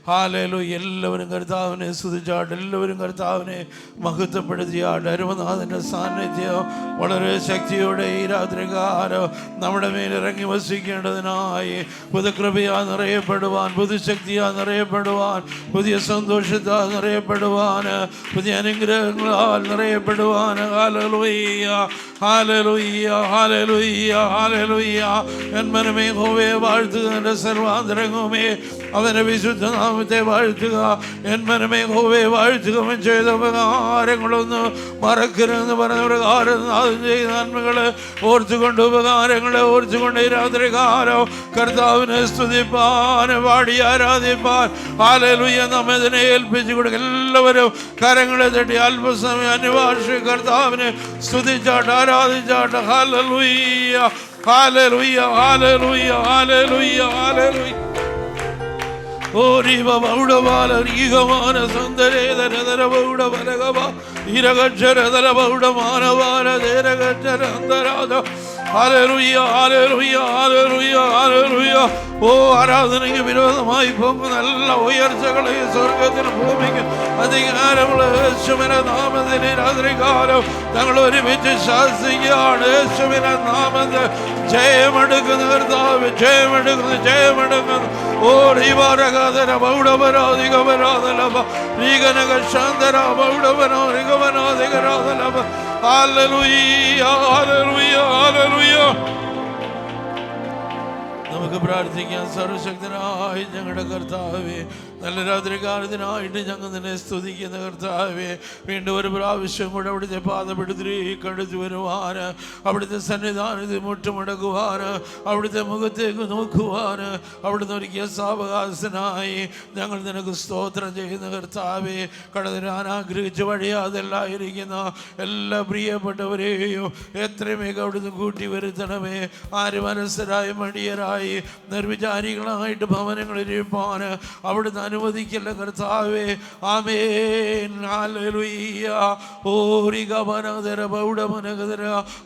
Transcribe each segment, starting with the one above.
Hallelujah. എല്ലാവരും കർത്താവിനെ സ്തുതിച്ചാട്ട്, എല്ലാവരും കർത്താവിനെ മഹത്വപ്പെടുത്തിയാട്ട്. അരുമനാഥൻ്റെ സാന്നിധ്യം വളരെ ശക്തിയോടെ ഈ രാത്രികാലം നമ്മുടെ മേലിറങ്ങി വസിക്കേണ്ടതിനായി പുതുകൃപയാ നിറയപ്പെടുവാൻ, പുതുശക്തിയാ നിറയപ്പെടുവാൻ, പുതിയ സന്തോഷത്താൽ നിറയപ്പെടുവാൻ, പുതിയ അനുഗ്രഹങ്ങളാൽ നിറയപ്പെടുവാൻ. ഹല്ലേലൂയ, ഹല്ലേലൂയ, ഹല്ലേലൂയ, ഹല്ലേലൂയ. എൻ മനമേ യഹോവയെ വാഴ്ത്തുക, എൻ്റെ സർവാന്തരംഗമേ അവൻ്റെ വിശുദ്ധ നാമത്തെ വാഴ്ത്തുക. എൻ മനമേ യഹോവയെ വാഴ്ത്തുക. അവൻ ചെയ്ത ഉപകാരങ്ങളൊന്നും മറക്കരുതെന്ന് പറഞ്ഞ പ്രകാരം നാഥൻ ചെയ്ത നന്മകൾ ഓർത്തുകൊണ്ട്, ഉപകാരങ്ങളെ ഓർത്തുകൊണ്ട് ഈ രാത്രികാലം കർത്താവിനെ സ്തുതിപ്പാൻ, പാടി ആരാധിപ്പാൻ ഹല്ലേലൂയ നമ്മെ ഇതിനെ ഏൽപ്പിച്ചു കൊടുക്കുക. എല്ലാവരും കരങ്ങളെ തട്ടി അല്പസമയം അന്യഭാഷ കർത്താവിനെ സ്തുതിച്ചാട്ട്, ആരാധിച്ചാട്ട്. ഹല്ലേലൂയ, ഹല്ലേലൂയ, ഹല്ലേലൂയ, ഹല്ലേലൂയ, ഹല്ലേലൂയ. ഓരിവ ബൗഡബാല രീഗമാന സുന്ദരേതരതര ബൗഡ ബലഗവ ഇരഗക്ഷരതര ബൗഡ മാനവാന ദേരഗക്ഷര അന്തരാധ. ഹല്ലേലൂയ, ഹല്ലേലൂയ, ഹല്ലേലൂയ, ഹല്ലേലൂയ. ഓ ആരാധനയ്ക്ക് വിരോധമായി പോകുന്ന എല്ലാ ഉയർച്ചകളെ സ്വർഗത്തിന് ഭൂമിക്ക് അധികാരമുള്ള യേശുവിന്റെ നാമത്തിന് രാത്രികാലം ഞങ്ങൾ ഒരുമിച്ച് ശാസിക്കുകയാണ്. യേശുവിന്റെ നാമത്തിൽ ജയമെടുക്കുന്ന കർത്താവ്, ജയമെടുക്കുന്നു, ജയമെടുക്കുന്നു. ഓ റിവാരകാതര ബൗഡപരാധികപരാധലഭ രീഗനക ശാന്തര ബൗഡപരാധികപരാധികരാധലഭ. ഹല്ലേലൂയ, ഹല്ലേലൂയ, ഹല്ലേലൂയ. നമുക്ക് പ്രാർത്ഥിക്കാം. സർവശക്തനായ ഞങ്ങളുടെ കർത്താവേ, നല്ല രാത്രികാലത്തിനായിട്ട് ഞങ്ങൾ നിന്നെ സ്തുതിക്കുന്ന കർത്താവേ, വീണ്ടും ഒരു പ്രാവശ്യം കൂടെ അവിടുത്തെ പാദപ്പെടുത്തി കണ്ടെത്തി വരുവാൻ, അവിടുത്തെ സന്നിധാനത്തിൽ മുട്ടുമടക്കുവാൻ, അവിടുത്തെ മുഖത്തേക്ക് നോക്കുവാൻ അവിടുന്ന് ഒരുക്കിയ സാവകാശനായി ഞങ്ങൾ നിനക്ക് സ്തോത്രം ചെയ്യുന്ന കർത്താവേ. കടന്നിരാൻ ആഗ്രഹിച്ച് വഴിയാതെല്ലായിരിക്കുന്ന എല്ലാ പ്രിയപ്പെട്ടവരെയും എത്രയുമേക്ക് അവിടുന്ന് കൂട്ടി വരുത്തണമേ. ആര് മനസ്സരായി മടിയരായി നിർവിചാരികളായിട്ട് ഭവനങ്ങളിലിരിപ്പാൻ അവിടുന്ന് അനുവദിക്കല്ല കർത്താവേ. ആമേൻ, ഹല്ലേലൂയ. ഓരിഗമനദര ബൗഡമനഗദര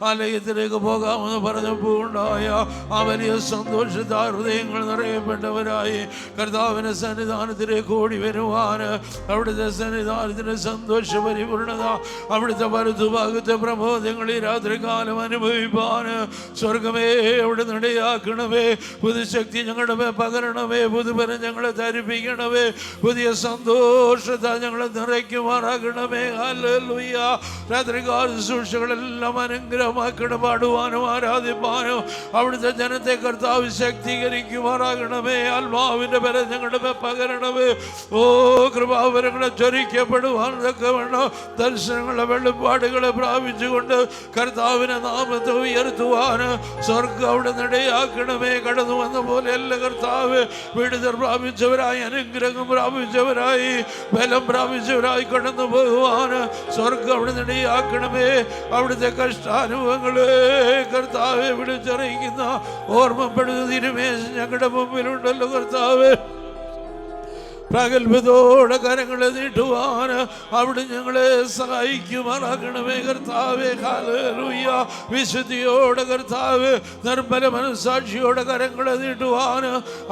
ആലയത്തിലേക്ക് പോകാമെന്ന് പറഞ്ഞപ്പോൾ ഉണ്ടായ ആ വലിയ സന്തോഷത്താൽ ഹൃദയങ്ങൾ നിറയപ്പെട്ടവരായി കർത്താവിന്റെ സന്നിധാനത്തിലേക്ക് ഓടി വരുവാൻ, അവിടുത്തെ സന്നിധാനത്തിന്റെ സന്തോഷ പരിപൂർണത, അവിടുത്തെ വലതുഭാഗത്തെ പ്രബോധങ്ങൾ ഈ രാത്രികാലം അനുഭവിപ്പാൻ സ്വർഗമേ അവിടെ നടയാക്കണമേ. പുതുശക്തി ഞങ്ങളുടെ മേ പകരണമേ, പുതുപരം ഞങ്ങളെ ധരിപ്പിക്കണമേ, പുതിയ സന്തോഷത്തെ ഞങ്ങളെ നിറയ്ക്കുമാറാകണമേ. ഹല്ലേലൂയ. രാത്രികാല ശുശ്രൂഷകളെല്ലാം അനുഗ്രഹമാക്കണം, പാടുവാനും ആരാധിപ്പാനും അവിടുത്തെ ജനത്തെ കർത്താവ് ശക്തീകരിക്കുമാറാകണമേ. ആത്മാവിന്റെ ബലം ഞങ്ങളുടെ മേ പകരണമേ. ഓ കൃപാവരങ്ങളെ ചൊരിക്കപ്പെടുവാനൊക്കെ വേണം. ദർശനങ്ങളെ വെളിപ്പാടുകളെ പ്രാപിച്ചുകൊണ്ട് കർത്താവിനെ നാമത്തെ ഉയർത്തുവാൻ സ്വർഗം അവിടെ നടയാക്കണമേ. കടന്നു വന്ന പോലെ എല്ലാ കർത്താവ് വിടുതൽ പ്രാപിച്ചവരായി, അനുഗ്രഹം പ്രാപിച്ചവരായി, ബലം പ്രാപിച്ചവരായി കടന്നു പോകുവാൻ സ്വർഗം അവിടെ നടയാക്കണമേ. അവിടുത്തെ കഷ്ടാനുഭവങ്ങളെ കർത്താവെ വിളിച്ചറിയിക്കുന്ന ഓർമ്മപ്പെടുന്ന തിരുമേശ ഞങ്ങളുടെ മുമ്പിലുണ്ടല്ലോ കർത്താവ്. പ്രഗത്ഭതോടെ കരങ്ങളെ നീട്ടുവാൻ അവിടെ ഞങ്ങളെ സഹായിക്കുമാറാകണമേ കർത്താവേ. ഹല്ലേലൂയ. വിശുദ്ധിയോടെ കർത്താവ്, നിർമ്മല മനസ്സാക്ഷിയോടെ കരങ്ങളെ നീട്ടുവാൻ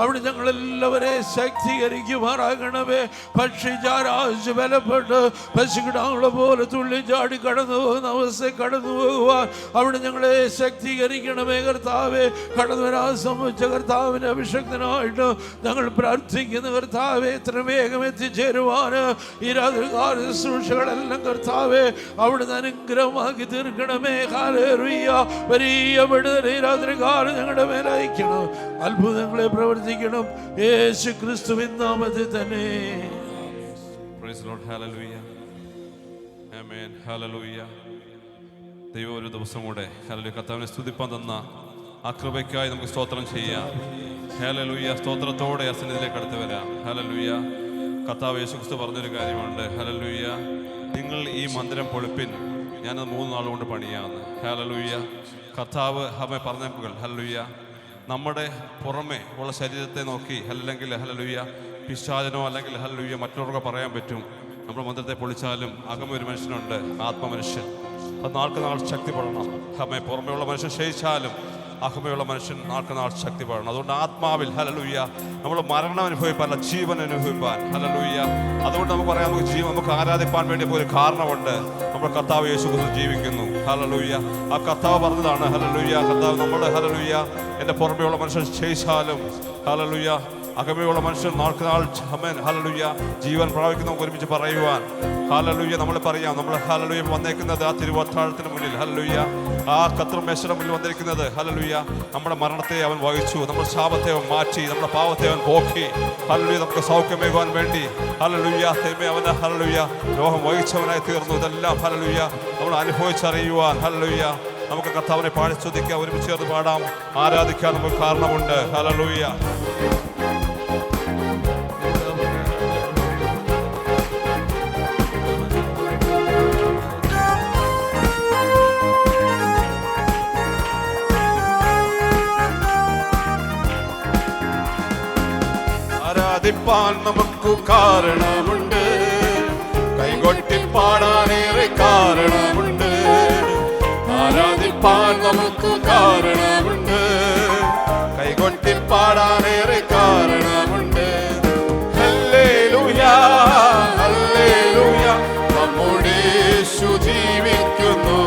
അവിടെ ഞങ്ങളെല്ലാവരെ ശക്തീകരിക്കുമാറാകണമേ. പക്ഷിചാരാശ് ബലപ്പെട്ട് പശുക്കിടാങ്ങളെ പോലെ തുള്ളിച്ചാടി കടന്നു പോകുന്ന അവസ്ഥ കടന്നു പോകുവാൻ അവിടെ ഞങ്ങളെ ശക്തീകരിക്കണമേ കർത്താവേ. കടന്നു വരാൻ സംബന്ധിച്ച കർത്താവിൻ്റെ അഭിഷക്തനായിട്ട് ഞങ്ങൾ പ്രാർത്ഥിക്കുന്ന കർത്താവേ, എത്ര വേഗം എത്തിച്ചേരുവാൻ ഈ രാത്രികാല ശുശ്രൂഷകളെല്ലാം കർത്താവേ അവിടുന്ന് അനുഗ്രഹമാക്കി തീർക്കണമേ. ഹല്ലേലൂയ. വലിയ വിടുതൽ ഈ രാത്രികാലം ഞങ്ങളുടെ മേൽ അയക്കണം, അത്ഭുതങ്ങളെ പ്രവർത്തിക്കണം, യേശു ക്രിസ്തുവിൻ നാമത്തിൽ തന്നെ. Price the Lord. Hallelujah. Amen. Hallelujah. ദൈവം ഒരു ദിവസം കൂടെ ഹല്ലേലൂയ കർത്താവിനെ സ്തുതിപ്പാൻ തന്ന ആ കൃപയ്ക്കായി നമുക്ക് സ്തോത്രം ചെയ്യാം. ഹല്ലേലൂയ. സ്തോത്രത്തോടെ സന്നിധിയിലേക്ക് അടുത്ത് വരാം. ഹല്ലേലൂയ. കർത്താവ് യേശുക്രിസ്തു പറഞ്ഞൊരു കാര്യമുണ്ട്. ഹല്ലേലൂയ. നിങ്ങൾ ഈ മന്ദിരം പൊളിപ്പിൻ, ഞാനത് 3 നാൾ കൊണ്ട് പണിയാന്ന്. ഹല്ലേലൂയ. കർത്താവ് ഹമേ പറഞ്ഞപ്പോൾ ഹല്ലേലൂയ നമ്മുടെ പുറമെ ഉള്ള ശരീരത്തെ നോക്കി അല്ലെങ്കിൽ ഹല്ലേലൂയ പിശാചനോ അല്ലെങ്കിൽ ഹല്ലേലൂയ മറ്റുള്ളവർക്ക് പറയാൻ പറ്റും നമ്മുടെ മന്ദിരത്തെ പൊളിച്ചാലും അകമേ ഒരു മനുഷ്യനുണ്ട്, ആത്മമനുഷ്യൻ. അത് നാൾക്ക് നാൾ ശക്തിപ്പെടണം. ഹമേ പുറമേ ഉള്ള മനുഷ്യൻ ക്ഷയിച്ചാലും അഹമയുള്ള മനുഷ്യൻ നാൾക്കുനാൾ ശക്തിപ്പെടണം. അതുകൊണ്ട് ആത്മാവിൽ ഹല്ലേലൂയ നമ്മൾ മരണം അനുഭവിപ്പാനല്ല, ജീവൻ അനുഭവിപ്പാൻ. ഹല്ലേലൂയ. അതുകൊണ്ട് നമുക്ക് പറയാം, നമുക്ക് ആരാധിപ്പാൻ വേണ്ടി ഒരു കാരണമുണ്ട്. നമ്മൾ കർത്താവ് യേശു ക്രിസ്തു ജീവിക്കുന്നു. ഹല്ലേലൂയ. ആ കർത്താവ് പറഞ്ഞതാണ് ഹല്ലേലൂയ, കർത്താവ് നമ്മുടെ ഹല്ലേലൂയ എൻ്റെ പുറമെയുള്ള മനുഷ്യൻ ക്ഷയിച്ചാലും ഹല്ലേലൂയ അകമയുള്ള മനുഷ്യൻ നാൾക്കുനാൾ ആമേൻ ഹല്ലേലൂയ ജീവൻ പ്രാപിക്കുന്ന നമുക്ക് ഒരുമിച്ച് പറയുവാൻ. ഹല്ലേലൂയ. നമ്മൾ പറയാം, നമ്മൾ ഹല്ലേലൂയ വന്നേക്കുന്നത് ആ തിരുവത്താഴത്തിന് മുന്നിൽ. ഹല്ലേലൂയ. ആ കർത്തൃമേശയുടെ മുന്നിൽ വന്നിരിക്കുന്നത് ഹല്ലേലൂയ നമ്മുടെ മരണത്തെ അവൻ വഹിച്ചു, നമ്മുടെ ശാപത്തെ അവൻ മാറ്റി, നമ്മുടെ പാവത്തെ അവൻ പോക്കി. ഹല്ലേലൂയ. നമുക്ക് സൗഖ്യമേകുവാൻ വേണ്ടി ഹല്ലേലൂയ അവന് ഹല്ലേലൂയ രോഗം വഹിച്ചവനായി തീർന്നു. ഇതെല്ലാം ഹല്ലേലൂയ നമ്മൾ അനുഭവിച്ചറിയുവാൻ ഹല്ലേലൂയ നമുക്ക് കർത്താവിനെ പാടി സ്തുതിക്കാം, ഒരുമിച്ച് ചേർന്ന് പാടാം, ആരാധിക്കാൻ നമുക്ക് കാരണമുണ്ട്. ഹല്ലേലൂയ. ആരാധിപ്പാൻ നമുക്ക് കാരണമുണ്ട്, കൈകൊട്ടി പാടാനേറെ കാരണമുണ്ട്. ആരാധിപ്പാൻ നമുക്ക് കാരണമുണ്ട്, കൈകൊട്ടി പാടാനേറെ കാരണമുണ്ട്. ഹല്ലേലൂയ ഹല്ലേലൂയ നമ്മുടെ യേശു ജീവിക്കുന്നു.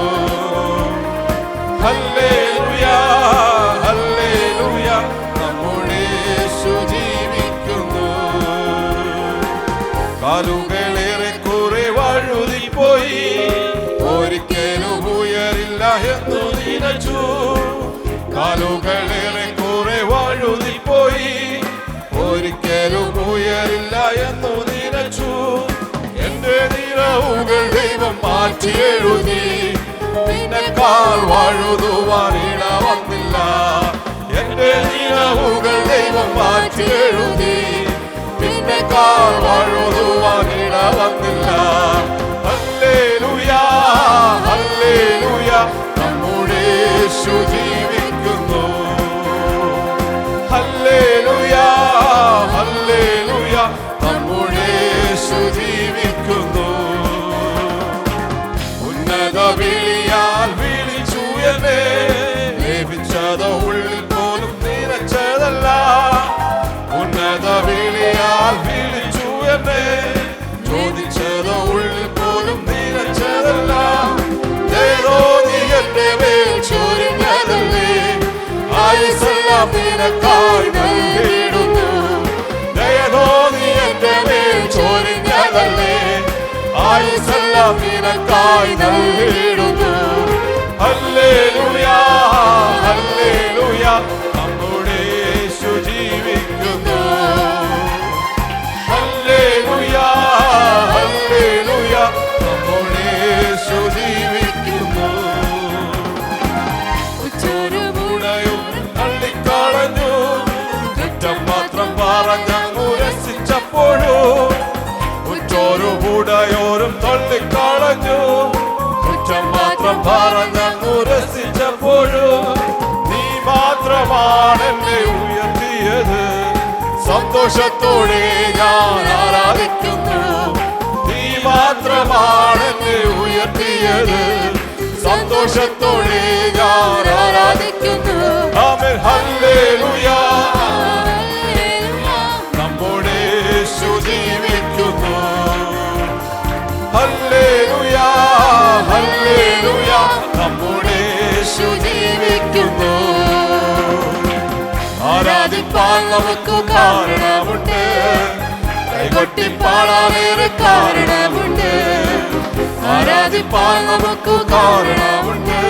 ഹല്ലേലൂയ ഹല്ലേലൂയ നമ്മുടെ യേശു ജീവിക്കുന്നു. കാലുകളേറെ കുറെ വഴുതിപ്പോയി, ഒരിക്കലും ഉയരില്ല എന്നു നിനച്ചു. കാലുകളേറെ കുറെ വഴുതിപ്പോയി, ഒരിക്കലും ഉയരില്ല എന്നു നിനച്ചു. എന്റെ നിറവുകൾ ദൈവം മാറ്റി എഴുതി, നിന്നെക്കാൾ വഴുതുവാൻ ഇട വന്നില്ല. എന്റെ നിറവുകൾ ദൈവം മാറ്റി എഴുതി, നിന്നെക്കാൾ വഴുതുവാൻ ഇട വന്നില്ല. ഹല്ലേലൂയ ഹല്ലേലൂയ നമ്മുടെ യേശു ജീവിക്കുന്നു. ഹല്ലേലൂയ ഹല്ലേലൂയ നമ്മുടെ യേശു ജീവിക്കുന്നു. ഉന്നത വിളിയാൽ വിളിച്ചു എന്നെ, ലഭിച്ചത് ഉള്ളിൽ പോലും നിറച്ചതല്ല. ഉന്നത വിളിയാൽ വിളിച്ചു എന്നെ, ചോദിച്ചത് ഉള്ളിൽ പോലും നിറച്ചതല്ല. ഏതോ നീ എന്റെ മേൽ ചൊരിഞ്ഞതല്ലേ, ആയുസ്സെല്ലാം നിനക്കായി നൽകിയിടുന്നു. ഏതോ നീ എന്റെ മേൽ ചൊരിഞ്ഞതല്ലേ, ആയുസ്സെല്ലാം നിനക്കായി നൽകിയിടുന്നു. ഹല്ലേലൂയ ഹല്ലേലൂയ നമ്മുടെ യേശു ജീവിക്കുന്നു. ഹല്ലേലൂയ ഹല്ലേലൂയ നമ്മുടെ യേശു ജീവിക്കുന്നു. ഉച്ചോരുമുടയും തള്ളിക്കളഞ്ഞു, കുറ്റം മാത്രം പറഞ്ഞങ്ങു രസിച്ചപ്പോഴും. ഉച്ചോരുമുടയോരും തള്ളിക്കളഞ്ഞു, കുറ്റം മാത്രം പറഞ്ഞങ്ങു രസിച്ചപ്പോഴും. നീ മാത്രമാണ് എന്നെ ഉയർത്തിയത്, സന്തോഷത്തോടെ ഞാൻ ആരാധിക്കുന്നു. നീ മാത്രമാണ് എന്നെ ഉയർത്തിയത്, സന്തോഷത്തോടെ ഞാൻ ആരാധിക്കുന്നു. ആമേൻ ഹല്ലേലൂയ നമ്മുടെ യേശു ജീവിക്കുന്നു. ഹല്ലേലൂയ ഹല്ലേലൂയ നമ്മുടെ യേശു ജീവിക്കുന്നു. ആരാധിപ്പാൻ നമുക്ക് കാരണമുണ്ട്, കൈകൊട്ടി പാടാനേറെ കാരണമുണ്ട്. ആരാധിപ്പാൻ നമുക്ക് കാരണമുണ്ട്,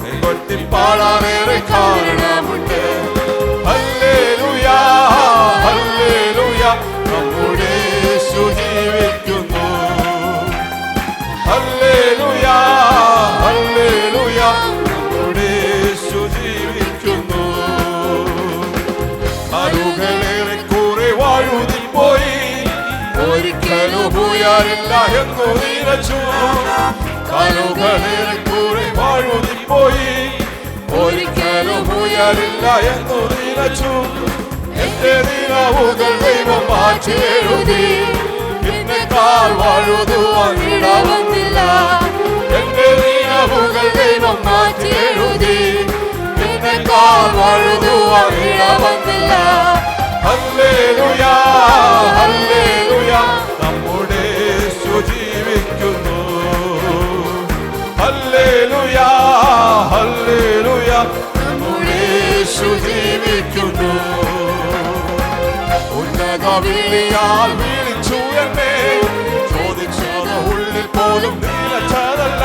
കൈകൊട്ടി പാടാനേറെ കാരണമുണ്ട്. ഹല്ലേലൂയ ഹല്ലേലൂയ നമ്മുടെ യേശു ജീവിക്കുന്നു. ഹല്ലേലൂയ ഹല്ലേലൂയ നമ്മുടെ യേശു ജീവിക്കുന്നു. കാലുകളേറെ കുറെ വഴുതിപ്പോയി, ഒരിക്കലും ഉയരില്ല എന്നു നിനച്ചു. കാലുകളേറെ കുറെ വഴുതിപ്പോയി, ഒരിക്കലും ഉയരില്ല എന്നു നിനച്ചു. എന്റെ നിറവുകൾ ദൈവം മാറ്റി എഴുതി, നിന്നെക്കാൾ വഴുതുവാൻ ഇട വന്നില്ല. എന്റെ നിറവുകൾ ദൈവം മാറ്റി എഴുതി, നിന്നെ വഴുതുവാൻ ഇടവന്നില്ല. ഹല്ലേലൂയ ഹല്ലേലൂയ നമ്മുടെ യേശു ജീവിക്കുന്നു. ഹല്ലേലൂയ ഹല്ലേലൂയ നമ്മുടെ യേശു ജീവിക്കുന്നു. ഉന്നത വിളിയാൽ വിളിച്ചു എന്നെ, ചോദിച്ചത് ഉള്ളിൽ പോലും നിലച്ചതല്ല.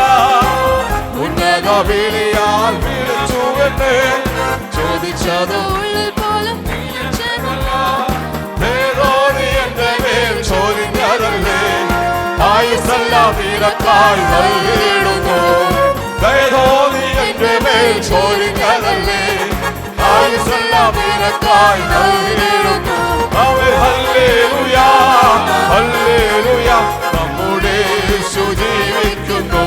ഉന്നത വിളിയാൽ വിളിച്ചു എന്നെ, ചോദിച്ചത് ഉള്ളിൽ പോലും നിലച്ചതല്ല. നീ എന്റെ മേൽ ചോദിഞ്ഞതല്ലേ, ആയുസ്സെല്ലാം നിനക്കായി നൽകിയിടുന്നു. നീ എന്റെ മേൽ ചോദിഞ്ഞതല്ലേ, ആയുസ്സെല്ലാം നിനക്കായി നൽകിയിടുന്നു. ഹല്ലേലൂയ ഹല്ലേലൂയ നമ്മുടെ യേശു ജീവിക്കുന്നു.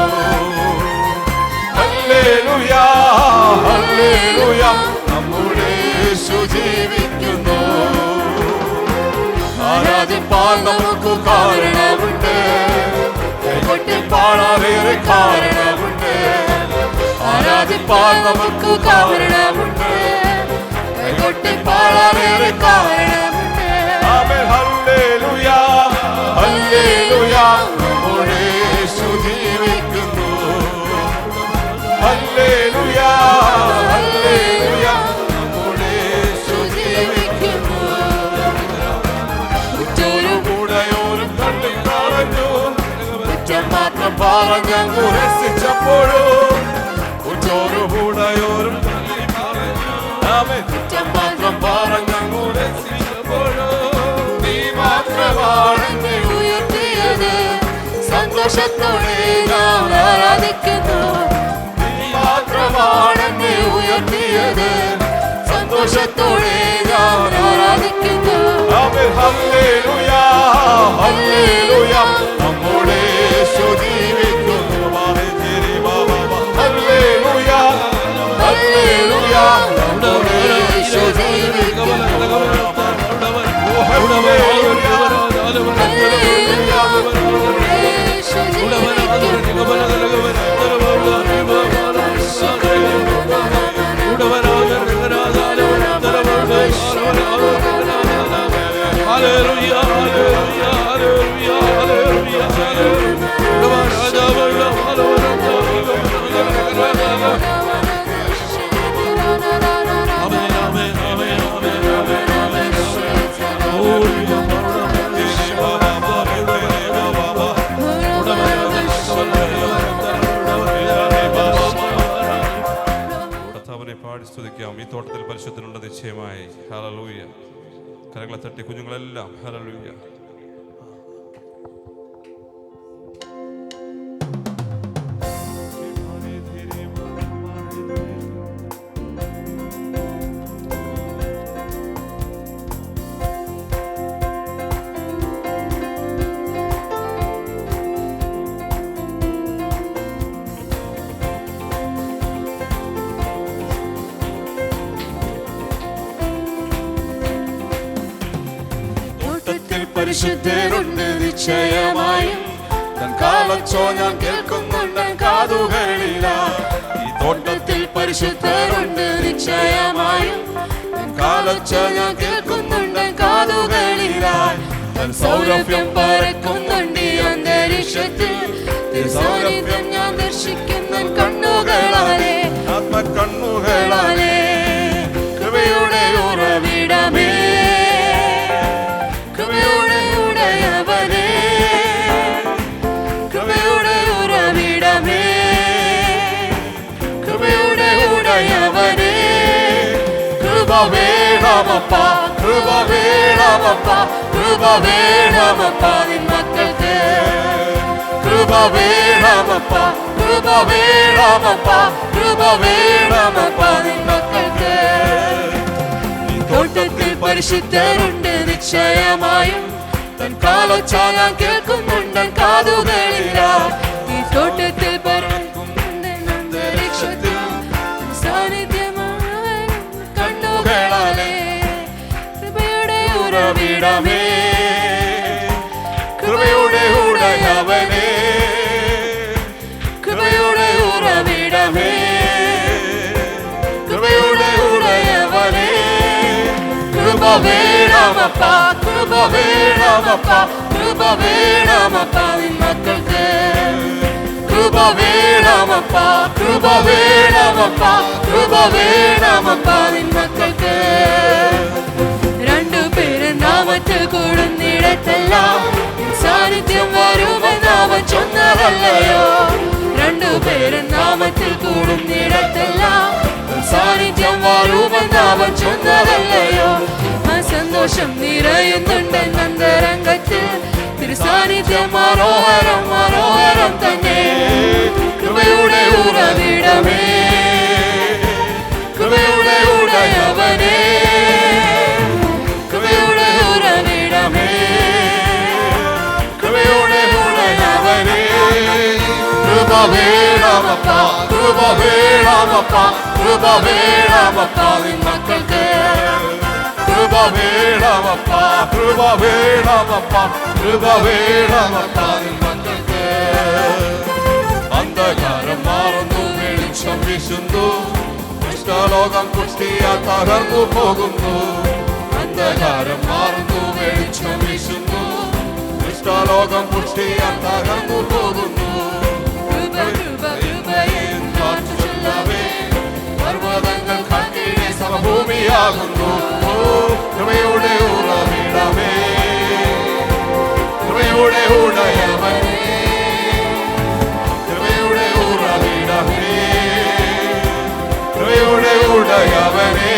ഹല്ലേലൂയ ഹല്ലേലൂയ നമ്മുടെ യേശു ജീവിക്കുന്നു. ആരാധിപ്പാൻ നമുക്ക് കാരണമുണ്ട്, പാടാനേറെ കാരണമുണ്ട്. ആരാധിപ്പാൻ നമുക്ക് കാരണമുണ്ട്, പാടാനേറെ കാരണമുണ്ട്. ഹല്ലേലൂയ ഹല്ലേലൂയ നമ്മുടെ യേശു ജീവിക്കുന്നു. ഹല്ലേലൂയ ഹല്ലേലൂയ നമ്മുടെ യേശു ജീവിക്കുന്നു. ഉച്ചയോരും തള്ളിക്കളഞ്ഞു, കുറ്റം മാത്രം പറഞ്ഞങ്ങു രസിച്ചപ്പോഴും. ഉച്ചോരും കുറ്റം മാത്രം പറഞ്ഞങ്ങു രസിച്ചപ്പോഴും. നീ മാത്രമാണെന്നെ ഉയർത്തിയത്, സന്തോഷത്തോടെ ഞാൻ ആരാധിക്കുന്നു. നീ മാത്രമാണെന്നെ ഉയർത്തിയത്, സന്തോഷത്തോടെ ഞാൻ ആരാധിക്കുന്നു. ഹല്ലേലൂയ ഹല്ലേലൂയ നമ്മുടെ യേശു ജീവിക്കുന്നു. ഹല്ലേലൂയ ഹല്ലേലൂയ നമ്മുടെ യേശു ജീവിക്കുന്നു. ഹല്ലേലൂയ പാടി സ്തുതിക്കാം. ഈ തോട്ടത്തിൽ പരിശുദ്ധനുണ്ട് നിശ്ചയമായി. ഹല്ലേലൂയ. കരങ്ങളെ തട്ടി കുഞ്ഞുങ്ങളെല്ലാം ഹല്ലേലൂയ. പരിശുദ്ധരുണ്ട് നിശ്ചയമായും, കാലച്ചോ ഞാൻ കേൾക്കുന്നുണ്ട് കാതുകളില. ഈ തോട്ടത്തിൽ പരിശുദ്ധരുണ്ട് നിശ്ചയമായും, കാലച്ചോ ഞാൻ കേൾക്കുന്നുണ്ട് കാതുകളില. സൗരഭ്യം പറക്കുന്നുണ്ട് ഈ അന്തരീക്ഷത്തിൽ, സാന്നിധ്യം ഞാൻ ദർശിക്കുന്ന കണ്ണുകളാലെ, ആത്മകണ്ണുകളാലെ. കൃപയുടെ ഉറവിടമേ, കൃപയുടെ ഉടയവനേ, കൃപയുടെ ഉറവിടമേ, കൃപയുടെ ഉടയവനേ. കൃപ വേണമപ്പ, കൃപ വേണമപ്പ, കൃപ വേണമപ്പ നിൻ മക്കൾക്ക്. കൃപ വേണമപ്പ, കൃപ വേണമപ്പ, കൃപ വേണമപ്പ നിൻ മക്കൾക്ക്. തോട്ടത്തിൽ പരിശുദ്ധരുണ്ട് നിശ്ചയമായും, തൻ കാലൊച്ച ഞാൻ കേൾക്കുന്നുണ്ട് കാതുകളില. ഈ തോട്ടത്തിൽ പറക്കുന്നുണ്ട് അന്തരീക്ഷത്തിൽ, സാന്നിധ്യമാണ് കണ്ണുകളാലെ. കൃപയുടെ ഉറവിടമേ, കൃപയുടെ ഉടയവനേ, കൃപയുടെ ഉറവിടമേ, കൃപയുടെ ഉടയ വേണമപ്പാ, കൃപ വേണമപ്പാ, കൃപ വേണമപ്പാ നിൻ മക്കൾക്ക്. കൃപ വേണമപ്പാ, കൃപ വേണമപ്പാ, കൃപ വേണമപ്പാ നിൻ മക്കൾക്ക്. രണ്ടുപേരും നാമത്തിൽ കൂടുന്നിടത്തെല്ലാം സാന്നിധ്യം വരുമെന്ന് അവൻ ചൊന്നതല്ലയോ. രണ്ടുപേരും നാമത്തിൽ കൂടുന്നിടത്തെല്ലാം സാന്നിധ്യം വരുമെന്ന് അവൻ ചൊന്നതല്ലയോ. ആ സന്തോഷം നിറയുന്നുണ്ട് അന്തരംഗത്തിൽ. തിരുസാന്നിധ്യം മനോഹരം മനോഹരം തന്നെ. കൃപയുടെ ഉറവിടമേ, കൃപയുടെ ഉടയവനേ, കൃപയുടെ ഉറവിടമേ, കൃപയുടെ ഉടയവനേ. കൃപ വേണമപ്പാ, കൃപ വേണമപ്പാ, കൃപ വേണമപ്പാ നിൻ മക്കൾക്ക്. കൃപ വേണമപ്പാ, കൃപ വേണമപ്പാ, കൃപ വേണമപ്പാ നിൻ മക്കൾക്ക്. അന്ധകാരം മാറുന്നു, വെളിച്ചം വീശുന്നു, ലോകം കുഷ്ടിയാ തകർന്നു പോകുന്നു. അന്ധകാരം മാറുന്നു, വെളിച്ചം വീശുന്നു, ലോകം കുഷ്ടിയാ തകർന്നു പോകുന്നു. പർവ്വതങ്ങൾ കണ്ണിനെ സമഭൂമിയാകുന്നു. കൃപയുടെ ഉറവിടമേ, കൃപയുടെ ഉടയവനേ, കൃപയുടെ ഉറവിടമേ, കൃപയുടെ ഉടയവനേ.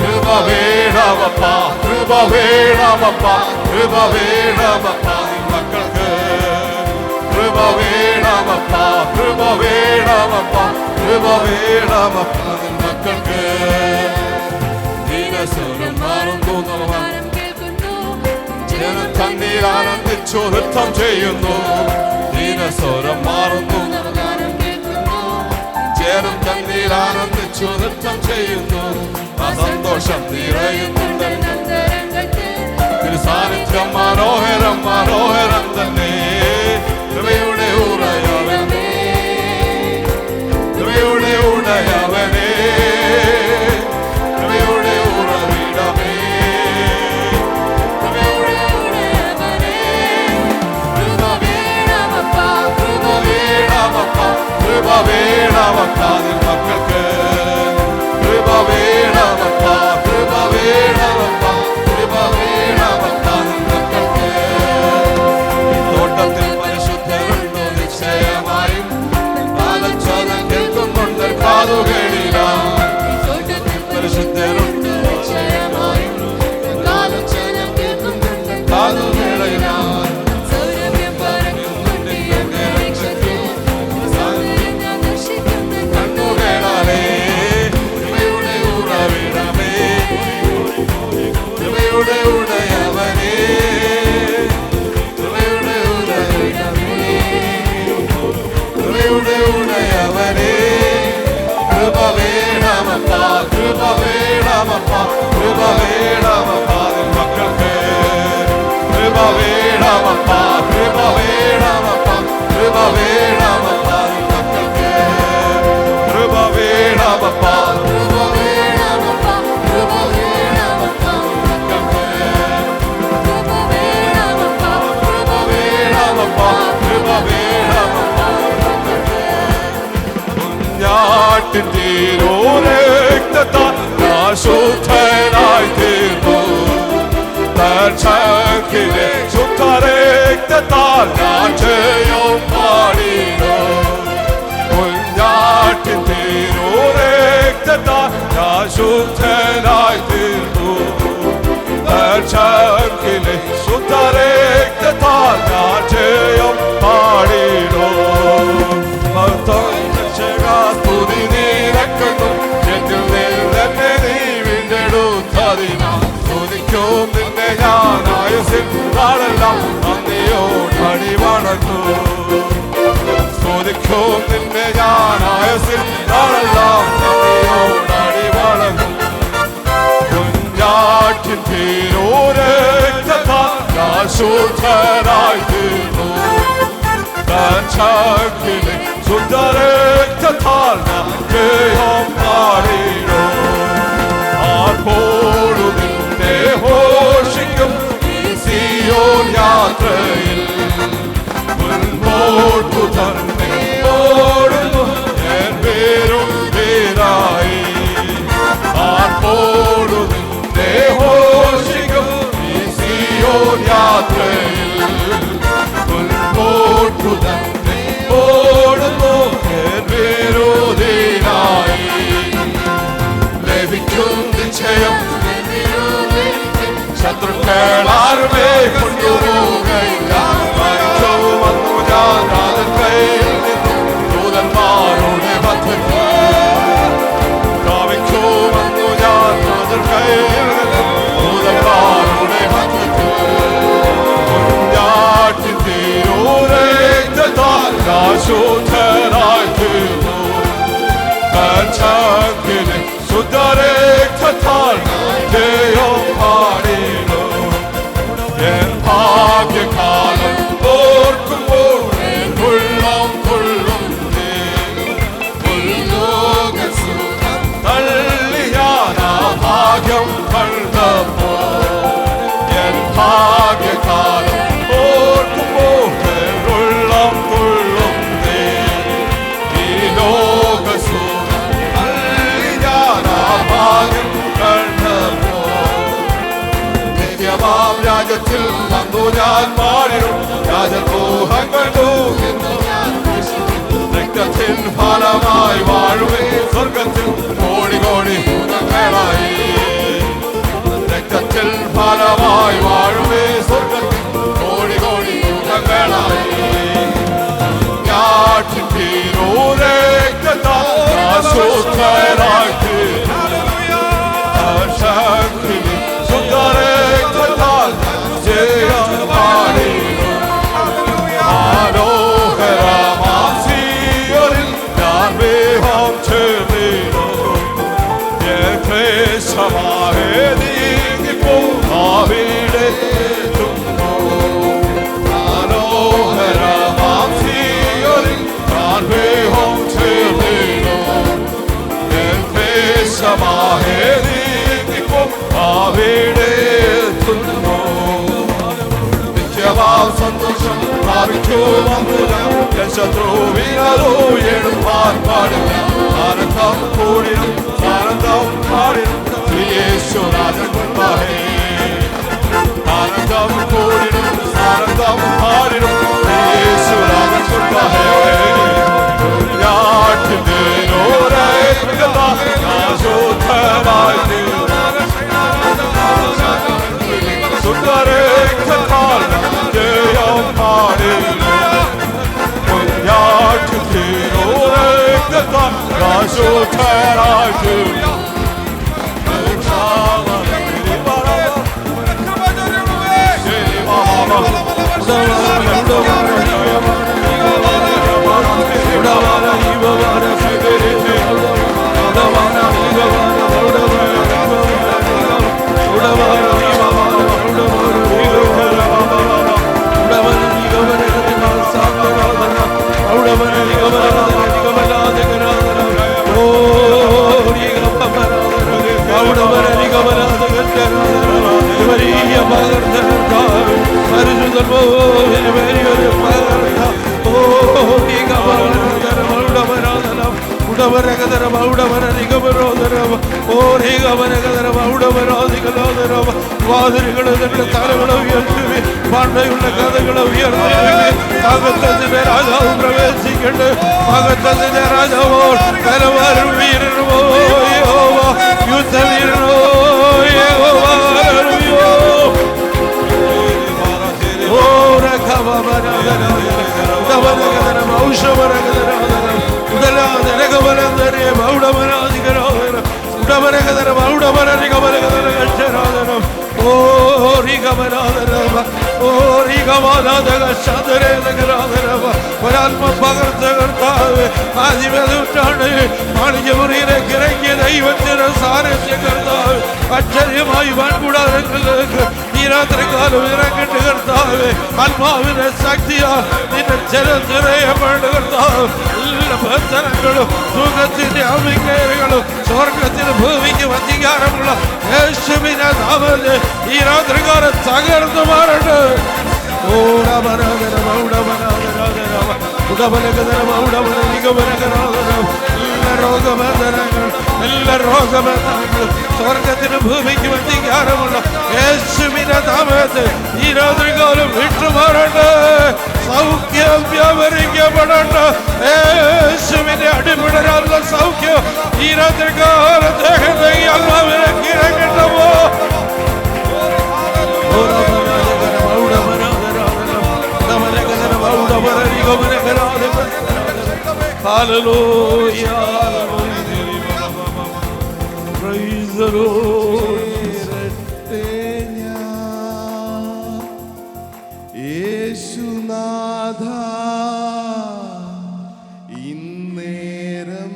കൃപ വേണമപ്പാ, കൃപ വേണമപ്പാ, കൃപ വേണമപ്പാ നിൻ മക്കൾക്ക്. കൃപ വേണമപ്പാ, കൃപ വേണമപ്പാ, കൃപ വേണമപ്പാ നിൻ മക്കൾക്ക്. ദീനസ്വരം മാറുന്നു, നവമാനം കേൾക്കുന്നു, ജനം തന്നിൽ ആനന്ദിച്ചു നൃത്തം ചെയ്യുന്നു. ദീനസ്വരം മാറുന്നു, നവമാനം കേൾക്കുന്നു, ജനം തന്നിൽ ആനന്ദിച്ചു നൃത്തം ചെയ്യുന്നു. ആ സന്തോഷം നിറയുന്നുണ്ട് അന്തരംഗത്തിൽ. തിരുസാന്നിധ്യം മനോഹരം മനോഹരം തന്നെ. കൃപയുടെ ഉറയവനേ, കൃപയുടെ ഉടയവനേ, കൃപയുടെ ഉറവിടമേ, കൃപയുടെ ഉടയവനേ. കൃപ വേണമപ്പാ, കൃപ വേണമപ്പാ, കൃപ വേണമപ്പാ നിൻ മക്കൾക്ക്. കൃപ വേണമപ്പാ, കൃപ വേണമപ്പാ, കൃപ വേണമപ്പാ നിൻ മക്കൾക്ക്. തോട്ടത്തിൽ പരിശുദ്ധരുണ്ടോ നിശ്ചയമായും, ആലോചന കേൾക്കുന്നുണ്ട് കാതുകളില. പരിശുദ്ധരുണ്ടോ നിശ്ചയമായും, ആലോചന കേൾക്കുന്നുണ്ട് കാതുകളില. കണ്ണുകളാലേ കൃപയുടെ ഉറവിടമേ, കൃപയുടെ ഉടയവനേ, കൃപയുടെ ഉറവിടമേ, കൃപയുടെ ഉടയവനേ. കൃപ വേണമപ്പാ, കൃപ വേണമപ്പാ, കൃപ വേണമപ്പാ നിൻ മക്കൾക്ക്. കൃപ വേണമപ്പാ, കൃപ വേണമപ്പാ, കൃപ വേണമപ്പാ നിൻ മക്കൾക്ക്. കൃപ വേണമപ്പാ, കൃപ വേണമപ്പാ, കൃപ വേണമപ്പാ നിൻ മക്കൾക്ക്. കൃപ വേണമപ്പാ, കൃപ വേണമപ്പാ, കൃപ വേണമപ്പാ നിൻ മക്കൾക്ക്. കുഞ്ഞാട്ടിൻ തിരുരക്തത്താൽ ഞാൻ ശുദ്ധനായി തീർന്നു. തക്ഷകിലെ ശുദ്ധരക്തത്താൽ ഞാൻ ജയം പാടിയോ. കുഞ്ഞാട്ടിൻ തിരുരക്തത്താൽ ഞാൻ ശുദ്ധനായി തീർന്നു. തക്ഷകിലെ ശുദ്ധരക്തത്താൽ ഞാൻ ജയം പാടിയോ. സ്തുതി നിരക്കുന്നു, എന്നിൽ നിന്നെ നീ വീണ്ടെടുത്തതിനാൽ. സ്തുതിക്കും നിന്നെ ഞാൻ ആയുസ്സിൽ നാളെല്ലാം നന്ദിയോടടി വണങ്ങൂ. സ്തുതിക്കും നിന്നെ ഞാൻ ആയുസ്സിൽ നാളെല്ലാം നന്ദിയോടടി വണങ്ങൂ. കുഞ്ഞാട്ടിൻ തിരുരക്തത്താൽ ഞാൻ ശുദ്ധനായി തീർന്നു. തക്ഷകിലെ ശുദ്ധരക്തത്താൽ ഞാൻ ജയം പാടിയോ. ആർപ്പോഴും നിന്നെ തന്നെ ഓടുന്നു എൻ പേരും പേരായി ആർപ്പോടു നിന്നെ ഘോഷിക്കും ഈ സിയോൻ യാത്രയിൽ മുൻപോട്ടു തന്നെ ഓടുന്നു എൻ വിരോധിനായി ലഭിക്കും നിശ്ചയം ശത്രുക്കളാരുമേ കൊണ്ടുപോകയില്ല വന്നു ഞാൻ രാജൻ കയ്യിൽ നിന്നും ദൂതന്മാരുടെ മധ്യത്തിൽ കാവിച്ചു വന്നു ഞാൻ രാജൻ കയ്യിൽ നിന്നും ദൂതന്മാരുടെ മധ്യത്തിൽ കുഞ്ഞാട്ടിൻ തീരൂരേറ്റത്താൽ ശുദ്ധനായി തീർന്നു കച്ചങ്കിലെ ശുദ്ധരേഖത്താൽ ജയം പാടിനു എൻ ഭാഗ്യകാലം ഓർക്കുമ്പോൾ എൻ ഉള്ളം കൊള്ളുന്നേ തള്ളിയാൻ ആ ഭാഗ്യം കണ്ടപ്പോൾ എൻ ഭാഗ്യകാലം ഓർക്കുമ്പോൾ എൻ ഉള്ളം കൊള്ളുന്നേ ഈ ലോകസുഖം തള്ളിയാൻ ആ ഭാഗ്യം നിത്യമാം രാജ്യത്തിൽ വന്നു ഞാൻ മാറിടും രാജമോഹങ്ങൾ രക്തത്തിൻ ഫലമായി വാഴുവേ സ്വർഗത്തിൽ കോടി കോടി ഭൂതങ്ങളായി രക്തത്തിൽ ഫലമായി വാഴുവേ സ്വർഗത്തിൽ കോടി കോടി ഭൂതങ്ങളായി ഞാറ്റിൻ തീരൂരേറ്റത്താൽ ശുദ്ധനായി ശുദ്ധരേഖത്താൽ ജയം പാടിനു മനോഹരമാം സിയോനിൽ ഞാൻ മേഘം ചേർന്നിനു എൻ ക്ലേശമാകെ നീങ്ങിപ്പോ അവിടെ എത്തുന്നു മനോഹരമാം സിയോനിൽ ഞാൻ മേഘം ചേർന്നിനു എൻ ക്ലേശമാകെ അവിടെ എത്തുന്നു നിത്യമാം സന്തോഷം പ്രാപിച്ചു വന്നു ഞാൻ ശത്രുവിനോ എടുപ്പാൻ പാടില്ല ആനന്ദം കൂടിനും ആനന്ദം പാടിനും യേശുനാഥൻ മുൻപാകെ ആനന്ദം കൂടിനും ആനന്ദം പാടിനും യേശുനാഥൻ മുൻപാകെ ഞാറ്റിന്റെ ശുദ്ധമായി സുന്ദരേഖത്താൽ ജയം പാടിനു കുഞ്ഞാറ്റു തീരൂരേഖത്താൽ ശുദ്ധനായി തീർന്നു പണ്ടയുള്ള കഥകളെ ഉയർത്തി അകത്തതിന്റെ രാജാവ് പ്രവേശിക്കട്ടെ അകത്തതിന്റെ രാജാവോ കലവാരും വീരനോ യുദ്ധവീരനോ ഒരാത്മ പകർത്തകർത്താവ് ആദിമനൂറ്റാണ്ട് മാണിക്യമുറിയിലേക്ക് ഇറങ്ങിയ ദൈവത്തിന്റെ സാരഥ്യ കർത്താവ് അക്ഷരമായി വാൻകൂടാരങ്ങളിലേക്ക് ഈ രാത്രികാലം ഇറങ്ങിട്ട് കർത്താവ് ആത്മാവിന്റെ ശക്തിയാൽ നിന്റെ ജലം നിറയപ്പെട്ട് കർത്താവ് എല്ലാ ബന്ധനങ്ങളും സുഖത്തിന്റെ അഭിജ്ഞകളും സ്വർഗത്തിന് ഭൂമിക്ക് അധികാരമുള്ള യേശുവിന്റെ നാമത്തിൽ ഈ രാത്രികാലം തകർന്നു മാറട്ടെ. എല്ലാ രോഗബന്ധനങ്ങളും സ്വർഗത്തിന് ഭൂമിക്ക് അധികാരമുള്ള യേശുവിന്റെ നാമത്തിൽ ഈ രാത്രികാലം വിട്ടുമാറട്ടെ. സൗഖ്യം വ്യാപരിക്കപ്പെടട്ടെ. യേശുവിന്റെ അടിപിടരാനുള്ള സൗഖ്യം ഈ രാത്രികാലം ദേഹത്തെ ആത്മാവിലേക്ക് ഇറങ്ങട്ടവോ. Hallelujah. Praise the Lord. യേശുനാഥ ഇന്നേരം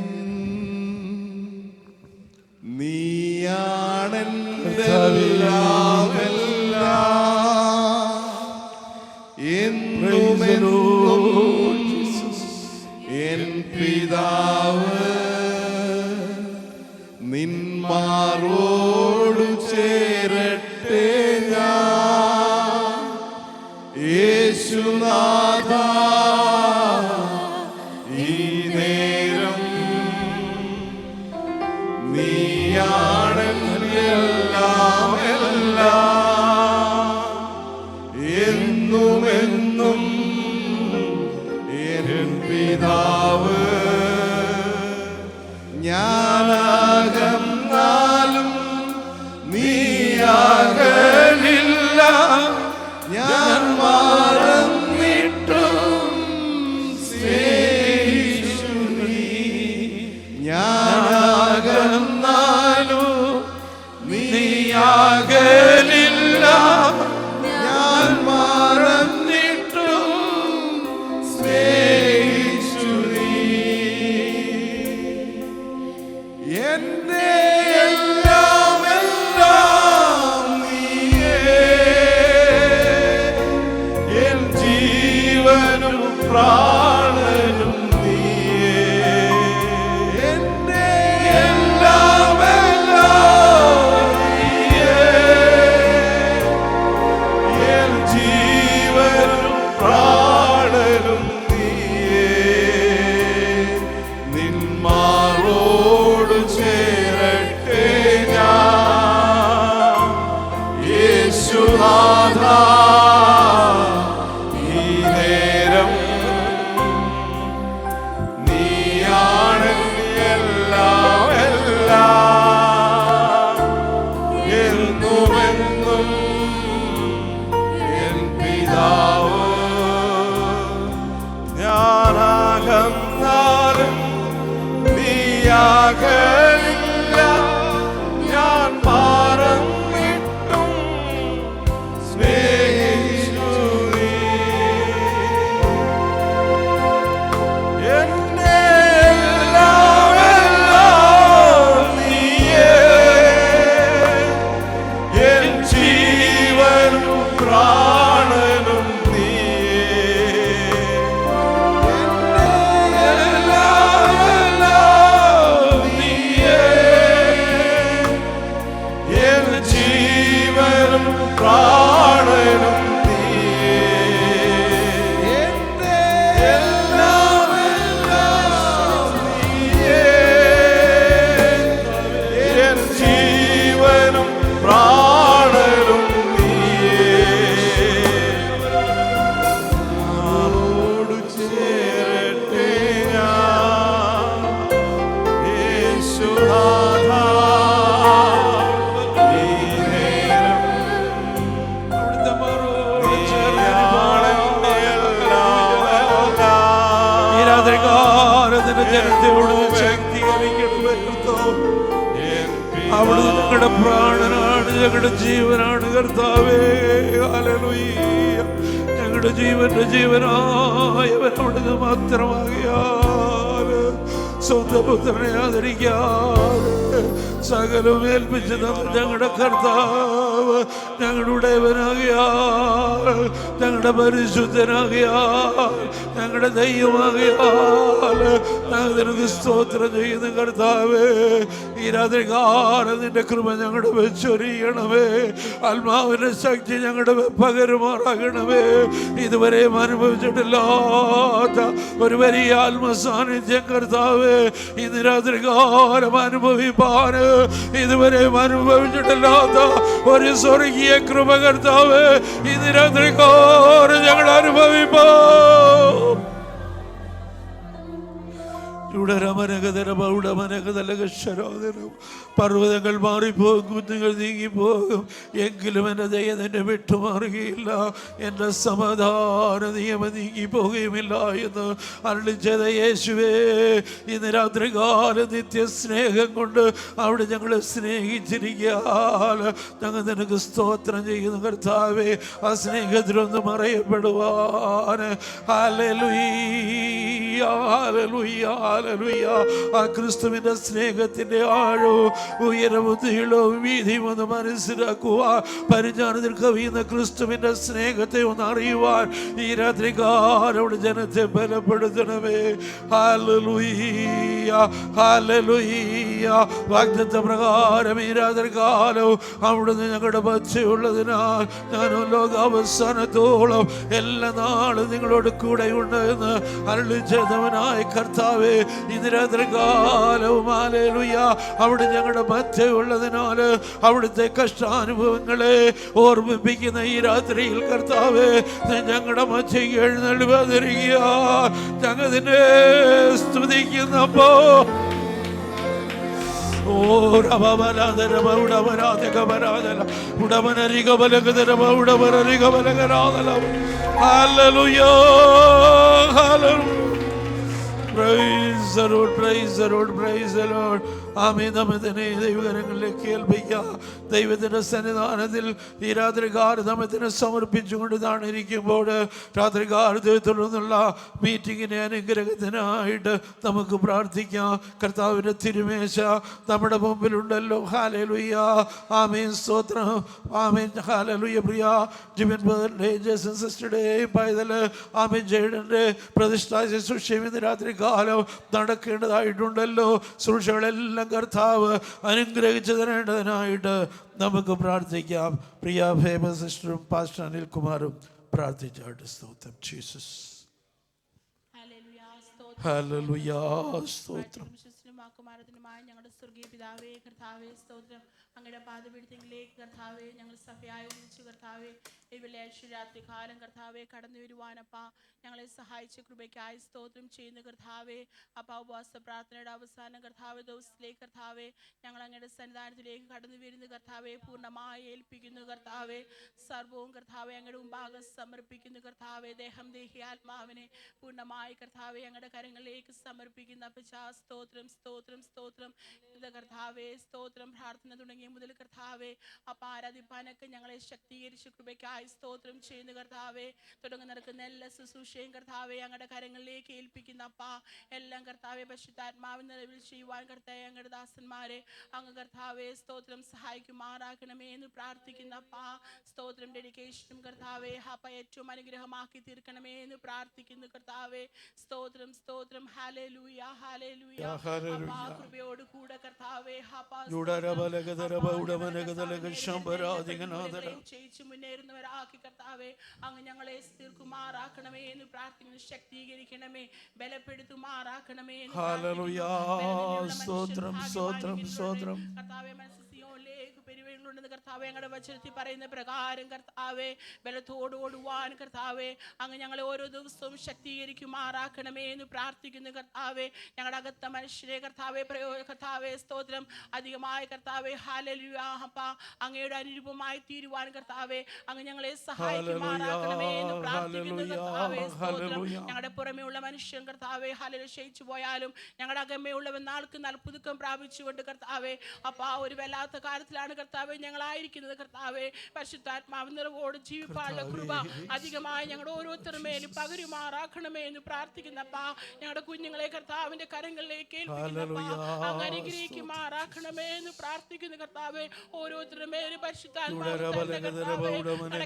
നീയാണെല്ലാം എന്നുമെന്നും എൻ പിതാവ് നിന്മാറോടു ചേരട്ടെ ഞാൻ. യേശുനാഥ ഈ നേരം നീയാണെല്ലാം എന്നുമെന്നും എൻ പിതാവ്. ഞാനാകന്നാലും നീയാകലില്ല, ഞാൻ മറന്നിട്ടും സ്നേഹിച്ചു നീ. ഞാനാകന്നാലും നീയാകലില്ല, ഞാൻ മറന്നിട്ടും സ്നേഹിച്ചു നീ. എന്റെ എല്ലാം നീയേ, എൻ ജീവനും പ്രാണനും നീയേ. എന്റെ എല്ലാം നീയേ, എൻ ജീവനും പ്രാണനും നീയേ. നിന്മാറോടു ചേരട്ടെ ഞാൻ. യേശുനാഥ ഈ നേരം നീയാണ് എല്ലാം എന്നുമെന്നും എൻ പിതാവ്. ഞാനാകന്നാലും നീയാകലില്ല, ഞാൻ മറന്നിട്ടും സ്നേഹിച്ചു നീ. എന്റെ എല്ലാം നീയേ, എൻ ജീവനും പ്രാണനും നീയേ. ജീവനും പ്രാണനും നീയേ. എന്റെ എല്ലാം നീയേ, എൻ ജീവനും പ്രാണനും നീയേ. ആരോടു ചേരട്ടെ ഞാൻ. യേശുനാഥ അവിടുന്ന് ഞങ്ങളുടെ പ്രാണനാണ്, ഞങ്ങളുടെ ജീവനാണ് കർത്താവേ. ഹല്ലേലൂയ. ഞങ്ങളുടെ ജീവന്റെ ജീവനായവൻ അവിടുന്ന് മാത്രമാകിയാൽ സ്വന്തം പുത്രനെ ആദരിക്കാതെ സകലവും ഏൽപ്പിച്ച് ഞങ്ങളുടെ കർത്താവ്, ഞങ്ങളുടെ ദേവനാകിയാൽ, ഞങ്ങളുടെ പരിശുദ്ധനാകിയാൽ, ഞങ്ങളുടെ ദൈവമാകിയാൽ നിനക്ക് സ്തോത്രം ചെയ്യുന്ന കർത്താവേ, ഈ രാത്രികാലം നിന്റെ കൃപ ഞങ്ങളുടെ വെച്ചൊരിയണമേ. ആത്മാവിന്റെ ശക്തി ഞങ്ങളുടെ പകരുമാറാകണമേ. ഇതുവരെയും അനുഭവിച്ചിട്ടില്ലാത്ത ഒരു വലിയ ആത്മസാന്നിധ്യം കർത്താവേ, ഇന്ന് രാത്രികാലം അനുഭവിപ്പാന് ഇതുവരെയും അനുഭവിച്ചിട്ടില്ലാത്ത ഒരു സ്വർഗീയ കൃപ കർത്താവേ, ഇന്ന് രാത്രികാലം ഞങ്ങൾ അനുഭവിപ്പോ. പർവ്വതങ്ങൾ മാറിപ്പോകും, കുന്നുകൾ നീങ്ങിപ്പോകും, എങ്കിലും എൻ്റെ ദയ നിന്നെ വിട്ടുമാറുകയില്ല, എൻ്റെ സമാധാന നിയമം നീങ്ങിപ്പോകുകയുമില്ല എന്ന് അരുളി ചെയ്ത യേശുവേ, ഇന്ന് രാത്രികാലം നിത്യസ്നേഹം കൊണ്ട് അവിടെ ഞങ്ങളെ സ്നേഹിച്ചിരിക്കാൻ ഞങ്ങൾ നിനക്ക് സ്തോത്രം ചെയ്യുന്ന കർത്താവേ. ആ സ്നേഹത്തിലൊന്നും മറയപ്പെടുവാൻ ഹല്ലേലൂയ, ഹല്ലേലൂയ, ഹല്ലേലൂയ. ആ ക്രിസ്തുവിൻ്റെ സ്നേഹത്തിൻ്റെ ആഴവും ഉയരവും നീളവും വീതിയും ഒന്ന് മനസ്സിലാക്കുവാൻ, പരിജ്ഞാനത്തിൽ കവിയുന്ന ക്രിസ്തുവിൻ്റെ സ്നേഹത്തെ ഒന്ന് അറിയുവാൻ ഈ രാത്രികാലം ജനത്തെ ബലപ്പെടുത്തണമേ. Hallelujah, hallelujah. വാഗ്ദത്ത പ്രകാരം ഈ രാത്രികാലവും അവിടുന്ന് ഞങ്ങളുടെ മധ്യയുള്ളതിനാൽ ഞാനും ലോകാവസാനത്തോളം എല്ലാ നാളും നിങ്ങളോട് കൂടെ ഉണ്ട് എന്ന് അരുളി ചെയ്തവനായ കർത്താവേ, ഇന്ന് രാത്രികാലവും ഹല്ലേലൂയ അവിടെ ഞങ്ങളുടെ മധ്യയുള്ളതിനാൽ അവിടുത്തെ കഷ്ടാനുഭവങ്ങളെ ഓർമ്മിപ്പിക്കുന്ന ഈ രാത്രിയിൽ കർത്താവേ, ഞങ്ങളുടെ മധ്യയ്ക്ക് എഴുന്നള്ളി വന്നിരിക്കുക. ഞങ്ങൾ നിന്നെ സ്തുതിക്കുന്നപ്പോ Praise the Lord, praise the Lord, praise the Lord. ആമേൻ. നമ്മെ തന്നെ ദൈവകരങ്ങളിലേക്ക് ഏൽപ്പിക്കാം. ദൈവത്തിൻ്റെ സന്നിധാനത്തിൽ ഈ രാത്രികാലം നമ്മെ തന്നെ സമർപ്പിച്ചുകൊണ്ട് താണിരിക്കുമ്പോൾ രാത്രികാലത്തെ തുടർന്നുള്ള മീറ്റിങ്ങിനെ അനുഗ്രഹത്തിനായിട്ട് നമുക്ക് പ്രാർത്ഥിക്കാം. കർത്താവിൻ്റെ തിരുമേശ നമ്മുടെ മുമ്പിലുണ്ടല്ലോ. ഹല്ലേലൂയ, ആമേൻ, സ്തോത്രം, ആമേൻ, ഹല്ലേലൂയ. പ്രിയ ജിബിൻ ബ്രദറിൻ്റെ, ജേസൺ സിസ്റ്ററുടെയും പൈതൽ ആമേൻ ജേഡൻ്റെ പ്രതിഷ്ഠാ ശുശ്രൂഷയും ഇന്ന് രാത്രികാലം നടക്കേണ്ടതായിട്ടുണ്ടല്ലോ. ശുശ്രൂഷകളെല്ലാം കർത്താവ് അനുഗ്രഹിച്ചു തരേണ്ടതിനായിട്ട് നമുക്ക് പ്രാർത്ഥിക്കാം. പ്രിയ ഫേമസ് സിസ്റ്ററും പാസ്റ്റർ അനിൽകുമാറും പ്രാർത്ഥിച്ചാട്ട്. സ്തോത്രം ജീസസ്. ഹല്ലേലൂയ, സ്തോത്രം. ഞങ്ങളുടെ സ്വർഗീയ പിതാവേ, കർത്താവേ, സ്തോത്രം. അങ്ങയുടെ പാദപീഠത്തിലേക്ക് കർത്താവേ ഞങ്ങൾ സഭയായി ഒന്നിച്ചു കർത്താവേ ഈ വെള്ളിയാഴ്ച രാത്രി കാലം കർത്താവെ കടന്നു വരുവാനപ്പാ ഞങ്ങളെ സഹായിച്ച കൃപയ്ക്കായി സ്തോത്രം ചെയ്യുന്ന കർത്താവെ. അപ്പാ ഉപവാസ പ്രാർത്ഥനയുടെ അവസാനം കർത്താവ് ദിവസത്തിലേക്ക് കർത്താവെ ഞങ്ങൾ അങ്ങയുടെ സന്നിധാനത്തിലേക്ക് കടന്നു വരുന്ന കർത്താവെ പൂർണ്ണമായി ഏൽപ്പിക്കുന്നു കർത്താവെ. സർവവും കർത്താവെ അങ്ങയുടെ മുമ്പാകെ സമർപ്പിക്കുന്നു കർത്താവെ. ദേഹം ദേഹി ആത്മാവിനെ പൂർണ്ണമായി കർത്താവെ ഞങ്ങളുടെ കരങ്ങളിലേക്ക് സമർപ്പിക്കുന്ന അപ്പച്ചാ സ്തോത്രം സ്തോത്രം സ്തോത്രം കർത്താവെ. സ്തോത്രം പ്രാർത്ഥന തുടങ്ങിയ മുതൽ കർത്താവെ അപ്പ ആരാധിപ്പാനൊക്കെ ഞങ്ങളെ ശക്തീകരിച്ച് കൃപയ്ക്കായി സ്തോത്രം ചെയ്യുന്ന കർത്താവെ. തുടങ്ങി നടക്കുന്ന എല്ലാ ശുശ്രൂഷയും കർത്താവെ ഞങ്ങളുടെ കരങ്ങളിലേക്ക് ഏൽപ്പിക്കുന്ന അപ്പ എല്ലാം കർത്താവെ പരിശുദ്ധാത്മാവിൻ നിലവിൽ ചെയ്യുവാൻ കർത്താവെ ഞങ്ങളുടെ ദാസന്മാരെ അങ്ങ് കർത്താവെ സ്തോത്രം സഹായിക്കുമാറാക്കണമേ എന്ന് പ്രാർത്ഥിക്കുന്ന അപ്പ. സ്തോത്രം ഡെഡിക്കേഷനും കർത്താവെ അപ്പ ഏറ്റവും അനുഗ്രഹമാക്കി തീർക്കണമേ എന്ന് പ്രാർത്ഥിക്കുന്നു കർത്താവെ. സ്തോത്രം സ്തോത്രം. ഹല്ലേലൂയ ഹല്ലേലൂയ. കൃപയോട് കൂടെ കർത്താവെ ജയിച്ചു മുന്നേറുന്നവരാക്കി കർത്താവെ അങ്ങ് ഞങ്ങളെ തീർക്കുമാറാക്കണമേ എന്ന് പ്രാർത്ഥിക്കുന്നു. ശക്തീകരിക്കണമേ, ബലപ്പെടുത്തുമാറാക്കണമേ എന്ന് കർത്താവെ. മനസ്സിലേക്ക് പെരുവഴികളുണ്ടെന്ന് കർത്താവെ ഞങ്ങളുടെ വചനത്തിൽ പറയുന്ന പ്രകാരം കർത്താവെ ബലത്തോട് ഓടുവാൻ കർത്താവെ അങ്ങ് ഞങ്ങളെ ഓരോ ദിവസവും ശക്തീകരിക്കുമാറാക്കണമേ എന്ന് പ്രാർത്ഥിക്കുന്നു കർത്താവെ. ഞങ്ങളുടെ അകത്ത മനുഷ്യരെ കർത്താവെ കർത്താവെ സ്തോത്രം അധികമായി കർത്താവെ ഹല്ലേലൂയ അപ്പാ അങ്ങയുടെ അനുരൂപമായി തീരുവാൻ കർത്താവെ അങ്ങ് ഞങ്ങളെ സഹായിക്കുമാറാക്കണമേ എന്ന് പ്രാർത്ഥിക്കുന്നു കർത്താവെ. സ്തോത്രം. ഞങ്ങളുടെ പുറമേ ഉള്ള മനുഷ്യൻ കർത്താവെ ഹല്ലേലൂയ ക്ഷയിച്ചു പോയാലും ഞങ്ങളുടെ അകമേ ഉള്ളവൻ നാൾക്ക് നാൾ പുതുക്കം പ്രാപിച്ചുകൊണ്ട് കർത്താവെ അപ്പാ ഒരു വല്ലാത്ത അന്ധകാരത്തിലാണ് കർത്താവെ ഞങ്ങളായിരിക്കുന്നത്. കർത്താവെ പരിശുദ്ധാത്മാവ് നിറവോട് ജീവിപ്പാനുള്ള കൃപ അധികമായി ഞങ്ങളുടെ ഓരോരുത്തരുടെ മേലും പകരുമാറാക്കണമേ എന്ന് പ്രാർത്ഥിക്കുന്നപ്പാ. ഞങ്ങളുടെ കുഞ്ഞുങ്ങളെ കർത്താവിന്റെ കരങ്ങളിലേക്ക് ഏൽപ്പിക്കുന്നപ്പാ. അങ്ങ് അനുഗ്രഹിക്കുമാറാക്കണമേ എന്ന് പ്രാർത്ഥിക്കുന്നു കർത്താവെ. ഓരോരുത്തരുടെ മേലും പരിശുദ്ധാത്മാവ്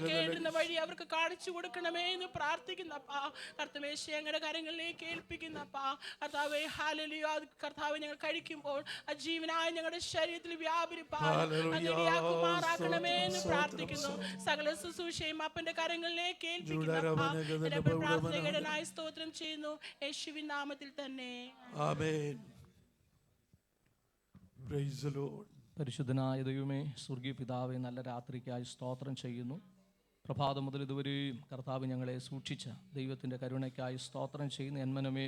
കേട്ടുന്ന വഴി അവർക്ക് കാണിച്ചു കൊടുക്കണമേ എന്ന് പ്രാർത്ഥിക്കുന്നപ്പാ. കർത്തമേശ ഞങ്ങളുടെ കരങ്ങളിലേക്ക് ഏൽപ്പിക്കുന്നപ്പാ. കർത്താവെ ഹല്ലേലൂയ. കർത്താവ് ഞങ്ങൾ കഴിക്കുമ്പോൾ ആ ജീവനായി ഞങ്ങളുടെ ശരീരത്തിൽ വ്യാപരിപ്പാറാക്കണമേ എന്ന് പ്രാർത്ഥിക്കുന്നു. സകല ശുശ്രൂഷയും അപ്പന്റെ കരങ്ങളിലേക്ക് ഏൽപ്പിക്കുന്നതിനായി സ്തോത്രം ചെയ്യുന്നു യേശുവിൻ നാമത്തിൽ തന്നെ. ആമേൻ. Praise the Lord. പരിശുദ്ധനായ ദൈവമേ, സ്വർഗീയ പിതാവേ, നല്ല രാത്രിക്കായി സ്തോത്രം ചെയ്യുന്നു. പ്രഭാതം മുതൽ ഇതുവരെയും കർത്താവ് ഞങ്ങളെ സൂക്ഷിച്ച ദൈവത്തിൻ്റെ കരുണയ്ക്കായി സ്തോത്രം ചെയ്യുന്നു. എന്മനമേ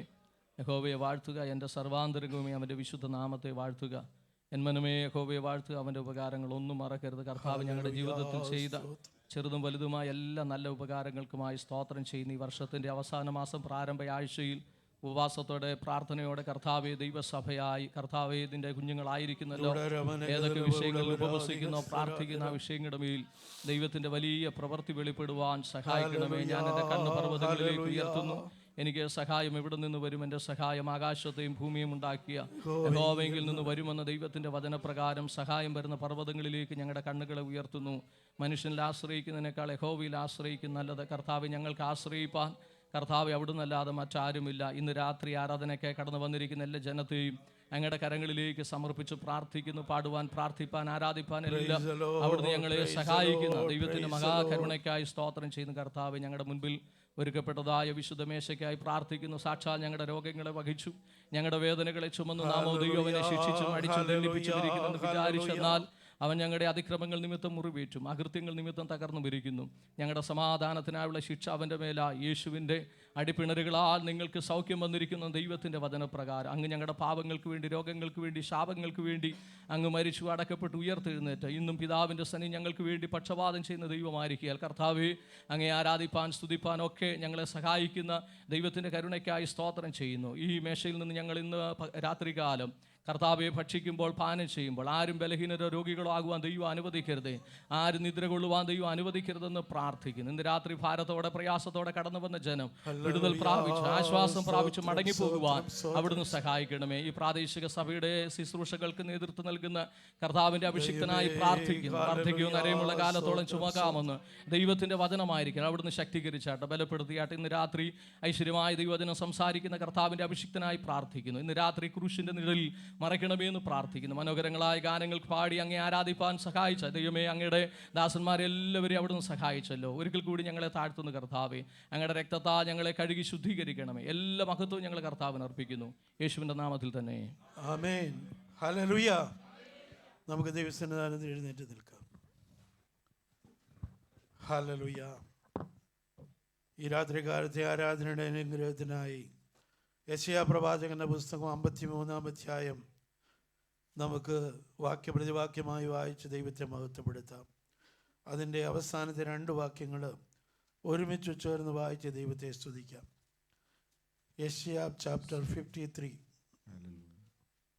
യഹോവയെ വാഴ്ത്തുക, എൻ്റെ സർവാന്തരംഗവുമേ അവൻ്റെ വിശുദ്ധ നാമത്തെ വാഴ്ത്തുക. എന്മനമേ യഹോവയെ വാഴ്ത്തുക, അവൻ്റെ ഉപകാരങ്ങളൊന്നും മറക്കരുത്. കർത്താവ് ഞങ്ങളുടെ ജീവിതത്തിൽ ചെയ്ത ചെറുതും വലുതുമായ എല്ലാ നല്ല ഉപകാരങ്ങൾക്കുമായി സ്തോത്രം ചെയ്യുന്നു. ഈ വർഷത്തിൻ്റെ അവസാന മാസം പ്രാരംഭ ആഴ്ചയിൽ ഉപവാസത്തോടെ പ്രാർത്ഥനയോടെ കർത്താവെ ദൈവസഭയായി കർത്താവെ ഇതിൻ്റെ കുഞ്ഞുങ്ങളായിരിക്കുന്നല്ലോ, ഏതൊക്കെ വിഷയങ്ങളിൽ ഉപവസിക്കുന്നോ പ്രാർത്ഥിക്കുന്ന ആ വിഷയങ്ങളുടെ മേൽ ദൈവത്തിൻ്റെ വലിയ പ്രവൃത്തി വെളിപ്പെടുവാൻ സഹായിക്കണമേ. ഞാൻ എൻ്റെ കണ്ണ് പർവ്വതങ്ങളിലേക്ക് ഉയർത്തുന്നു. എനിക്ക് സഹായം എവിടെ നിന്ന് വരും? എൻ്റെ സഹായം ആകാശത്തെയും ഭൂമിയും ഉണ്ടാക്കിയ യഹോവയിൽ നിന്ന് വരുമെന്ന ദൈവത്തിൻ്റെ വചനപ്രകാരം സഹായം വരുന്ന പർവ്വതങ്ങളിലേക്ക് ഞങ്ങളുടെ കണ്ണുകളെ ഉയർത്തുന്നു. മനുഷ്യനിൽ ആശ്രയിക്കുന്നതിനേക്കാൾ യഹോവയിൽ ആശ്രയിക്കുന്ന നല്ലത്. കർത്താവ് ഞങ്ങൾക്ക് ആശ്രയിപ്പാൻ കർത്താവ് അവിടുന്നല്ലാതെ മറ്റാരുമില്ല. ഇന്ന് രാത്രി ആരാധനയ്ക്ക് കടന്നു വന്നിരിക്കുന്ന എല്ലാ ജനത്തെയും അങ്ങയുടെ കരങ്ങളിലേക്ക് സമർപ്പിച്ച് പ്രാർത്ഥിക്കുന്നു. പാടുവാൻ, പ്രാർത്ഥിപ്പാൻ, ആരാധിപ്പാൻ എല്ലാം അവിടുന്ന് ഞങ്ങളെ സഹായിക്കുന്ന ദൈവത്തിൻ്റെ മഹാകരുണയ്ക്കായി സ്തോത്രം ചെയ്യുന്ന കർത്താവ് ഞങ്ങളുടെ മുൻപിൽ ഒരുക്കപ്പെട്ടതായ വിശുദ്ധ മേശയ്ക്കായി പ്രാർത്ഥിക്കുന്നു. സാക്ഷാൽ ഞങ്ങളുടെ രോഗങ്ങളെ വഹിച്ചു ഞങ്ങളുടെ വേദനകളെ ചുമന്നു നാമോ ദൈവനെ ശിക്ഷിച്ചും അടിച്ചും ദണ്ഡിപ്പിച്ചിരിക്കുന്നു വിചാരിച്ചെന്നാൽ അവൻ ഞങ്ങളുടെ അതിക്രമങ്ങൾ നിമിത്തം മുറിവേറ്റും അകൃത്യങ്ങൾ നിമിത്തം തകർന്നു വിരിക്കുന്നു. ഞങ്ങളുടെ സമാധാനത്തിനായുള്ള ശിക്ഷ അവൻ്റെ മേല. യേശുവിൻ്റെ അടിപ്പിണരുകളാൽ നിങ്ങൾക്ക് സൗഖ്യം വന്നിരിക്കുന്ന ദൈവത്തിൻ്റെ വചനപ്രകാരം അങ്ങ് ഞങ്ങളുടെ പാപങ്ങൾക്ക് വേണ്ടി, രോഗങ്ങൾക്ക് വേണ്ടി, ശാപങ്ങൾക്ക് വേണ്ടി അങ്ങ് മരിച്ചു അടക്കപ്പെട്ട് ഉയർത്തെഴുന്നേറ്റ് ഇന്നും പിതാവിൻ്റെ സന്നി ഞങ്ങൾക്ക് വേണ്ടി പക്ഷപാതം ചെയ്യുന്ന ദൈവമായിരിക്കുകയാൽ കർത്താവെ അങ്ങേ ആരാധിപ്പാൻ സ്തുതിപ്പാൻ ഒക്കെ ഞങ്ങളെ സഹായിക്കുന്ന ദൈവത്തിൻ്റെ കരുണയ്ക്കായി സ്തോത്രം ചെയ്യുന്നു. ഈ മേശയിൽ നിന്ന് ഞങ്ങൾ ഇന്ന് രാത്രികാലം കർത്താവെ ഭക്ഷിക്കുമ്പോൾ, പാനം ചെയ്യുമ്പോൾ ആരും ബലഹീനരോ രോഗികളോ ആകുവാൻ ദൈവം അനുവദിക്കരുത്. ആരും നിദ്ര കൊള്ളുവാൻ ദൈവം അനുവദിക്കരുതെന്ന് പ്രാർത്ഥിക്കുന്നു. ഇന്ന് രാത്രി ഭാരത്തോടെ പ്രയാസത്തോടെ കടന്നു വന്ന ജനം വിടുതൽ പ്രാപിച്ച് ആശ്വാസം പ്രാപിച്ച് മടങ്ങിപ്പോകുവാൻ അവിടുന്ന് സഹായിക്കണമേ. ഈ പ്രാദേശിക സഭയുടെ ശുശ്രൂഷകൾക്ക് നേതൃത്വം നൽകുന്ന കർത്താവിൻ്റെ അഭിഷിക്തനായി പ്രാർത്ഥിക്കുന്നു. വാർദ്ധക്യവും നരയുമുള്ള കാലത്തോളം ചുമക്കാമെന്ന് ദൈവത്തിൻ്റെ വചനമായിരിക്കണം. അവിടുന്ന് ശക്തീകരിച്ചാട്ടെ, ബലപ്പെടുത്തിയാട്ടെ. ഇന്ന് രാത്രി ഐശ്വര്യമായ ദൈവവചനം സംസാരിക്കുന്ന കർത്താവിൻ്റെ അഭിഷിക്തനായി പ്രാർത്ഥിക്കുന്നു. ഇന്ന് രാത്രി ക്രൂശിൻ്റെ നിഴലിൽ മറയ്ക്കണമെന്ന് പ്രാർത്ഥിക്കുന്നു. മനോഹരങ്ങളായ ഗാനങ്ങൾ പാടി അങ്ങേ ആരാധിപ്പാൻ സഹായിച്ച ദൈവമേ, അങ്ങയുടെ ദാസന്മാരെല്ലാവരെയും അവിടുന്ന് സഹായിച്ചല്ലോ. ഒരിക്കൽ കൂടി ഞങ്ങളെ താഴ്ത്തുന്നു കർത്താവേ. അങ്ങയുടെ രക്തത്താൽ ഞങ്ങളെ കഴുകി ശുദ്ധീകരിക്കണമേ. എല്ലാ മഹത്വവും ഞങ്ങൾ കർത്താവിന് അർപ്പിക്കുന്നു യേശുവിൻ്റെ നാമത്തിൽ തന്നെ. ആമേൻ. ഹല്ലേലൂയ. നമുക്ക് ദൈവസന്നിധാനത്തിൽ എഴുന്നേറ്റ് നിൽക്കാം. ഹല്ലേലൂയ. ഈ രാത്രികാലത്തെ ആരാധനയുടെ അനുഗ്രഹത്തിനായി യെശയ്യാ പ്രവാചകന്റെ പുസ്തകം 53-ാം അധ്യായം നമുക്ക് വാക്യപ്രതിവാക്യമായി വായിച്ച് ദൈവത്തെ മഹത്വപ്പെടുത്താം. അതിൻ്റെ അവസാനത്തെ 2 വാക്യങ്ങൾ ഒരുമിച്ച് ചേർന്ന് വായിച്ച് ദൈവത്തെ സ്തുതിക്കാം. യെശയ്യാ ചാപ്റ്റർ 53,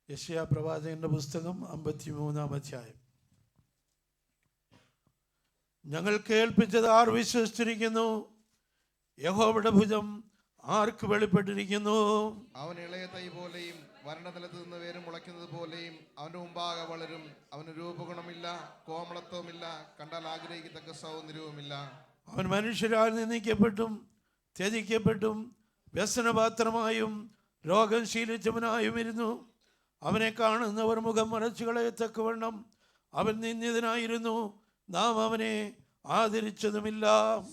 യെശയ്യാ പ്രവാചകന്റെ പുസ്തകം 53-ാം അധ്യായം. ഞങ്ങൾ കേൾപ്പിച്ചത് ആർ വിശ്വസിച്ചിരിക്കുന്നു? യഹോവയുടെ ഭുജം ആർക്ക് വെളിപ്പെട്ടിരിക്കുന്നു? അവൻ ഇളയ തൈ പോലെയും വരണ്ടനിലത്ത് നിന്ന് വേര് മുളയ്ക്കുന്നത് പോലെയും അവന്റെ മുമ്പാകെ വളരും. അവന് രൂപഗുണമില്ല, കോമളത്വമില്ല, കണ്ടാൽ ആഗ്രഹിക്കത്തക്ക സൗന്ദര്യവുമില്ല. അവൻ മനുഷ്യരാൽ നിന്ദിക്കപ്പെട്ടും ത്യജിക്കപ്പെട്ടും വ്യസനപാത്രമായും രോഗം ശീലിച്ചവനായും ഇരുന്നു. അവനെ കാണുന്നവർ മുഖം മറച്ചു കളയത്തക്കവണ്ണം അവൻ നിന്ദിതനായിരുന്നു. നാം അവനെ ആദരിച്ചതുമില്ല.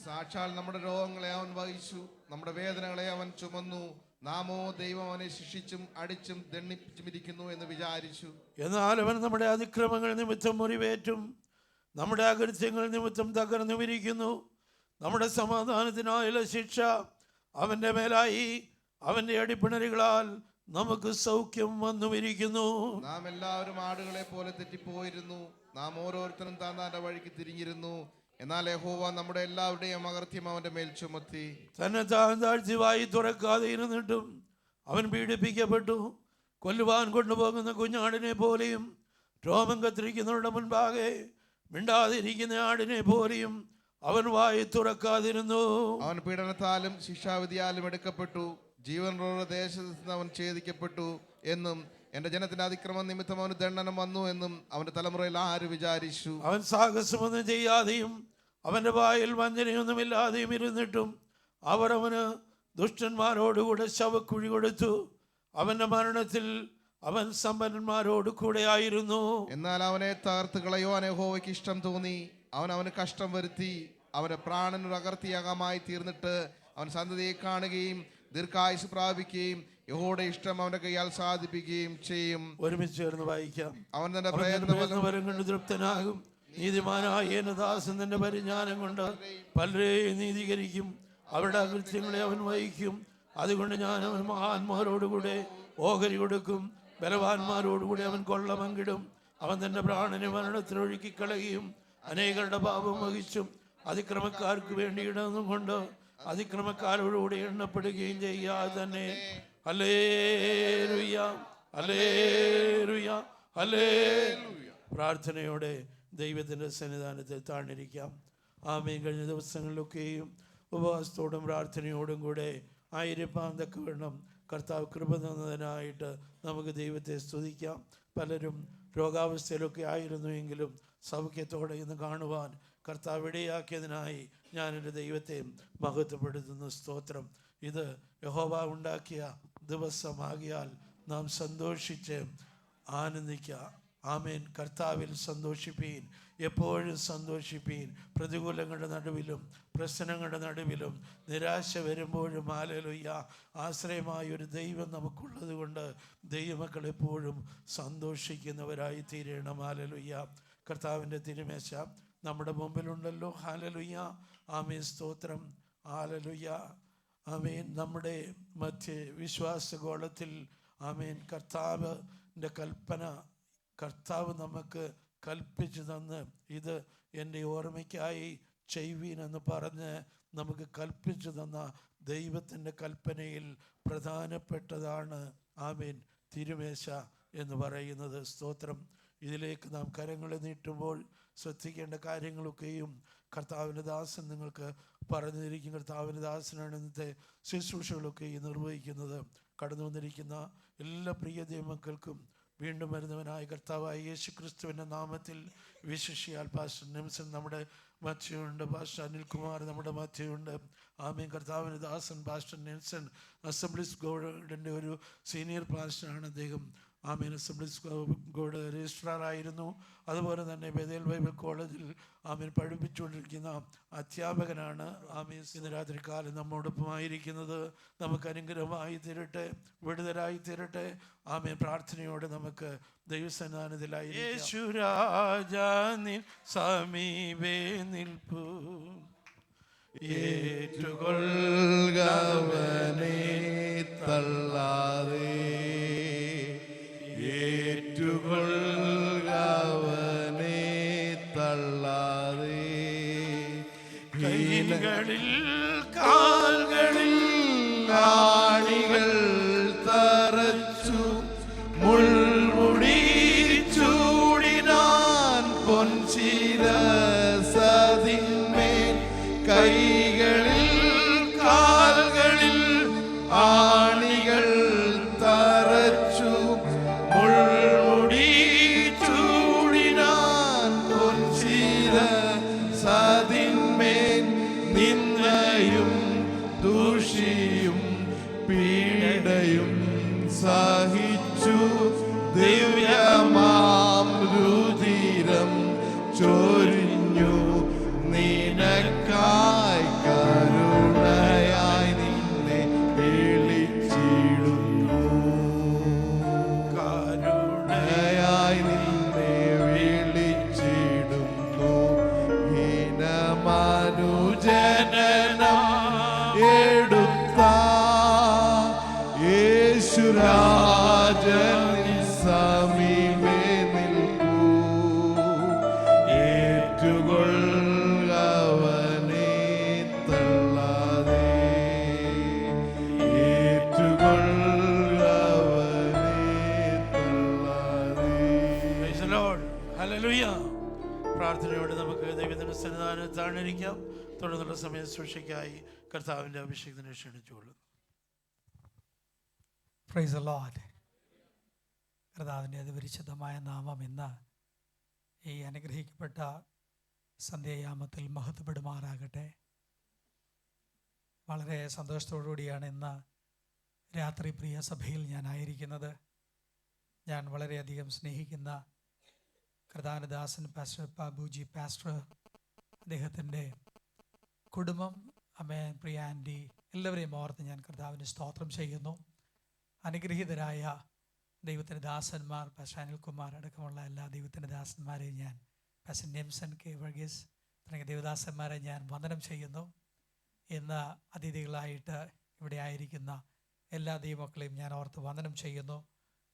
സാക്ഷാൽ നമ്മുടെ രോഗങ്ങളെ അവൻ വഹിച്ചു, നമ്മുടെ വേദനകളെ അവൻ ചുമന്നു. നാമോ ദൈവം അവനെ ശിക്ഷിച്ചും അടിച്ചും ദണ്ഡിപ്പിച്ചും ഇരിക്കുന്നു എന്ന് വിചാരിച്ചു. എന്നാൽ അവൻ നമ്മുടെ അതിക്രമങ്ങൾ നിമിത്തം മുറിവേറ്റും നമ്മുടെ അകൃത്യങ്ങൾ നിമിത്തം തകർന്നുമിരിക്കുന്നു. നമ്മുടെ സമാധാനത്തിനായുള്ള ശിക്ഷ അവൻ്റെ മേലായി, അവൻ്റെ അടിപ്പിണരുകളാൽ നമുക്ക് സൗഖ്യം വന്നുമിരിക്കുന്നു. നാം എല്ലാവരും ആടുകളെ പോലെ തെറ്റിപ്പോയിരുന്നു, നാം ഓരോരുത്തരും താന്താന്റെ വഴിക്ക് തിരിഞ്ഞിരുന്നു. എന്നാൽ യഹോവ നമ്മുടെ എല്ലാവരുടെയും അകൃത്യം അവന്റെ മേൽ ചുമത്തി. തന്നെ താഴ്ത്തി വായി തുറക്കാതെ ഇരുന്നിട്ടും അവൻ പീഡിപ്പിക്കപ്പെട്ടു. കൊല്ലുവാൻ കൊണ്ടുപോകുന്ന കുഞ്ഞാടിനെ പോലെയും രോമം കത്തിരിക്കുന്നവരുടെ മുൻപാകെ മിണ്ടാതിരിക്കുന്ന ആടിനെ പോലെയും അവൻ വായി തുറക്കാതിരുന്നു. അവൻ പീഡനത്താലും ശിക്ഷാവിധിയാലും എടുക്കപ്പെട്ടു, ജീവനുള്ള ദേശത്ത് നിന്ന് അവൻ ഛേദിക്കപ്പെട്ടു എന്നും എന്റെ ജനത്തിന്റെ അതിക്രമം നിമിത്തം അവന് ദണ്ഡനം വന്നു എന്നും അവന്റെ തലമുറയിൽ ആര് വിചാരിച്ചു? അവൻ സാഹസമൊന്നും ചെയ്യാതെയും അവന്റെ വായിൽ വഞ്ചനയൊന്നുമില്ലാതെയും ഇരുന്നിട്ടും അവർ അവന് ദുഷ്ടന്മാരോടുകൂടെ ശവക്കുഴി കൊടുത്തു. അവന്റെ മരണത്തിൽ അവൻ സമ്പന്നന്മാരോട് കൂടെ ആയിരുന്നു. എന്നാൽ അവനെ തകർത്ത് കളയുവാൻ യഹോവയ്ക്ക് ഇഷ്ടം തോന്നി. അവന് കഷ്ടം വരുത്തി. അവന്റെ പ്രാണനൊരു അകർത്തിയാഗമായി തീർന്നിട്ട് അവൻ സന്തതിയെ കാണുകയും ദീർഘായുസ് പ്രാപിക്കുകയും യഹോവയുടെ ഇഷ്ടം അവന്റെ കൈയാൽ സാധിപ്പിക്കുകയും ചെയ്യും. ഒരുമിച്ച് ചേർന്ന് വായിക്കാം. അവൻ തന്റെ പ്രയത്നം കൊണ്ട് തൃപ്തനാകും. നീതിമാനായ ദാസൻ തന്റെ പരിജ്ഞാനം കൊണ്ട് പലരെയും നീതീകരിക്കും. അവരുടെ അകൃത്യങ്ങളെ അവൻ വഹിക്കും. അതുകൊണ്ട് ഞാൻ അവൻ മഹാന്മാരോടുകൂടെ ഓഹരി കൊടുക്കും, ബലവാന്മാരോടുകൂടി അവൻ കൊള്ള പങ്കിടും. അവൻ തന്റെ പ്രാണനെ മരണത്തിൽ ഒഴുക്കിക്കളയും. അനേകരുടെ പാപം വഹിച്ചും അതിക്രമക്കാർക്ക് വേണ്ടി ഇടന്നും കൊണ്ട് അതിക്രമക്കാരോടുകൂടി എണ്ണപ്പെടുകയും ചെയ്യാതെ തന്നെ. ഹല്ലേലൂയ, ഹല്ലേലൂയ, ഹല്ലേലൂയ. പ്രാർത്ഥനയോടെ ദൈവത്തിൻ്റെ സന്നിധാനത്തിൽ താഴ്ന്നിരിക്കാം. ആമേൻ. കഴിഞ്ഞ ദിവസങ്ങളിലൊക്കെയും ഉപവാസത്തോടും പ്രാർത്ഥനയോടും കൂടെ ആയിരിക്കാൻ തക്കവണ്ണം കർത്താവ് കൃപ തന്നതിനായിട്ട് നമുക്ക് ദൈവത്തെ സ്തുതിക്കാം. പലരും രോഗാവസ്ഥയിലൊക്കെ ആയിരുന്നുവെങ്കിലും സൗഖ്യത്തോടെ ഇന്ന് കാണുവാൻ കർത്താവ് ഇടയാക്കിയതിനായി ഞാൻ എൻ്റെ ദൈവത്തെ മഹത്വപ്പെടുത്തുന്നു. സ്തോത്രം. ഇത് യഹോവ ഉണ്ടാക്കിയ ദിവസമാകിയാൽ നാം സന്തോഷിച്ച് ആനന്ദിക്കുക. ആമേൻ. കർത്താവിൽ സന്തോഷിപ്പീൻ, എപ്പോഴും സന്തോഷിപ്പീൻ. പ്രതികൂലങ്ങളുടെ നടുവിലും പ്രശ്നങ്ങളുടെ നടുവിലും നിരാശ വരുമ്പോഴും ഹല്ലേലൂയ, ആശ്രയമായ ഒരു ദൈവം നമുക്കുള്ളത് കൊണ്ട് ദൈവമക്കൾ എപ്പോഴും സന്തോഷിക്കുന്നവരായി തീരണം. ഹല്ലേലൂയ. കർത്താവിൻ്റെ തിരുമേശ നമ്മുടെ മുമ്പിലുണ്ടല്ലോ. ഹല്ലേലൂയ. ആമേൻ. സ്തോത്രം. ഹല്ലേലൂയ. ആമേൻ. നമ്മുടെ മധ്യ വിശ്വാസഗോളത്തിൽ ആമേൻ കർത്താവിൻ്റെ കൽപ്പന കർത്താവ് നമുക്ക് കൽപ്പിച്ചു തന്ന് ഇത് എൻ്റെ ഓർമ്മയ്ക്കായി ചെയ്യുവീനെന്ന് പറഞ്ഞ് നമുക്ക് കൽപ്പിച്ചു തന്ന ദൈവത്തിൻ്റെ കൽപ്പനയിൽ പ്രധാനപ്പെട്ടതാണ് ആമേൻ തിരുമേശ എന്ന് പറയുന്നത്. സ്തോത്രം. ഇതിലേക്ക് നാം കരങ്ങൾ നീട്ടുമ്പോൾ ശ്രദ്ധിക്കേണ്ട കാര്യങ്ങളൊക്കെയും കർത്താവിൻ്റെ ദാസൻ നിങ്ങൾക്ക് പറഞ്ഞിരിക്കും. കർത്താവിൻ്റെ ദാസനാണ് ഇന്നത്തെ ശുശ്രൂഷകളൊക്കെ നിർവഹിക്കുന്നത്. കടന്നു വന്നിരിക്കുന്ന എല്ലാ പ്രിയ ദൈവമക്കൾക്കും വീണ്ടും വരുന്നവനായ കർത്താവായ യേശു ക്രിസ്തുവിൻ്റെ നാമത്തിൽ വിശേഷിയാൽ പാസ്റ്റർ നെൽസൺ നമ്മുടെ മധ്യയുണ്ട്, പാസ്റ്റർ അനിൽകുമാർ നമ്മുടെ മധ്യയുണ്ട്. ആമേൻ. കർത്താവിൻ്റെ ദാസൻ പാസ്റ്റർ നെൽസൺ അസംബ്ലീസ് ഗോഡിൻ്റെ ഒരു സീനിയർ പാസ്റ്ററാണ് അദ്ദേഹം. ആമേൻ. അസംബ്ലീസ് ഗോഡ് രജിസ്ട്രാറായിരുന്നു. അതുപോലെ തന്നെ ബേതേൽ ബൈബിൾ കോളേജിൽ ആമേൻ പഠിപ്പിച്ചുകൊണ്ടിരിക്കുന്ന അധ്യാപകനാണ്. ആമേൻ. ഇന്ന് രാത്രി കാലം നമ്മോടൊപ്പമായിരിക്കുന്നത് നമുക്ക് അനുഗ്രഹമായി തീരട്ടെ, വിടുതലായി തീരട്ടെ. ആമേൻ. പ്രാർത്ഥനയോടെ നമുക്ക് ദൈവസന്നിധാനത്തിലായി യേശുരാജാനിൻ സമീപേ നിൽപ്പു ഏറ്റുകൊള്ളുകവനെ തള്ളാതെ, ഏറ്റുകൊള്ളുകവനെ തള്ളാതെ, കൈകളിൽ കാൽകളിൽ ആണികൾ തറച്ചു മുൾമുടി ചൂടിനാൻ പൊൻശിരസതിന്മേൽ, കൈകളിൽ കാൽകളിൽ ആണികൾ തറച്ചു മുൾമുടി ചൂടിനാൻ പൊൻശിരസതിന്മേൽ, നിന്നയും ദൂഷിയും പീഡയും സഹിച്ചു ദിവ്യമാം രുധിരം ചൊരിഞ്ഞു നിനക്കായി, കരുണയായി നിന്നെ വിളിച്ചിടുന്നു, കരുണയായി നിന്നെ വിളിച്ചിടുന്നു. ഹീനമനുജനനം എടുത്ത യേശുരാജൻ സമീപേ നിൽക്കൂ, ഏറ്റുകൊള്ളുകവനെ തള്ളാതെ, ഏറ്റുകൊള്ളുകവനെ തള്ളാതെ. Praise the Lord. പ്രാർത്ഥനയോടെ നമുക്ക് ദൈവത്തിൻ്റെ സന്നിധാനത്ത് താണിരിക്കാം. തുടർന്നുള്ള സമയം ശുശ്രൂഷയ്ക്കായി കർത്താവിൻ്റെ അഭിഷേകത്തിനെ ക്ഷണിച്ചുകൊള്ളുന്നു. Praise the Lord. കർത്താവിൻ്റെ അതിപരിശുദ്ധമായ നാമം ഇന്ന് ഈ അനുഗ്രഹിക്കപ്പെട്ട സന്ധ്യായാമത്തിൽ മഹത്വപ്പെടുമാറാകട്ടെ. വളരെ സന്തോഷത്തോടുകൂടിയാണ് ഇന്ന് രാത്രി പ്രിയ സഭയിൽ ഞാനായിരിക്കുന്നത്. ഞാൻ വളരെയധികം സ്നേഹിക്കുന്ന കർത്താവിദാസൻ പാസ്റ്റർ ബാബുജി പാസ്റ്റർ, അദ്ദേഹത്തിൻ്റെ കുടുംബം, അമ്മേ, പ്രിയ ആൻറ്റി, എല്ലാവരെയും ഓർത്ത് ഞാൻ കർത്താവിന് സ്തോത്രം ചെയ്യുന്നു. അനുഗ്രഹീതരായ ദൈവത്തിൻ്റെ ദാസന്മാർ, പാസ്റ്റർ അനിൽകുമാർ അടക്കമുള്ള എല്ലാ ദൈവത്തിൻ്റെ ദാസന്മാരെയും ഞാൻ, പാസ്റ്റർ നെംസൺ കെ വർഗീസ് തുടങ്ങിയ ദൈവദാസന്മാരെ ഞാൻ വന്ദനം ചെയ്യുന്നു. ഇന്ന് അതിഥികളായിട്ട് ഇവിടെ ആയിരിക്കുന്ന എല്ലാ ദൈവമക്കളെയും ഞാൻ ഓർത്ത് വന്ദനം ചെയ്യുന്നു.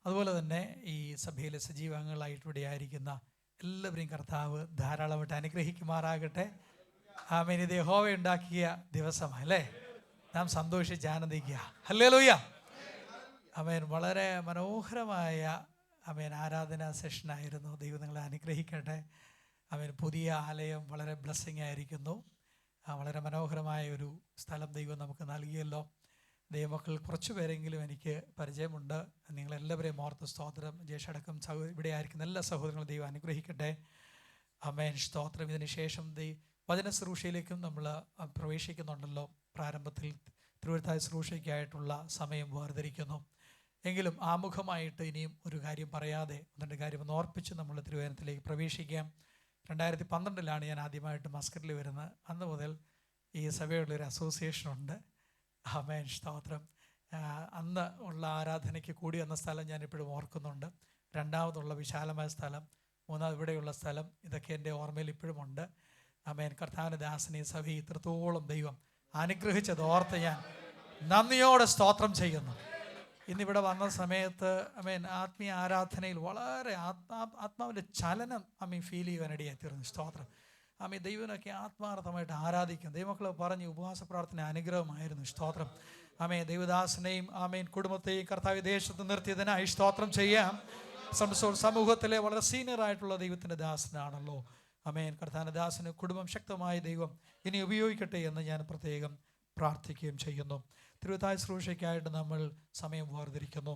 അതുപോലെ തന്നെ ഈ സഭയിലെ സജീവാംഗങ്ങളായിട്ട് ഇവിടെ ആയിരിക്കുന്ന എല്ലാവരെയും കർത്താവ് ധാരാളമായിട്ട് അനുഗ്രഹിക്കുമാറാകട്ടെ. ആമേൻ. ഇത് യഹോവ ഉണ്ടാക്കിയ ദിവസമാണ് അല്ലേ? നാം സന്തോഷിച്ച് ആനന്ദിക്കുക. ഹല്ലേലൂയ. ആമേൻ. വളരെ മനോഹരമായ ആമേൻ ആരാധനാ സെഷനായിരുന്നു. ദൈവം നിങ്ങളെ അനുഗ്രഹിക്കട്ടെ. ആമേൻ. പുതിയ ആലയം വളരെ ബ്ലെസ്സിങ് ആയിരിക്കുന്നു. വളരെ മനോഹരമായ ഒരു സ്ഥലം ദൈവം നമുക്ക് നൽകിയല്ലോ. ദൈവമക്കൾ കുറച്ച് പേരെങ്കിലും എനിക്ക് പരിചയമുണ്ട്. നിങ്ങളെല്ലാവരെയും ഓർത്ത് സ്തോത്രം. ജേഷടക്കം ഇവിടെ ആയിരിക്കുന്ന എല്ലാ സഹോദരങ്ങളും ദൈവം അനുഗ്രഹിക്കട്ടെ. ആമേൻ. സ്തോത്രം. ഇതിന് ശേഷം വചന ശുശ്രൂഷയിലേക്കും നമ്മൾ പ്രവേശിക്കുന്നുണ്ടല്ലോ. പ്രാരംഭത്തിൽ തിരുവഴുത്തായ ശുശ്രൂഷയ്ക്കായിട്ടുള്ള സമയം വേർതിരിക്കുന്നു. എങ്കിലും ആമുഖമായിട്ട് ഇനിയും ഒരു കാര്യം പറയാതെ ഒന്നിൻ്റെ കാര്യം ഒന്ന് ഓർപ്പിച്ച് നമ്മൾ തിരുവചനത്തിലേക്ക് പ്രവേശിക്കാം. 2012 ഞാൻ ആദ്യമായിട്ട് മസ്കറ്റിൽ വരുന്നത്. അന്ന് മുതൽ ഈ സഭയുള്ളൊരു അസോസിയേഷനുണ്ട്. ആമേൻ. സ്തോത്രം. അന്ന് ഉള്ള ആരാധനയ്ക്ക് കൂടി വന്ന സ്ഥലം ഞാനിപ്പോഴും ഓർക്കുന്നുണ്ട്. രണ്ടാമതുള്ള വിശാലമായ സ്ഥലം, മൂന്നാമത് ഇവിടെയുള്ള സ്ഥലം, ഇതൊക്കെ എൻ്റെ ഓർമ്മയിൽ ഇപ്പോഴും ഉണ്ട്. ആമേൻ. കർത്താവിൻ്റെ ദാസനെ സഭയെ ഇത്രത്തോളം ദൈവം അനുഗ്രഹിച്ചത് ഓർത്ത് ഞാൻ നന്ദിയോടെ സ്തോത്രം ചെയ്യുന്നു. ഇന്നിവിടെ വന്ന സമയത്ത് ആമേൻ ആത്മീയ ആരാധനയിൽ വളരെ ആത്മാവിൻ്റെ ചലനം ഫീൽ ചെയ്യുവാനിടയായി തീർന്നു. സ്തോത്രം. ആമേൻ. ദൈവനൊക്കെ ആത്മാർത്ഥമായിട്ട് ആരാധിക്കും. ദൈവമക്കൾ പറഞ്ഞ് ഉപവാസ പ്രാർത്ഥന അനുഗ്രഹമായിരുന്നു. സ്തോത്രം. ആമേൻ. ദൈവദാസനെയും ആമേൻ കുടുംബത്തെയും കർത്താവ് ദേശത്ത് നിർത്തിയതിനായി സ്തോത്രം ചെയ്യാം. സമൂഹത്തിലെ വളരെ സീനിയറായിട്ടുള്ള ദൈവത്തിൻ്റെ ദാസനാണല്ലോ. ആമേൻ. കർത്താവിൻ്റെ ദാസന് കുടുംബം ശക്തമായ ദൈവം ഇനി ഉപയോഗിക്കട്ടെ എന്ന് ഞാൻ പ്രത്യേകം പ്രാർത്ഥിക്കുകയും ചെയ്യുന്നു. തിരുവത്തായ ശുശ്രൂഷയ്ക്കായിട്ട് നമ്മൾ സമയം വേർതിരിക്കുന്നു.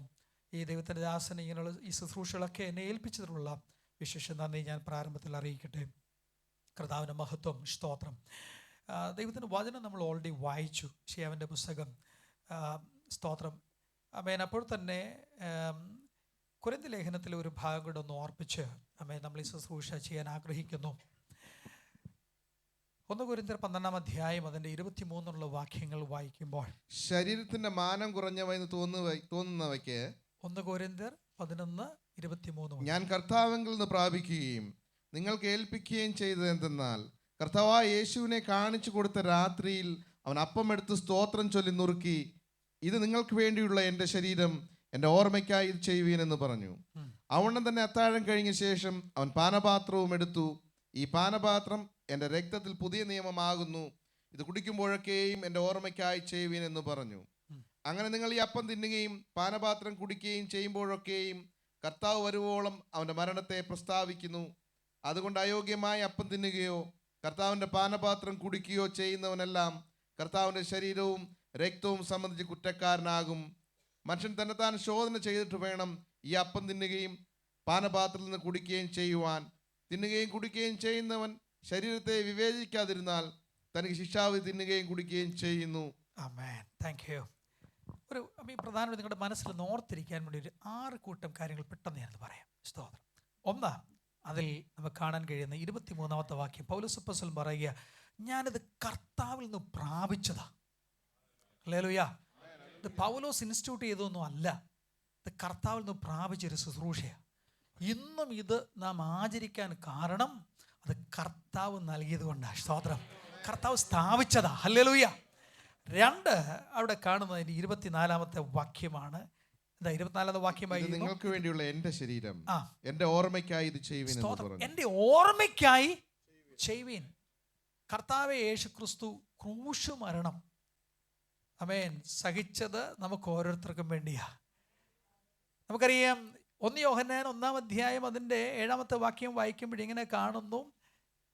ഈ ദൈവത്തിൻ്റെ ദാസന് ഇങ്ങനെയുള്ള ഈ ശുശ്രൂഷകളൊക്കെ എന്നെ ഏൽപ്പിച്ചതിലുള്ള വിശേഷ നന്ദി ഞാൻ പ്രാരംഭത്തിൽ അറിയിക്കട്ടെ. കർത്താവിൻ്റെ മഹത്വം. സ്തോത്രം. ദൈവത്തിൻ്റെ വചനം നമ്മൾ ഓൾറെഡി വായിച്ചു. യെശയ്യാവിൻ്റെ പുസ്തകം. സ്തോത്രം. ആമേൻ. അപ്പോൾ തന്നെ കൊരിന്ത്യർ ലേഖനത്തിലെ ഒരു ഭാഗം കൂടെ ഒന്ന് ഓർപ്പിച്ച് ആമേൻ നമ്മൾ ഈ ശുശ്രൂഷ ചെയ്യാൻ ആഗ്രഹിക്കുന്നു. 1 കൊരിന്ത്യർ 12 അധ്യായം അതിൻ്റെ 23 വാക്യങ്ങൾ വായിക്കുമ്പോൾ, ശരീരത്തിന്റെ മാനം കുറഞ്ഞവെന്ന് തോന്നുന്നവയ്ക്ക് 1 കൊരിന്ത്യർ 11:23 ഞാൻ കർത്താവിൽ നിന്ന് പ്രാപിക്കുകയും നിങ്ങൾക്ക് ഏൽപ്പിക്കുകയും ചെയ്തത് എന്തെന്നാൽ, കർത്താവായ യേശുവിനെ കാണിച്ചു കൊടുത്ത രാത്രിയിൽ അവൻ അപ്പമെടുത്ത് സ്തോത്രം ചൊല്ലി നുറുക്കി, ഇത് നിങ്ങൾക്ക് വേണ്ടിയുള്ള എൻ്റെ ശരീരം, എൻ്റെ ഓർമ്മയ്ക്കായി ഇത് ചെയ്യുവീൻ എന്ന് പറഞ്ഞു. അവണ്ണം തന്നെ അത്താഴം കഴിഞ്ഞ ശേഷം അവൻ പാനപാത്രവും എടുത്തു, ഈ പാനപാത്രം എൻ്റെ രക്തത്തിൽ പുതിയ നിയമമാകുന്നു, ഇത് കുടിക്കുമ്പോഴൊക്കെയും എൻ്റെ ഓർമ്മയ്ക്കായി ചെയ്യുവീൻ എന്ന് പറഞ്ഞു. അങ്ങനെ നിങ്ങൾ ഈ അപ്പം തിന്നുകയും പാനപാത്രം കുടിക്കുകയും ചെയ്യുമ്പോഴൊക്കെയും കർത്താവ് വരുവോളം അവൻ്റെ മരണത്തെ പ്രസ്താവിക്കുന്നു. അതുകൊണ്ട് അയോഗ്യമായ അപ്പം തിന്നുകയോ കർത്താവിൻ്റെ പാനപാത്രം കുടിക്കുകയോ ചെയ്യുന്നവനെല്ലാം കർത്താവിൻ്റെ ശരീരവും രക്തവും സംബന്ധിച്ച് കുറ്റക്കാരനാകും. മനുഷ്യൻ തന്നെത്താൻ ശോധന ചെയ്തിട്ട് വേണം ഈ അപ്പം തിന്നുകയും പാനപാത്രത്തിൽ നിന്ന് കുടിക്കുകയും ചെയ്യുവാൻ. തിന്നുകയും കുടിക്കുകയും ചെയ്യുന്നവൻ ശരീരത്തെ വിവേചിക്കാതിരുന്നാൽ തനിക്ക് ശിക്ഷാവിധി തിന്നുകയും കുടിക്കുകയും ചെയ്യുന്നു. ആമേൻ. Thank you. ഒരു പ്രധാനമായിട്ട് നിങ്ങളുടെ മനസ്സിൽ ഓർത്തിരിക്കാൻ വേണ്ടി ഒരു 6 കൂട്ടം കാര്യങ്ങൾ പെട്ടെന്ന് ഞാനത് പറയാം. സ്തോത്രം. ഒന്ന്, അതിൽ നമുക്ക് കാണാൻ കഴിയുന്ന 23 വാക്യം. പൗലോസ് അപ്പോസ്തലൻ പറയുക, ഞാനിത് കർത്താവിൽ നിന്ന് പ്രാപിച്ചതാ. ഹല്ലേലൂയ. ഇത് പൗലോസ് ഇൻസ്റ്റിറ്റ്യൂട്ട് ചെയ്തൊന്നും അല്ല, ഇത് കർത്താവിൽ നിന്ന് പ്രാപിച്ചൊരു ശുശ്രൂഷയാണ്. ഇന്നും ഇത് നാം ആചരിക്കാൻ കാരണം അത് കർത്താവ് നൽകിയത് കൊണ്ടാണ്. സ്തോത്രം. കർത്താവ് സ്ഥാപിച്ചതാ. ഹല്ലേലൂയ. 2, അവിടെ കാണുന്നതിന് 24 വാക്യമാണ്. 24 വാക്യമായി, നിങ്ങൾക്ക് വേണ്ടിയുള്ള എൻ്റെ ശരീരം, എൻ്റെ ഓർമ്മയ്ക്കായി ഇത് ചെയ്യുവീൻ എന്ന് പറഞ്ഞു. എൻ്റെ ഓർമ്മയ്ക്കായി ചെയ്യുവീൻ. കർത്താവേ യേശു ക്രിസ്തു ക്രൂശ് മരണം ആമേൻ സഹിച്ചത് നമുക്ക് ഓരോരുത്തർക്കും വേണ്ടിയാ. നമുക്കറിയാം 1 യോഹന്നാൻ 1 അധ്യായം അതിൻ്റെ 7 വാക്യം വായിക്കുമ്പോൾ ഇങ്ങനെ കാണുന്നു,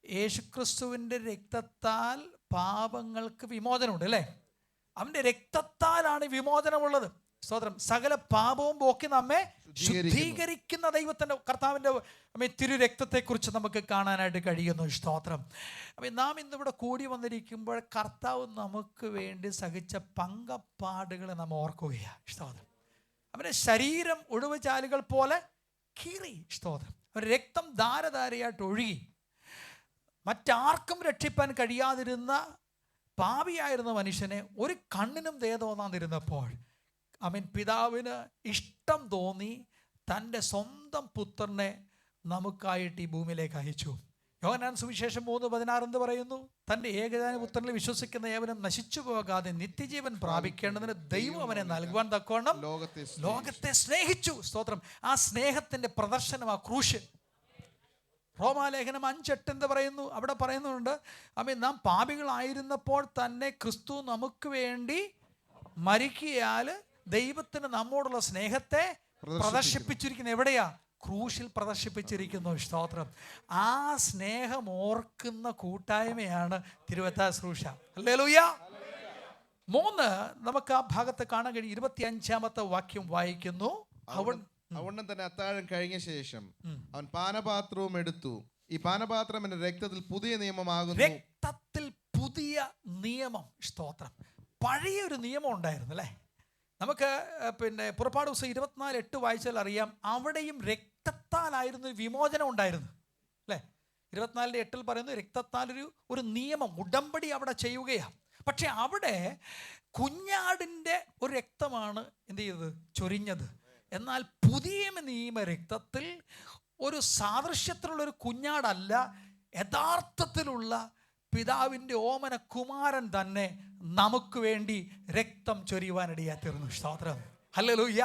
യേശുക്രിസ്തുവിൻ്റെ രക്തത്താൽ പാപങ്ങൾക്ക് വിമോചനമുണ്ട് അല്ലേ? അവൻ്റെ രക്തത്താലാണ് വിമോചനമുള്ളത്. സ്തോത്രം. സകല പാപവും പോക്കി നമ്മെ ശുദ്ധീകരിക്കുന്ന ദൈവത്തിൻ്റെ കർത്താവിൻ്റെ തിരു രക്തത്തെക്കുറിച്ച് നമുക്ക് കാണാനായിട്ട് കഴിയുന്നു. സ്തോത്രം. അപ്പം നാം ഇന്നിവിടെ കൂടി വന്നിരിക്കുമ്പോൾ കർത്താവ് നമുക്ക് വേണ്ടി സഹിച്ച പങ്കപ്പാടുകൾ നാം ഓർക്കുകയാണ്. സ്തോത്രം. അവൻ്റെ ശരീരം ഒഴിവുചാലുകൾ പോലെ കീറി. സ്തോത്രം. അവൻ്റെ രക്തം ധാരധാരയായിട്ട് ഒഴുകി മറ്റാർക്കും രക്ഷിപ്പാൻ കഴിയാതിരുന്ന പാപിയായിരുന്ന മനുഷ്യനെ ഒരു കണ്ണിനും ദയ തോന്നാതിരുന്നപ്പോൾ പിതാവിന് ഇഷ്ടം തോന്നി തൻ്റെ സ്വന്തം പുത്രനെ നമുക്കായിട്ട് ഈ ഭൂമിയിലേക്ക് അയച്ചു. യോഹന്നാൻ സുവിശേഷം 3:16 എന്ന് പറയുന്നു, തൻ്റെ ഏകജാന പുത്രനിൽ വിശ്വസിക്കുന്ന ഏവനും നശിച്ചു പോകാതെ നിത്യജീവൻ പ്രാപിക്കേണ്ടതിന് ദൈവം അവനെ നൽകുവാൻ തക്കവണ്ണം ലോകത്തെ സ്നേഹിച്ചു. സ്തോത്രം. ആ സ്നേഹത്തിൻ്റെ പ്രദർശനം ആ ക്രൂശ്. റോമാലേഖനം 5:8 എന്ന് പറയുന്നു, അവിടെ പറയുന്നുണ്ട്, നാം പാപികളായിരുന്നപ്പോൾ തന്നെ ക്രിസ്തു നമുക്ക് വേണ്ടി മരിക്കയാൽ ദൈവത്തിന് നമ്മോടുള്ള സ്നേഹത്തെ പ്രദർശിപ്പിച്ചിരിക്കുന്നു. എവിടെയാ? ക്രൂശിൽ പ്രദർശിപ്പിച്ചിരിക്കുന്നു. സ്തോത്രം. ആ സ്നേഹം ഓർക്കുന്ന കൂട്ടായ്മയാണ് തിരുവത്താഴ ശുശ്രൂഷ. ഹല്ലേലൂയ. 3 നമുക്ക് ആ ഭാഗത്ത് കാണാൻ കഴിയും. 25-ാമത്തെ വാക്യം വായിക്കുന്നു. അവണ്ണം തന്നെ അത്താഴം കഴിഞ്ഞ ശേഷം അവൻ പാനപാത്രവും എടുത്തു. ഈ പാനപാത്രം എന്റെ രക്തത്തിൽ പുതിയ നിയമമാകുന്നു. രക്തത്തിൽ പുതിയ നിയമം. സ്തോത്രം. പഴയൊരു നിയമം ഉണ്ടായിരുന്നു അല്ലേ? നമുക്ക് പുറപ്പാട് ദിവസം 24:8 വായിച്ചാൽ അറിയാം, അവിടെയും രക്തത്താലായിരുന്നു വിമോചനം ഉണ്ടായിരുന്നു അല്ലേ? 24:8 പറയുന്നു, രക്തത്താൽ ഒരു നിയമം ഉടമ്പടി അവിടെ ചെയ്യുകയാണ്. പക്ഷെ അവിടെ കുഞ്ഞാടിൻ്റെ ഒരു രക്തമാണ് എന്ത് ചെയ്തത്? ചൊരിഞ്ഞത്. എന്നാൽ പുതിയ നിയമ രക്തത്തിൽ ഒരു സാദൃശ്യത്തിലുള്ളൊരു കുഞ്ഞാടല്ല, യഥാർത്ഥത്തിലുള്ള പിതാവിൻ്റെ ഓമന കുമാരൻ തന്നെ നമുക്ക് വേണ്ടി രക്തം ചൊരിയുവാനിടയായി തീർന്നു. സ്തോത്രം. ഹല്ലേലൂയ.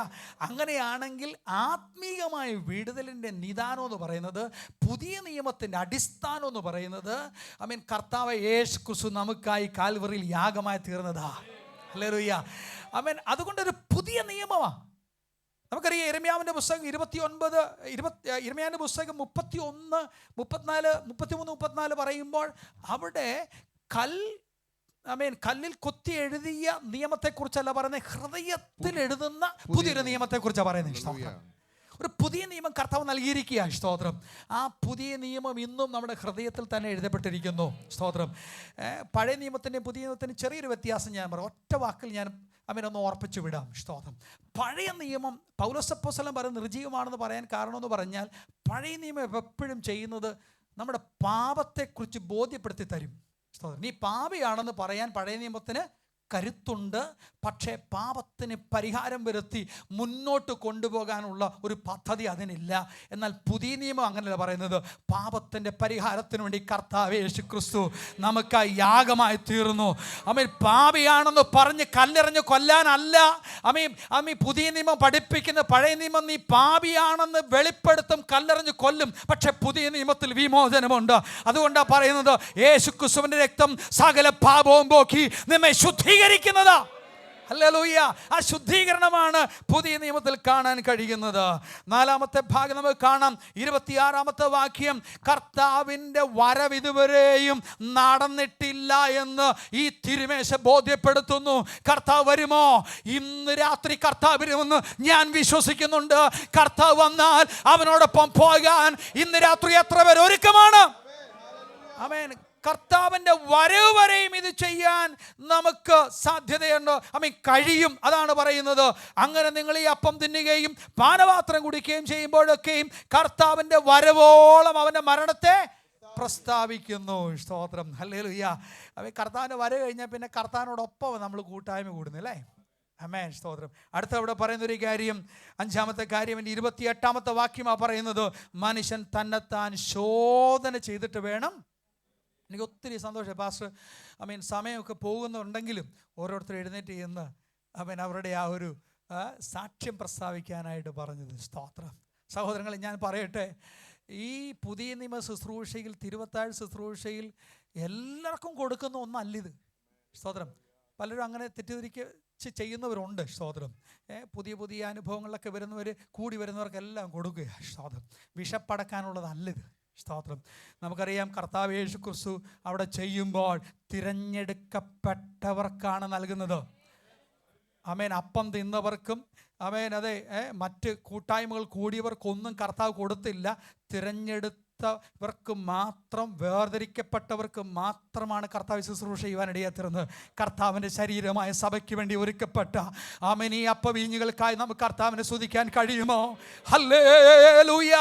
അങ്ങനെയാണെങ്കിൽ ആത്മീയമായ വിടുതലിൻ്റെ നിദാനം എന്ന് പറയുന്നത്, പുതിയ നിയമത്തിൻ്റെ അടിസ്ഥാനം എന്ന് പറയുന്നത് കർത്താവ് യേശു ക്രിസ്തു നമുക്കായി കാൽവറിയിൽ യാഗമായി തീർന്നതാ. ഹല്ലേലൂയ. അതുകൊണ്ടൊരു പുതിയ നിയമമാണ്. നമുക്കറിയാം യിരെമ്യാവിൻ്റെ പുസ്തകം 31 33-34 പറയുമ്പോൾ അവിടെ കല്ലിൽ കൊത്തി എഴുതിയ നിയമത്തെക്കുറിച്ചല്ല പറയുന്നത്, ഹൃദയത്തിൽ എഴുതുന്ന പുതിയൊരു നിയമത്തെക്കുറിച്ചാണ് പറയുന്നത്. ഒരു പുതിയ നിയമം കർത്താവ് നൽകിയിരിക്കുകയാണ്. സ്തോത്രം. ആ പുതിയ നിയമം ഇന്നും നമ്മുടെ ഹൃദയത്തിൽ തന്നെ എഴുതപ്പെട്ടിരിക്കുന്നു. സ്തോത്രം. പഴയ നിയമത്തിൻ്റെയും പുതിയ നിയമത്തിൻ്റെയും ചെറിയൊരു വ്യത്യാസം ഞാൻ പറയാം. ഒറ്റ വാക്കിൽ ഞാൻ ഒന്ന് ഓർപ്പിച്ചു വിടാം. സ്തോത്രം. പഴയ നിയമം പൗലോസ് അപ്പോസ്തലൻ പറയുന്നത് നിർജ്ജീവമാണെന്ന് പറയാൻ കാരണമെന്ന് പറഞ്ഞാൽ, പഴയ നിയമം എപ്പോഴും ചെയ്യുന്നത് നമ്മുടെ പാപത്തെക്കുറിച്ച് ബോധ്യപ്പെടുത്തി തരും. സ്തോത്രം. നീ പാപിയാണെന്ന് പറയാൻ പഴയ നിയമത്തിന് കരുത്തുണ്ട്. പക്ഷേ പാപത്തിന് പരിഹാരം വരുത്തി മുന്നോട്ട് കൊണ്ടുപോകാനുള്ള ഒരു പദ്ധതി അതിനില്ല. എന്നാൽ പുതിയ നിയമം അങ്ങനെയല്ല പറയുന്നത്. പാപത്തിൻ്റെ പരിഹാരത്തിന് വേണ്ടി കർത്താവ് യേശു ക്രിസ്തു നമുക്കായി യാഗമായി തീർന്നു. പാപിയാണെന്ന് പറഞ്ഞ് കല്ലെറിഞ്ഞ് കൊല്ലാനല്ല പുതിയ നിയമം പഠിപ്പിക്കുന്ന. പഴയ നിയമം നീ പാപിയാണെന്ന് വെളിപ്പെടുത്തും, കല്ലെറിഞ്ഞ് കൊല്ലും. പക്ഷെ പുതിയ നിയമത്തിൽ വിമോചനമുണ്ട്. അതുകൊണ്ടാണ് പറയുന്നത്, യേശു ക്രിസ്തുവിൻ്റെ രക്തം സകല പാപവും പോക്കി നമ്മെ ശുദ്ധീകരിക്കുന്നതാ. ഹല്ലേലൂയ. ആ ശുദ്ധീകരണമാണ് പുതിയ നിയമത്തിൽ കാണാൻ കഴിയുന്നത്. 4-ാമത്തെ ഭാഗം നമുക്ക് കാണാം. 26-ാമത്തെ വാക്യം, കർത്താവിൻ്റെ വരവ് ഇതുവരെയും നടന്നിട്ടില്ല എന്ന് ഈ തിരുമേശ ബോധ്യപ്പെടുത്തുന്നു. കർത്താവ് വരുമോ? ഇന്ന് രാത്രി കർത്താവ് വരുമെന്ന് ഞാൻ വിശ്വസിക്കുന്നുണ്ട്. കർത്താവ് വന്നാൽ അവനോടൊപ്പം പോകാൻ ഇന്ന് രാത്രി എത്ര പേർ ഒരുക്കമാണ്? ആമേൻ. കർത്താവിൻ്റെ വരവ് വരെയും ഇത് ചെയ്യാൻ നമുക്ക് സാധ്യതയുണ്ട്, കഴിയും. അതാണ് പറയുന്നത്. അങ്ങനെ നിങ്ങൾ ഈ അപ്പം തിന്നുകയും പാനപാത്രം കുടിക്കുകയും ചെയ്യുമ്പോഴൊക്കെയും കർത്താവിൻ്റെ വരവോളം അവൻ്റെ മരണത്തെ പ്രസ്താവിക്കുന്നു. സ്തോത്രം. ഹല്ലേലൂയ. കർത്താവിൻ്റെ വരവ് കഴിഞ്ഞാൽ പിന്നെ കർത്താവിനോടൊപ്പം നമ്മൾ കൂട്ടായ്മ കൂടുന്നു അല്ലേ? ആമേൻ. സ്തോത്രം. അടുത്ത ഇവിടെ പറയുന്നൊരു കാര്യം, 5-ാമത്തെ കാര്യം 28-ാമത്തെ വാക്യമാണ് പറയുന്നത്, മനുഷ്യൻ തന്നെത്താൻ ശോധന ചെയ്തിട്ട് വേണം. എനിക്ക് ഒത്തിരി സന്തോഷം പാസ്റ്റർ സമയമൊക്കെ പോകുന്നുണ്ടെങ്കിലും ഓരോരുത്തർ എഴുന്നേറ്റ് ചെന്ന് അവരുടെ ആ ഒരു സാക്ഷ്യം പ്രസ്താവിക്കാനായിട്ട് പറഞ്ഞത്. സ്തോത്രം. സഹോദരങ്ങളെ, ഞാൻ പറയട്ടെ, ഈ പുതിയ നിയമ ശുശ്രൂഷയിൽ, തിരുവത്താഴ് ശുശ്രൂഷയിൽ എല്ലാവർക്കും കൊടുക്കുന്ന ഒന്നല്ലിത്. സ്തോത്രം. പലരും അങ്ങനെ തെറ്റിദ്ധരിച്ച് ചെയ്യുന്നവരുണ്ട്. സ്തോത്രം. പുതിയ അനുഭവങ്ങളിലൊക്കെ വരുന്നവർ കൂടി വരുന്നവർക്കെല്ലാം കൊടുക്കുക. സ്തോത്രം. വിശപ്പടക്കാനുള്ളതല്ലിത്. സ്തോത്രം. നമുക്കറിയാം കർത്താവ് യേശു ക്രിസ്തു അവിടെ ചെയ്യുമ്പോൾ തിരഞ്ഞെടുക്കപ്പെട്ടവർക്കാണ് നൽകുന്നത്. ആമേൻ. അപ്പം തിന്നവർക്കും ആമേൻ അതെ മറ്റ് കൂട്ടായ്മകൾ കൂടിയവർക്കൊന്നും കർത്താവ് കൊടുത്തില്ല. തിരഞ്ഞെടുത്തവർക്ക് മാത്രം, വേർതിരിക്കപ്പെട്ടവർക്ക് മാത്രമാണ് കർത്താവ് ശുശ്രൂഷ ചെയ്യുവാൻ ഇടയാത്തിരുന്നത്. കർത്താവിൻ്റെ ശരീരമായ സഭയ്ക്ക് വേണ്ടി ഒരുക്കപ്പെട്ട ആമേൻ ഈ അപ്പവീഞ്ഞുകൾക്കായി നമുക്ക് കർത്താവിനെ സ്തുതിക്കാൻ കഴിയുമോ? ഹല്ലേലൂയ,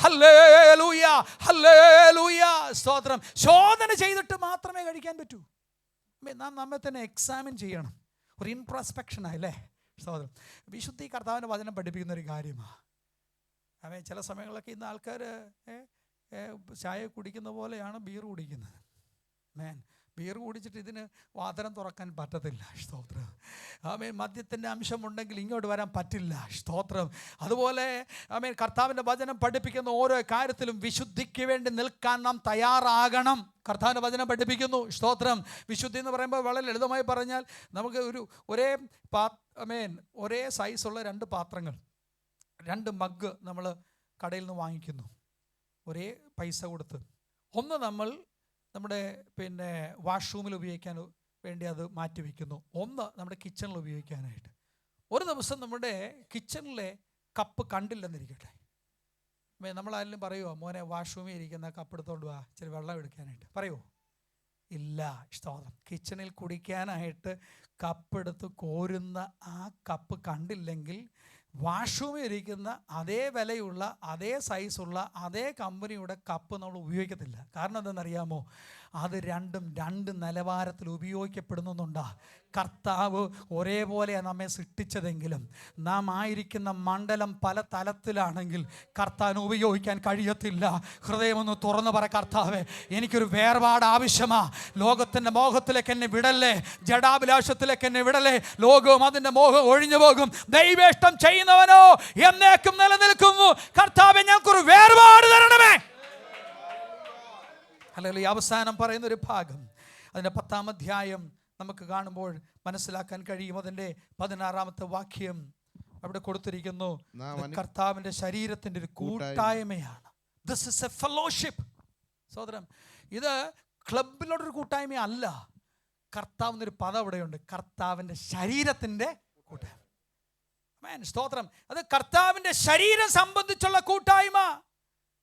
ഹല്ലേലൂയ, ഹല്ലേലൂയ. സ്തോത്രം. ശോധന ചെയ്തിട്ട് മാത്രമേ കഴിക്കാൻ പറ്റൂ. നാം നമ്മെ തന്നെ എക്സാമിൻ ചെയ്യണം. ഒരു ഇൻട്രോസ്പെക്ഷനായില്ലേ? സ്തോത്രം. വിശുദ്ധി കർത്താവിൻ്റെ വചനം പഠിപ്പിക്കുന്ന ഒരു കാര്യമാണ്. അവൻ ചില സമയങ്ങളിലൊക്കെ ഇന്ന് ആൾക്കാർ ചായ കുടിക്കുന്ന പോലെയാണ് ബീർ കുടിക്കുന്നത്. ബീർ കുടിച്ചിട്ട് ഇതിന് വാതരം തുറക്കാൻ പറ്റത്തില്ല. സ്തോത്രം. ആമേൻ. മദ്യത്തിൻ്റെ അംശമുണ്ടെങ്കിൽ ഇങ്ങോട്ട് വരാൻ പറ്റില്ല. സ്തോത്രം. അതുപോലെ ആമേൻ കർത്താവിൻ്റെ വചനം പഠിപ്പിക്കുന്ന ഓരോ കാര്യത്തിലും വിശുദ്ധിക്ക് വേണ്ടി നിൽക്കാൻ നാം തയ്യാറാകണം. കർത്താവിൻ്റെ വചനം പഠിപ്പിക്കുന്നു. സ്തോത്രം. വിശുദ്ധി എന്ന് പറയുമ്പോൾ വളരെ ലളിതമായി പറഞ്ഞാൽ നമുക്ക് ഒരേ സൈസുള്ള 2 പാത്രങ്ങൾ, 2 മഗ് നമ്മൾ കടയിൽ നിന്ന് വാങ്ങിക്കുന്നു ഒരേ പൈസ കൊടുത്ത്. ഒന്ന് നമ്മൾ നമ്മുടെ വാഷ്റൂമിൽ ഉപയോഗിക്കാൻ വേണ്ടി അത് മാറ്റി വയ്ക്കുന്നു. ഒന്ന് നമ്മുടെ കിച്ചണിൽ ഉപയോഗിക്കാനായിട്ട്. ഒരു ദിവസം നമ്മുടെ കിച്ചണിലെ കപ്പ് കണ്ടില്ലെന്നിരിക്കട്ടെ. നമ്മളാരെങ്കിലും പറയുമോ മോനെ വാഷ്റൂമിൽ ഇരിക്കുന്ന കപ്പ് എടുത്തോണ്ട് വാ ഇച്ചിരി വെള്ളം എടുക്കാനായിട്ട്? പറയുമോ? ഇല്ല. സ്തോത്രം. കിച്ചണിൽ കുടിക്കാനായിട്ട് കപ്പെടുത്ത് കോരുന്ന ആ കപ്പ് കണ്ടില്ലെങ്കിൽ വാഷ്റൂമിൽ ഇരിക്കുന്ന അതേ വിലയുള്ള അതേ സൈസുള്ള അതേ കമ്പനിയുടെ കപ്പ് നമ്മൾ ഉപയോഗിക്കത്തില്ല. കാരണം എന്തെന്നറിയാമോ? അത് രണ്ടും 2 നിലവാരത്തിൽ ഉപയോഗിക്കപ്പെടുന്നുണ്ടാ. കർത്താവ് ഒരേപോലെയാണ് നമ്മെ സൃഷ്ടിച്ചതെങ്കിലും നാം ആയിരിക്കുന്ന മണ്ഡലം പല തലത്തിലാണെങ്കിൽ കർത്താവിന് ഉപയോഗിക്കാൻ കഴിയത്തില്ല. ഹൃദയമൊന്ന് തുറന്നു പറ, കർത്താവേ എനിക്കൊരു വേർപാട് ആവശ്യമാ. ലോകത്തിൻ്റെ മോഹത്തിലേക്ക് എന്നെ വിടല്ലേ, ജഡാഭിലാഷത്തിലേക്ക് എന്നെ വിടല്ലേ. ലോകവും അതിൻ്റെ മോഹം ഒഴിഞ്ഞു പോകും. ദൈവേഷ്ടം ചെയ്യുന്നവനോ എന്നേക്കും നിലനിൽക്കുന്നു. കർത്താവേ ഞങ്ങൾക്കൊരു വേർപാട് തരണമേ. ഹല്ലേലൂയ. അവസാനം പറയുന്നൊരു ഭാഗം അതിൻ്റെ 10-ാം അധ്യായം നമുക്ക് കാണുമ്പോൾ മനസ്സിലാക്കാൻ കഴിയും. അതിൻ്റെ 16-ാമത്തെ വാക്യം അവിടെ കൊടുത്തിരിക്കുന്നു. കർത്താവിൻ്റെ ശരീരത്തിൻ്റെ ഒരു കൂട്ടായ്മയാണ്. This is A fellowship. സഹോദരൻ, ഇത് ക്ലബിലോടൊരു കൂട്ടായ്മ അല്ല. കർത്താവിനൊരു പദം അവിടെയുണ്ട്, കർത്താവിൻ്റെ ശരീരത്തിൻ്റെ കൂട്ടായ്മ. സ്തോത്രം. അത് കർത്താവിൻ്റെ ശരീരം സംബന്ധിച്ചുള്ള കൂട്ടായ്മ,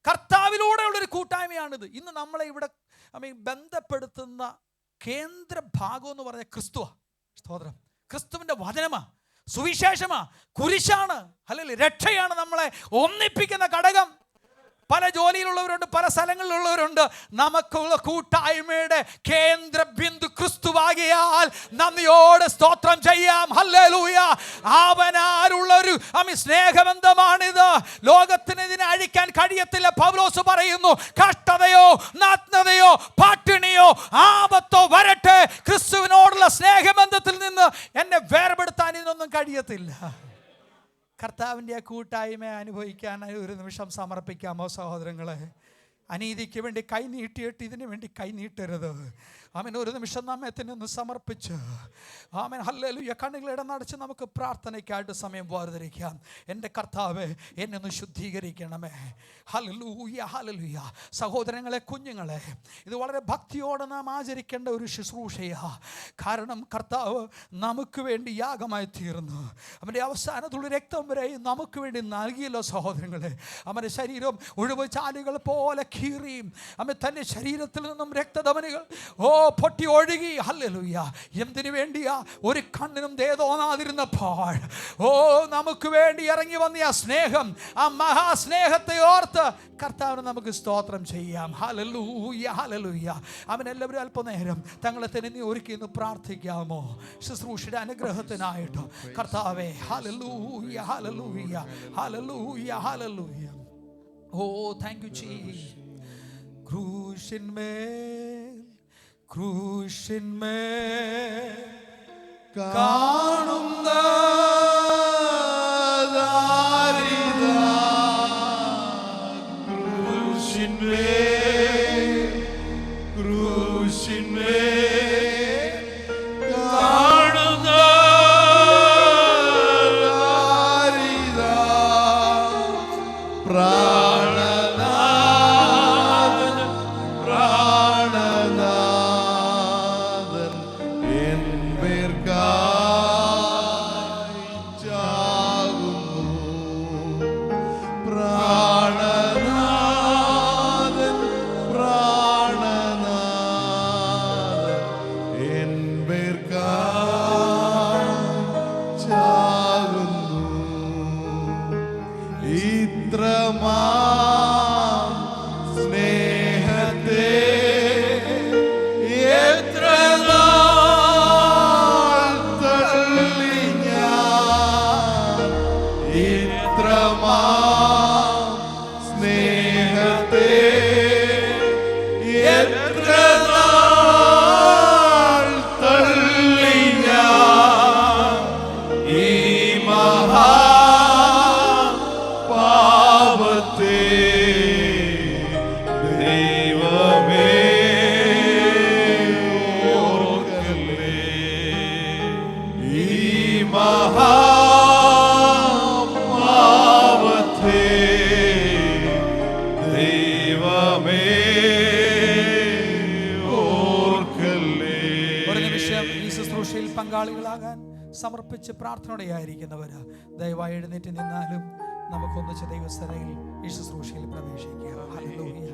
കർത്താവിലൂടെയുള്ളൊരു കൂട്ടായ്മയാണിത്. ഇന്ന് നമ്മളെ ഇവിടെ ബന്ധപ്പെടുത്തുന്ന കേന്ദ്ര ഭാഗം എന്ന് പറഞ്ഞ ക്രിസ്തുവാ. സ്തോത്രം. ക്രിസ്തുവിൻ്റെ വചനമാ, സുവിശേഷമാ, കുരിശാണ്. അല്ലെങ്കിൽ രക്ഷയാണ് നമ്മളെ ഒന്നിപ്പിക്കുന്ന ഘടകം. പല ജോലിയിലുള്ളവരുണ്ട്, പല സ്ഥലങ്ങളിലുള്ളവരുണ്ട്. നമുക്കുള്ള കൂട്ടായ്മയുടെ കേന്ദ്ര ബിന്ദു ക്രിസ്തുവാകിയാൽ നന്ദിയോടെ സ്തോത്രം ചെയ്യാം. ഹല്ലേലൂയ. അവനാലുള്ളൊരു സ്നേഹബന്ധമാണിത്. ലോകത്തിന് ഇതിനെ അഴിക്കാൻ കഴിയത്തില്ല. പൗലോസ് പറയുന്നു, കഷ്ടതയോ നഗ്നതയോ പട്ടിണിയോ ആപത്തോ വരട്ടെ, ക്രിസ്തുവിനോടുള്ള സ്നേഹബന്ധത്തിൽ നിന്ന് എന്നെ വേർപെടുത്താൻ ഇതിനൊന്നും കഴിയത്തില്ല. കർത്താവിൻ്റെ ആ കൂട്ടായ്മ അനുഭവിക്കാൻ ഒരു നിമിഷം സമർപ്പിക്കാമോ സഹോദരങ്ങളെ? അനീതിക്ക് വേണ്ടി കൈ നീട്ടിയിട്ട് ഇതിനു വേണ്ടി കൈ നീട്ടരുത്. ആമേൻ. ഒരു നിമിഷം നമ്മെ തന്നെ ഒന്ന് സമർപ്പിച്ച് ആമേൻ ഹല്ലേലൂയ കണ്ണുകളിടം നടച്ച് നമുക്ക് പ്രാർത്ഥനയ്ക്കായിട്ട് സമയം വേർതിരിക്കാം. എൻ്റെ കർത്താവേ എന്നെ ഒന്ന് ശുദ്ധീകരിക്കണമേ. Hallelujah, hallelujah. സഹോദരങ്ങളെ, കുഞ്ഞുങ്ങളെ, ഇത് വളരെ ഭക്തിയോടെ നാം ആചരിക്കേണ്ട ഒരു ശുശ്രൂഷയാണ്. കാരണം കർത്താവ് നമുക്ക് വേണ്ടി യാഗമായി തീർന്നു. അവൻ്റെ അവസാനത്തുള്ള രക്തം വരെ നമുക്ക് വേണ്ടി നൽകിയല്ലോ സഹോദരങ്ങളെ. അവൻ്റെ ശരീരം ഒഴിവ് ചാലുകൾ പോലെ കീറിയും അവൻ തൻ്റെ ശരീരത്തിൽ നിന്നും രക്തധമനികൾ പൊട്ടി ഒഴുകി. ഹല്ലേലൂയ. എന്തിനു വേണ്ടിയാ? ഒരു കണ്ണിനും ദയ തോന്നാതിരുന്നപ്പോൾ നമുക്ക് വേണ്ടി ഇറങ്ങി വന്ന ആ സ്നേഹം, ആ മഹാസ്നേഹത്തെ ഓർത്ത് കർത്താവിന് നമുക്ക് സ്തോത്രം ചെയ്യാം. Hallelujah, hallelujah. അവനെല്ലാവരും അല്പനേരം തങ്ങളെ തന്നെ ഒരുക്കി ഒന്ന് പ്രാർത്ഥിക്കാമോ ശുശ്രൂഷയുടെ അനുഗ്രഹത്തിനായിട്ട്? കർത്താവേ, ഹല്ലേലൂയ, ഹല്ലേലൂയ, ഹല്ലേലൂയ, hallelujah. Oh, thank you, Jesus. ക്രൂശിന്മേൽ കാണുന്ന സ്നേഹത്തെ എത്ര നാൾ തള്ളി ഞാൻ, ഇത്രമാം സ്നേഹത്തെ എത്ര നാൾ തള്ളി ഞാൻ, ഈ മഹാപാപത്തെ ദൈവമേ ഓർക്കല്ലേ, ഈ മഹാപാപത്തെ ദൈവമേ ഓർക്കല്ലേ. ഒരു നിമിഷം ഈ ശുശ്രൂഷയിൽ പങ്കാളികളാകാൻ സമർപ്പിച്ച് പ്രാർത്ഥനയോടെയായിരിക്കുന്നവര് ദയവായി എഴുന്നേറ്റ് നിന്നാലും നമുക്കൊന്നിച്ച് ദൈവസഭയിൽ ഈ ശുശ്രൂഷയിൽ പ്രവേശിക്കാം. ഹല്ലേലൂയ,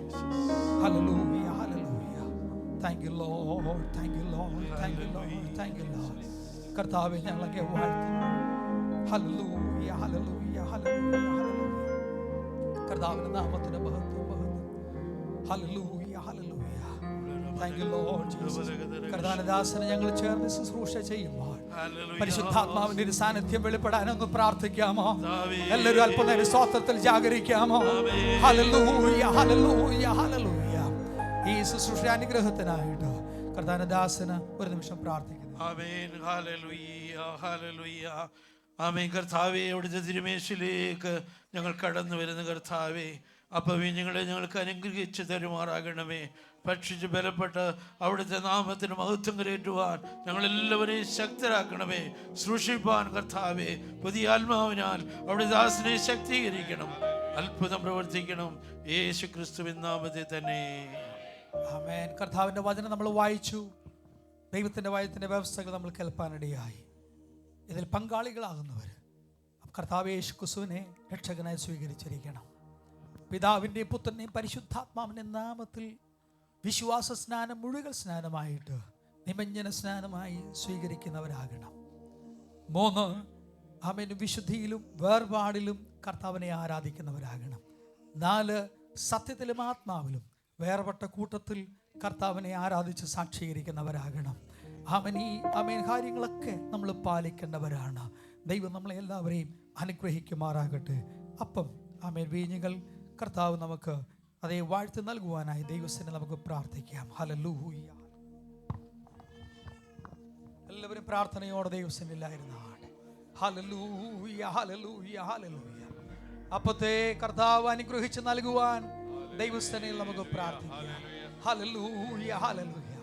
ഹല്ലേലൂയ, ഹല്ലേലൂയ. Thank you Lord, thank you Lord, thank you Lord, thank you Lord. കർത്താവേ, ഞങ്ങളൊക്കെ വാഴ്ത്തുന്നു. ഹല്ലേലൂയ, ഹല്ലേലൂയ, ഹല്ലേലൂയ, ഹല്ലേലൂയ. കർത്താവിന്റെ നാമത്തിന് മഹത്വം, മഹത്വം. ഹല്ലേലൂയ, ഹല്ലേലൂയ. Thank you Lord Jesus. കർത്താവദാസനെ ഞങ്ങൾ ചേർന്ന് ശുശ്രൂഷ ചെയ്യുമ്പോൾ പരിശുദ്ധാത്മാവിന്റെ ഒരു സാന്നിധ്യം വെളിപ്പെടാനൊന്ന് പ്രാർത്ഥിക്കാമോ? എല്ലാവരും അല്പനേരം സ്തോത്രത്തിൽ ജാഗരിക്കാമോ? ഹല്ലേലൂയ, ഹല്ലേലൂയ, ഹല്ലേലൂയ. ഈ ശുശ്രൂഷ അനുഗ്രഹത്തിനായിട്ട് കർത്താവദാസന് ഒരു നിമിഷം പ്രാർത്ഥിക്കുന്നു. ആമേൻ. ഹല്ലേലൂയ, ഹല്ലേലൂയ. ആമേൻ. കർത്താവേ, അവിടുത്തെ തിരുമേശയിലേക്ക് ഞങ്ങൾ കടന്നു വരുന്ന കർത്താവേ, അപ്പം ഞങ്ങളെ ഞങ്ങൾക്ക് അനുഗ്രഹിച്ച് തരുമാറാകണമേ. ഭക്ഷിച്ച് ബലപ്പെട്ട് അവിടുത്തെ നാമത്തിന് മഹത്വം കരേറ്റുവാൻ ഞങ്ങളെല്ലാവരെയും ശക്തരാക്കണമേ. സൂക്ഷിപ്പാൻ കർത്താവേ പുതിയ ആത്മാവിനാൽ അവിടെ ദാസനെ ശക്തീകരിക്കണം, അത്ഭുതം പ്രവർത്തിക്കണം. യേശു ക്രിസ്തുവിൻ നാമത്തിൽ തന്നെ ആമേൻ. കർത്താവിന്റെ വചനം നമ്മൾ വായിച്ചു, ദൈവത്തിന്റെ വചനത്തിന്റെ വ്യവസ്ഥകൾ നമ്മൾ കേൾപ്പാനിടയായി. ഇതിൽ പങ്കാളികളാകുന്നവർ കർത്താവ് യേശു ക്രിസ്തുവിനെ രക്ഷകനായി സ്വീകരിച്ചിരിക്കണം. പിതാവിൻ്റെയും പുത്രൻ്റെയും പരിശുദ്ധാത്മാവിൻ്റെ നാമത്തിൽ വിശ്വാസ സ്നാനം മുഴുവൻ സ്നാനമായിട്ട് നിമഞ്ജന സ്നാനമായി സ്വീകരിക്കുന്നവരാകണം. 3, ആമേൻ, വിശുദ്ധിയിലും വേർപാടിലും കർത്താവിനെ ആരാധിക്കുന്നവരാകണം. 4, സത്യത്തിലും ആത്മാവിലും വേർപെട്ട കൂട്ടത്തിൽ കർത്താവിനെ ആരാധിച്ച് സാക്ഷീകരിക്കുന്നവരാകണം. ആമേൻ കാര്യങ്ങളൊക്കെ നമ്മൾ പാലിക്കേണ്ടവരാണ്. ദൈവം നമ്മളെ എല്ലാവരെയും അനുഗ്രഹിക്കുമാറാകട്ടെ. അപ്പം ആമേൻ വീഞ്ഞുകൾ കർത്താവ് നമുക്ക് അതേ വാഴ്ത്ത് നൽകുവാനായി ദൈവത്തിന് നമുക്ക് പ്രാർത്ഥിക്കാം. ഹല്ലേലൂയ. എല്ലാവരും പ്രാർത്ഥനയോടെ ദൈവത്തിനില്ലായിരുന്നാണ്. ഹല്ലേലൂയ, ഹല്ലേലൂയ, ഹല്ലേലൂയ. അപ്പത്തെ കർത്താവ് അനുഗ്രഹിച്ച് നൽകുവാൻ ദൈവസ്ഥനിൽ നമുക്ക് പ്രാർത്ഥിക്കാം. Hallelujah, hallelujah.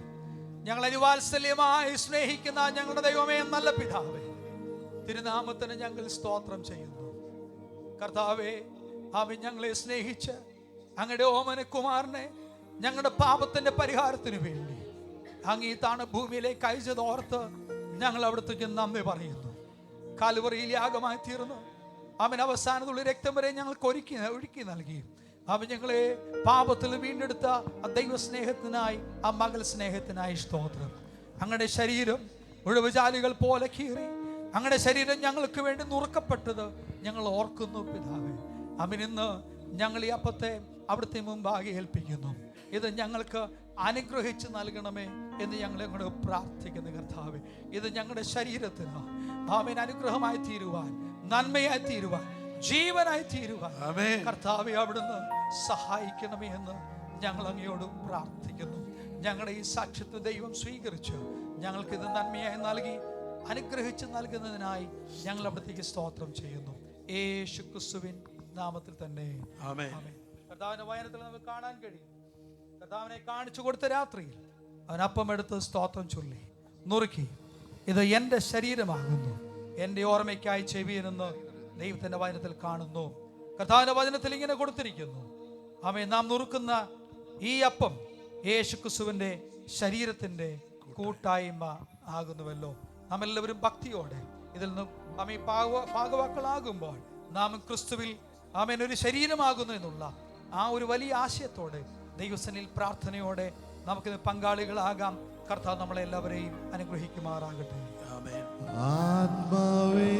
ഞങ്ങൾ അനുവാത്സല്യമായി സ്നേഹിക്കുന്ന ഞങ്ങളുടെ ദൈവമേ, നല്ല പിതാവേ, തിരുനാമത്തിന് ഞങ്ങൾ സ്തോത്രം ചെയ്യുന്നു. കർത്താവേ, അവൻ ഞങ്ങളെ സ്നേഹിച്ച് അങ്ങയുടെ ഓമനകുമാരനെ ഞങ്ങളുടെ പാപത്തിന്റെ പരിഹാരത്തിന് വേണ്ടി അങ്ങ് ഈ താണ ഭൂമിയിലേക്ക് അയച്ചതോർത്ത് ഞങ്ങൾ അവിടത്തേക്ക് നന്ദി പറയുന്നു. കാൽവറിയിൽ യാഗമായി തീർന്നു അവൻ അവസാനത്തുള്ള രക്തം വരെ ഞങ്ങൾക്ക് ഒഴുക്കി നൽകി. അവൻ ഞങ്ങളെ പാപത്തിൽ വീണ്ടെടുത്ത ആ ദൈവ സ്നേഹത്തിനായി, ആ മകൾ സ്നേഹത്തിനായി സ്തോത്രം. അങ്ങയുടെ ശരീരം ഉഴവുചാലുകൾ പോലെ കീറി അങ്ങയുടെ ശരീരം ഞങ്ങൾക്ക് വേണ്ടി നുറുക്കപ്പെട്ടത് ഞങ്ങൾ ഓർക്കുന്നു പിതാവേ. അവനിന്ന് ഞങ്ങൾ ഈ അപ്പത്തെ അവിടുത്തെ മുമ്പാകെ ഏൽപ്പിക്കുന്നു. ഇത് ഞങ്ങൾക്ക് അനുഗ്രഹിച്ച് നൽകണമേ എന്ന് ഞങ്ങളെ പ്രാർത്ഥിക്കുന്നു കർത്താവേ. ഇത് ഞങ്ങളുടെ ശരീരത്തിന് ആമേൻ അനുഗ്രഹമായി തീരുവാൻ, നന്മയായി തീരുവാൻ, ജീവനായി തീരുവാൻ കർത്താവേ അവിടുന്ന് സഹായിക്കണമേ എന്ന് ഞങ്ങൾ അങ്ങയോട് പ്രാർത്ഥിക്കുന്നു. ഞങ്ങളുടെ ഈ സാക്ഷ്യത്വ ദൈവം സ്വീകരിച്ച് ഞങ്ങൾക്കിത് നന്മയായി നൽകി അനുഗ്രഹിച്ച് നൽകുന്നതിനായി ഞങ്ങൾ അവിടത്തേക്ക് സ്തോത്രം ചെയ്യുന്നു. യേശു ക്രിസ്തുവിൻ നാമത്തിൽ തന്നെ ആമേൻ. കർത്താവിന്റെ വചനത്തിൽ നമുക്ക് കാണാൻ കഴിയും, കർത്താവിനെ കാണിച്ചു കൊടുത്ത രാത്രിയിൽ അവൻ അപ്പം എടുത്ത് സ്തോത്രം ചൊല്ലി നുറുക്കി, ഇത് എൻ്റെ ശരീരമാകുന്നു, എൻ്റെ ഓർമ്മയ്ക്കായി ചെവിയെന്ന് ദൈവത്തിന്റെ വചനത്തിൽ കാണുന്നു. കർത്താവിന്റെ വചനത്തിൽ ഇങ്ങനെ കൊടുത്തിരിക്കുന്നു, ആമേൻ, നാം നുറുക്കുന്ന ഈ അപ്പം യേശു ക്രിസ്തുവിന്റെ ശരീരത്തിന്റെ കൂട്ടായ്മ ആകുന്നുവല്ലോ. നാം എല്ലാവരും ഭക്തിയോടെ ഇതിൽ നിന്നും ആമേൻ ഭാഗവാക്കളാകുമ്പോൾ നാം ക്രിസ്തുവിൽ ആമേൻ ഒരു ശരീരമാകുന്നു എന്നുള്ള ആ ഒരു വലിയ ആശയത്തോടെ ദൈവസന്നിധിയിൽ പ്രാർത്ഥനയോടെ നമുക്കിത് പങ്കാളികളാകാം. കർത്താവ് നമ്മളെ എല്ലാവരെയും അനുഗ്രഹിക്കുമാറാകട്ടെ. ആത്മാവേ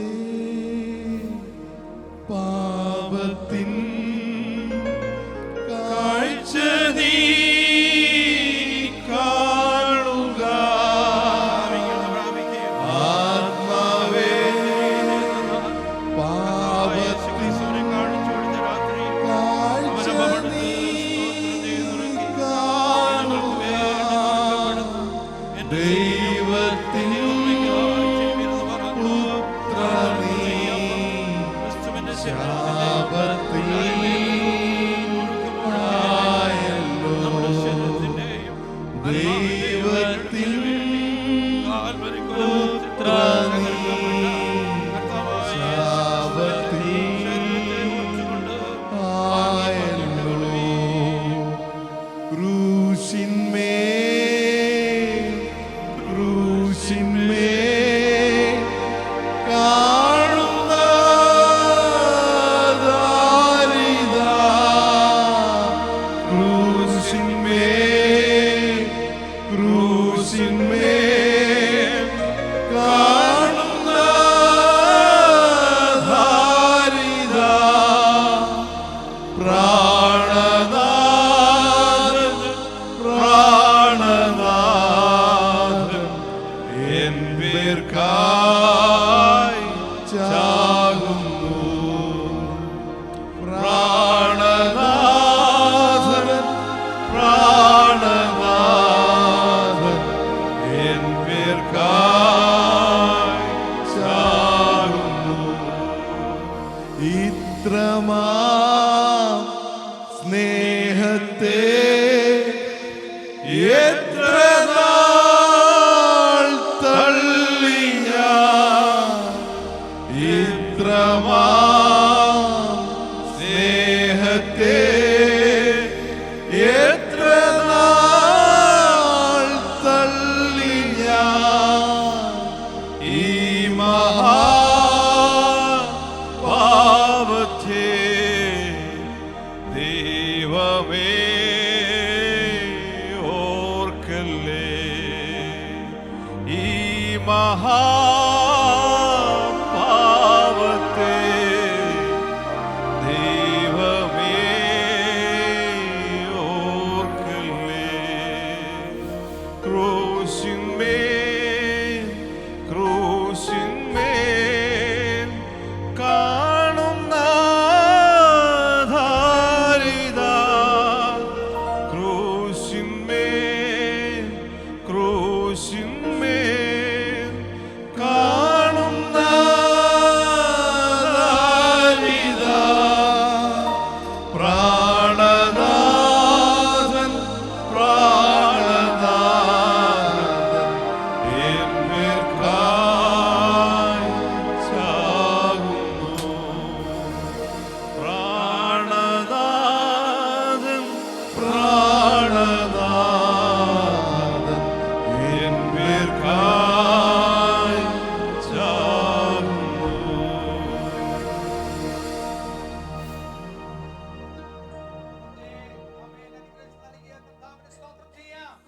പാപത്തിൻ നമ്മുടെ ശരീരത്തിന്റെയും ദൈവത്തിൽ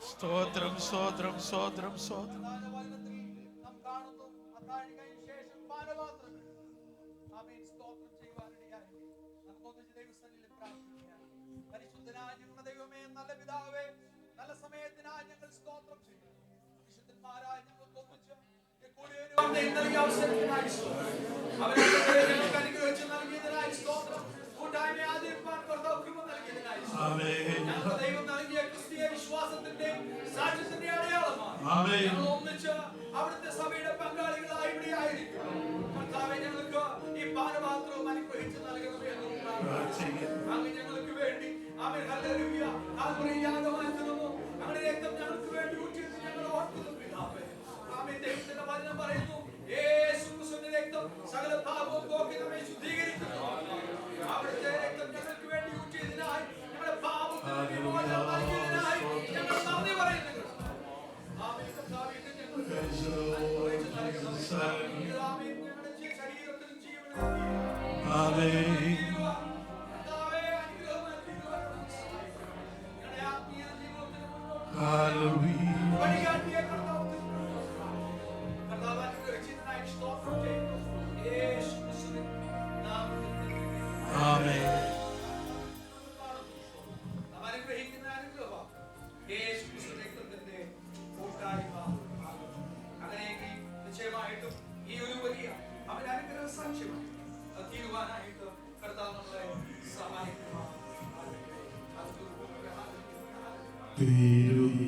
സ്തോത്രം സ്തോത്രം സ്തോത്രം സ്തോത്രം. അവിടുത്തെ സഭയുടെ പങ്കാളികളായി ഇവിടെ ആയിരിക്കും. കർത്താവേ, ഞങ്ങൾക്ക് ഈ പാനപാത്രവും അനുഗ്രഹിച്ച് നൽകണമേ. അങ്ങ് ഞങ്ങൾക്ക് വേണ്ടി ഹല്ലേലൂയ യാഗമായി തീർന്നു. അങ്ങയുടെ രക്തം ഞങ്ങൾക്ക് വേണ്ടി ഊറ്റിയത് ഞങ്ങൾ ഓർക്കുന്നു പിതാവേ. ദൈവത്തിന്റെ വചനം പറയുന്നു, യേശുക്രിസ്തുവിന്റെ രക്തം സകല പാപവും പോക്കി നമ്മെ ശുദ്ധീകരിക്കുന്നു. അവിടുത്തെ രക്തം ഞങ്ങൾക്ക് വേണ്ടി ഊറ്റിയതിനായി, ഞങ്ങളുടെ പാപത്തിന് വിമോചനം നൽകിയതിനായി ഞങ്ങൾ നന്ദി പറയുന്നു.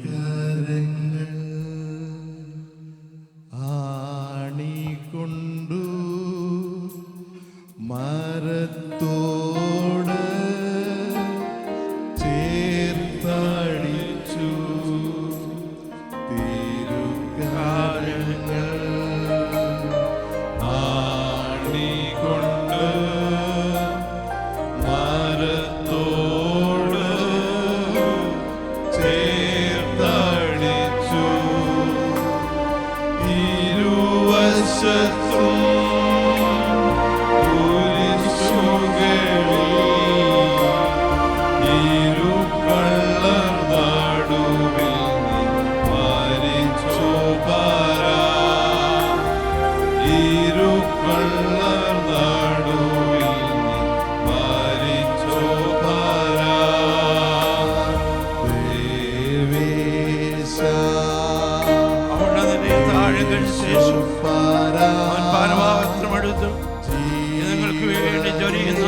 തിരുക്കരങ്ങൾ ആണിക്കൊണ്ടു മരത്തിന്മേൽ മരത്തോട് ചേർത്തടിച്ചു തിരുകാരങ്ങൾ ആണികൊണ്ട് മരത്തോട് ചേർത്തടിച്ചു ഇരുവശത്തും നിങ്ങൾക്ക് വേണ്ടി ചൊരിയുന്ന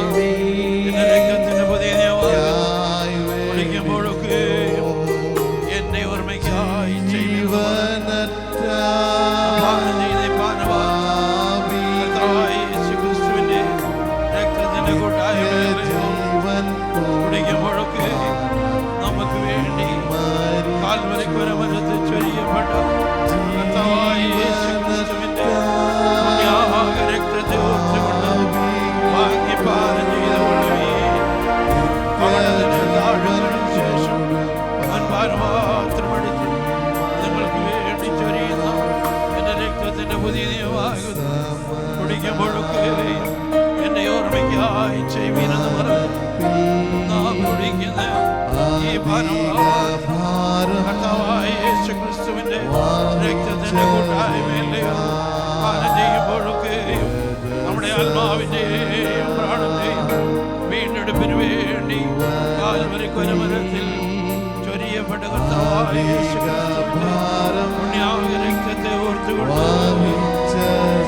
എന്റെ രക്തത്തിന്റെ പുതിയ കുടിക്കുമ്പോഴൊക്കെ എന്റെ ഓർമ്മയ്ക്കായി യേശുക്രിസ്തുവിന്റെ രക്തത്തിന്റെ കുടിക്കുമ്പോഴൊക്കെ നമുക്ക് വേണ്ടി കാൽവരിക്കുരമരത്ത് ചൊരിയപ്പെട്ട യേശുക്രിസ്തുവിന്റെ രക്തത്തെ ഓർത്തുകൊണ്ട് വാങ്ങി പാനം ചെയ്തുകൊള്ളുകയും ശേഷം മാത്രമെടുത്ത് നിങ്ങൾക്ക് വേണ്ടി ചൊരിയുന്ന എന്റെ രക്തത്തിന്റെ പുതിയ നിയമമാകുന്നു കുടിക്കുമ്പോഴൊക്കെ എന്റെ ഓർമ്മയ്ക്കായി ചെയ്യുമെന്ന് പറഞ്ഞു നാം കുടിക്കുന്ന ഈ കർത്താവായ യേശുക്രിസ്തുവിന്റെ രക്തത്തിന്റെ കൂട്ടായ്മയിലെയോ പാനം ചെയ്യുമ്പോഴൊക്കെ നമ്മുടെ ആത്മാവിന്റെയും പ്രാണന്റെയും വീണ്ടെടുപ്പിന് വേണ്ടി കാൽവരിക്കുരമരത്തിൽ ചൊരിയപ്പെട്ട കർത്താവായ യേശുക്രിസ്തുവിന്റെ പുണ്യാവിന്റെ രക്തത്തെ ഓർത്തുകൊണ്ട്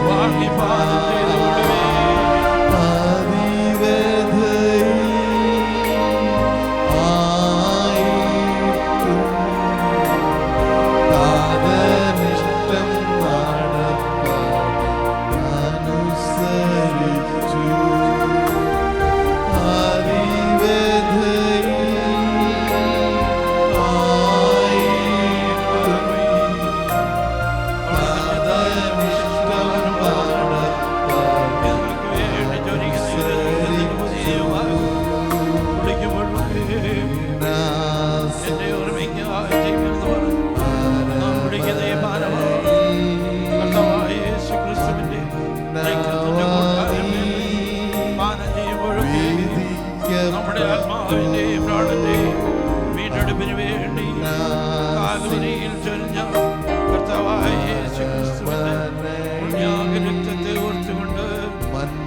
വാങ്ങി പാനം ചെയ്തുകൊള്ളുവേ. നമ്മുടെ ആത്മാവിന്റെയും പ്രാണന്റെയും വീണ്ടെടുപ്പിന് വേണ്ടി കാൽവരിയിൽ ചൊരിഞ്ഞ കർത്താവായ യേശുക്രിസ്തുവിന്റെ രക്തത്തെ ഓർത്തുകൊണ്ട്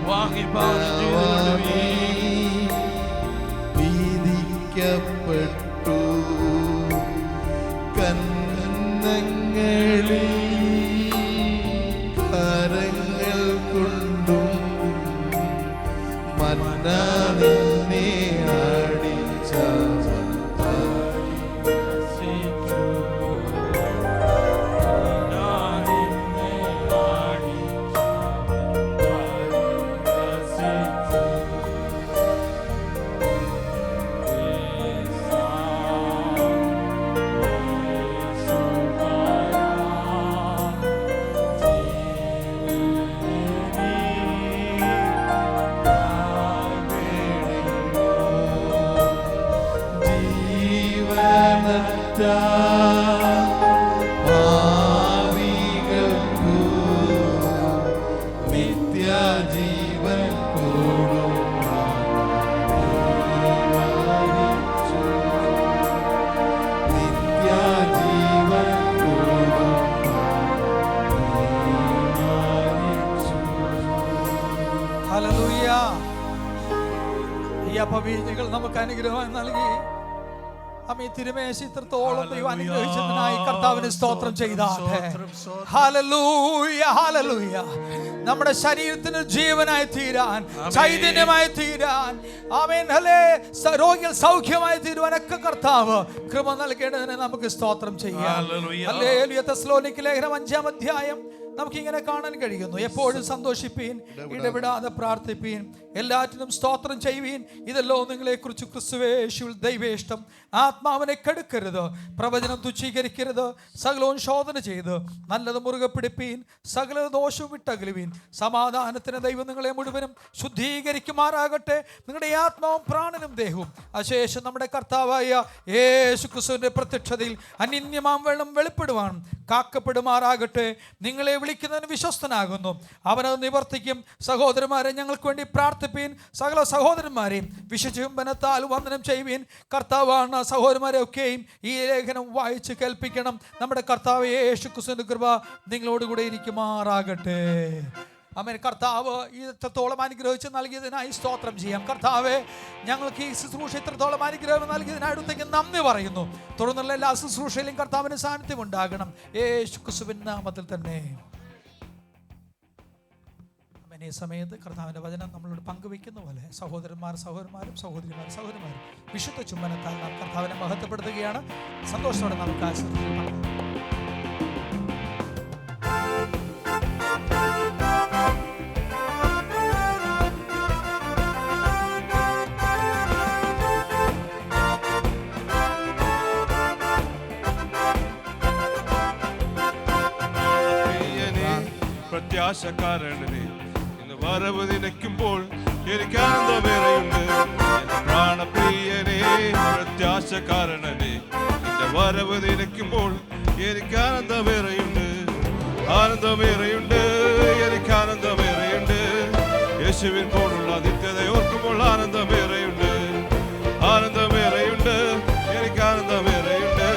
വാങ്ങി പാനം ചെയ്തുകൊണ്ട് വീതിക്കപ്പെട്ടു കന്നങ്ങളിൽ കരങ്ങൾ കൊണ്ടും മന്നാനിന്നെ അടിച്ച ഭാവികൾക്കു നിത്യജീവൻ കൂടും നിത്യജീവൻ കൂടും ഹല്ലേലൂയ. ഈ അപവീഞ്ഞകൾ നമുക്ക് അനുഗ്രഹം നൽകി അമ്മ തിരുമേശ ഇത്രത്തോളം ദൈവം അനുഗ്രഹിച്ചതിനായി കർത്താവിന് സ്തോത്രം ചെയ്താട്ടെ. Hallelujah, hallelujah. നമ്മുടെ ശരീരത്തിന് ജീവനായി തീരാൻ, ചൈതന്യമായി തീരാൻ, ആമേൻ, രോഗികൾ സൗഖ്യമായി തീരുവാനൊക്കെ കർത്താവ് കൃപ നൽകേണ്ടതിന് നമുക്ക് സ്തോത്രം ചെയ്യാം. ഹല്ലേലൂയ. തെസ്സലോനിക്ക ലേഖനം 5-ാം അധ്യായം നമുക്കിങ്ങനെ കാണാൻ കഴിയുന്നു. എപ്പോഴും സന്തോഷിപ്പീൻ, ഇടപെടാതെ പ്രാർത്ഥിപ്പീൻ, എല്ലാറ്റിനും സ്തോത്രം ചെയ്യുവീൻ. ഇതല്ലോ നിങ്ങളെക്കുറിച്ച് ക്രിസ്തുവേശുവിൽ ദൈവേഷ്ടം. ആത്മാവിനെ കെടുക്കരുത്, പ്രവചനം തുച്ഛീകരിക്കരുത്, സകലവും ശോധന ചെയ്ത് നല്ലത് മുറുകെ പിടിപ്പീൻ, സകല ദോഷവും വിട്ടകലുവീൻ. സമാധാനത്തിന് ദൈവം നിങ്ങളെ മുഴുവനും ശുദ്ധീകരിക്കുമാറാകട്ടെ. നിങ്ങളുടെ ആത്മാവും പ്രാണനും ദേഹവും അശേഷം നമ്മുടെ കർത്താവായ യേശു ക്രിസ്തുവിന്റെ പ്രത്യക്ഷതയിൽ അനിന്യമാം വെള്ളം വെളിപ്പെടുവാൻ കാക്കപ്പെടുമാറാകട്ടെ. നിങ്ങളെ വിളിക്കുന്നതിന് വിശ്വസ്തനാകുന്നു, അവനത് നിവർത്തിക്കും. സഹോദരന്മാരെ, ഞങ്ങൾക്ക് വേണ്ടി പ്രാർത്ഥിപ്പീൻ. സകല സഹോദരന്മാരെയും വിശുചുംബനത്താൽ വന്ദനം ചെയ്യുവീൻ. കർത്താവാണ് സഹോദരന്മാരെ ഒക്കെയും ഈ ലേഖനം വായിച്ച് കേൾപ്പിക്കണം. നമ്മുടെ കർത്താവ് യേശു ക്രിസ്തുവിന്റെ കൃപ നിങ്ങളോടുകൂടെ ഇരിക്കുമാറാകട്ടെ. ആമേൻ. കർത്താവ് ഇത്രത്തോളം അനുഗ്രഹിച്ച് നൽകിയതിനായി സ്തോത്രം ചെയ്യാം. കർത്താവെ, ഞങ്ങൾക്ക് ഈ ശുശ്രൂഷ ഇത്രത്തോളം അനുഗ്രഹം നൽകിയതിനടുത്തേക്ക് നന്ദി പറയുന്നു. തുടർന്നുള്ള എല്ലാ ശുശ്രൂഷയിലും കർത്താവിന് സാന്നിധ്യം ഉണ്ടാകണം, യേശു ക്രിസ്തുവിന്റെ നാമത്തിൽ തന്നെ. ഈ സമയത്ത് കർത്താവിൻ്റെ വചനം നമ്മളോട് പങ്കുവെക്കുന്ന പോലെ സഹോദരന്മാരും സഹോദരിമാരും വിശുദ്ധ ചുംബനത്താൽ നാം കർത്താവിനെ മഹത്വപ്പെടുത്തുകയാണ്. സന്തോഷത്തോടെ നമുക്ക് ആശീർവദിക്കാം. പ്രത്യാശക്കാരനെ വരവ് നിനയ്ക്കുമ്പോൾ എനിക്ക് ആനന്ദമേറെയുണ്ട്. പ്രാണപ്രിയനെ പ്രത്യാശക്കാരനെ നിന്റെ വരവ് നിനയ്ക്കുമ്പോൾ എനിക്ക് ആനന്ദമേറെയുണ്ട്. എനിക്ക് ആനന്ദമേറെയുണ്ട്. യേശുവിൻ കൂടെയുള്ള നിത്യത ഓർക്കുമ്പോൾ ആനന്ദമേറെയുണ്ട്. എനിക്ക് ആനന്ദമേറെയുണ്ട്.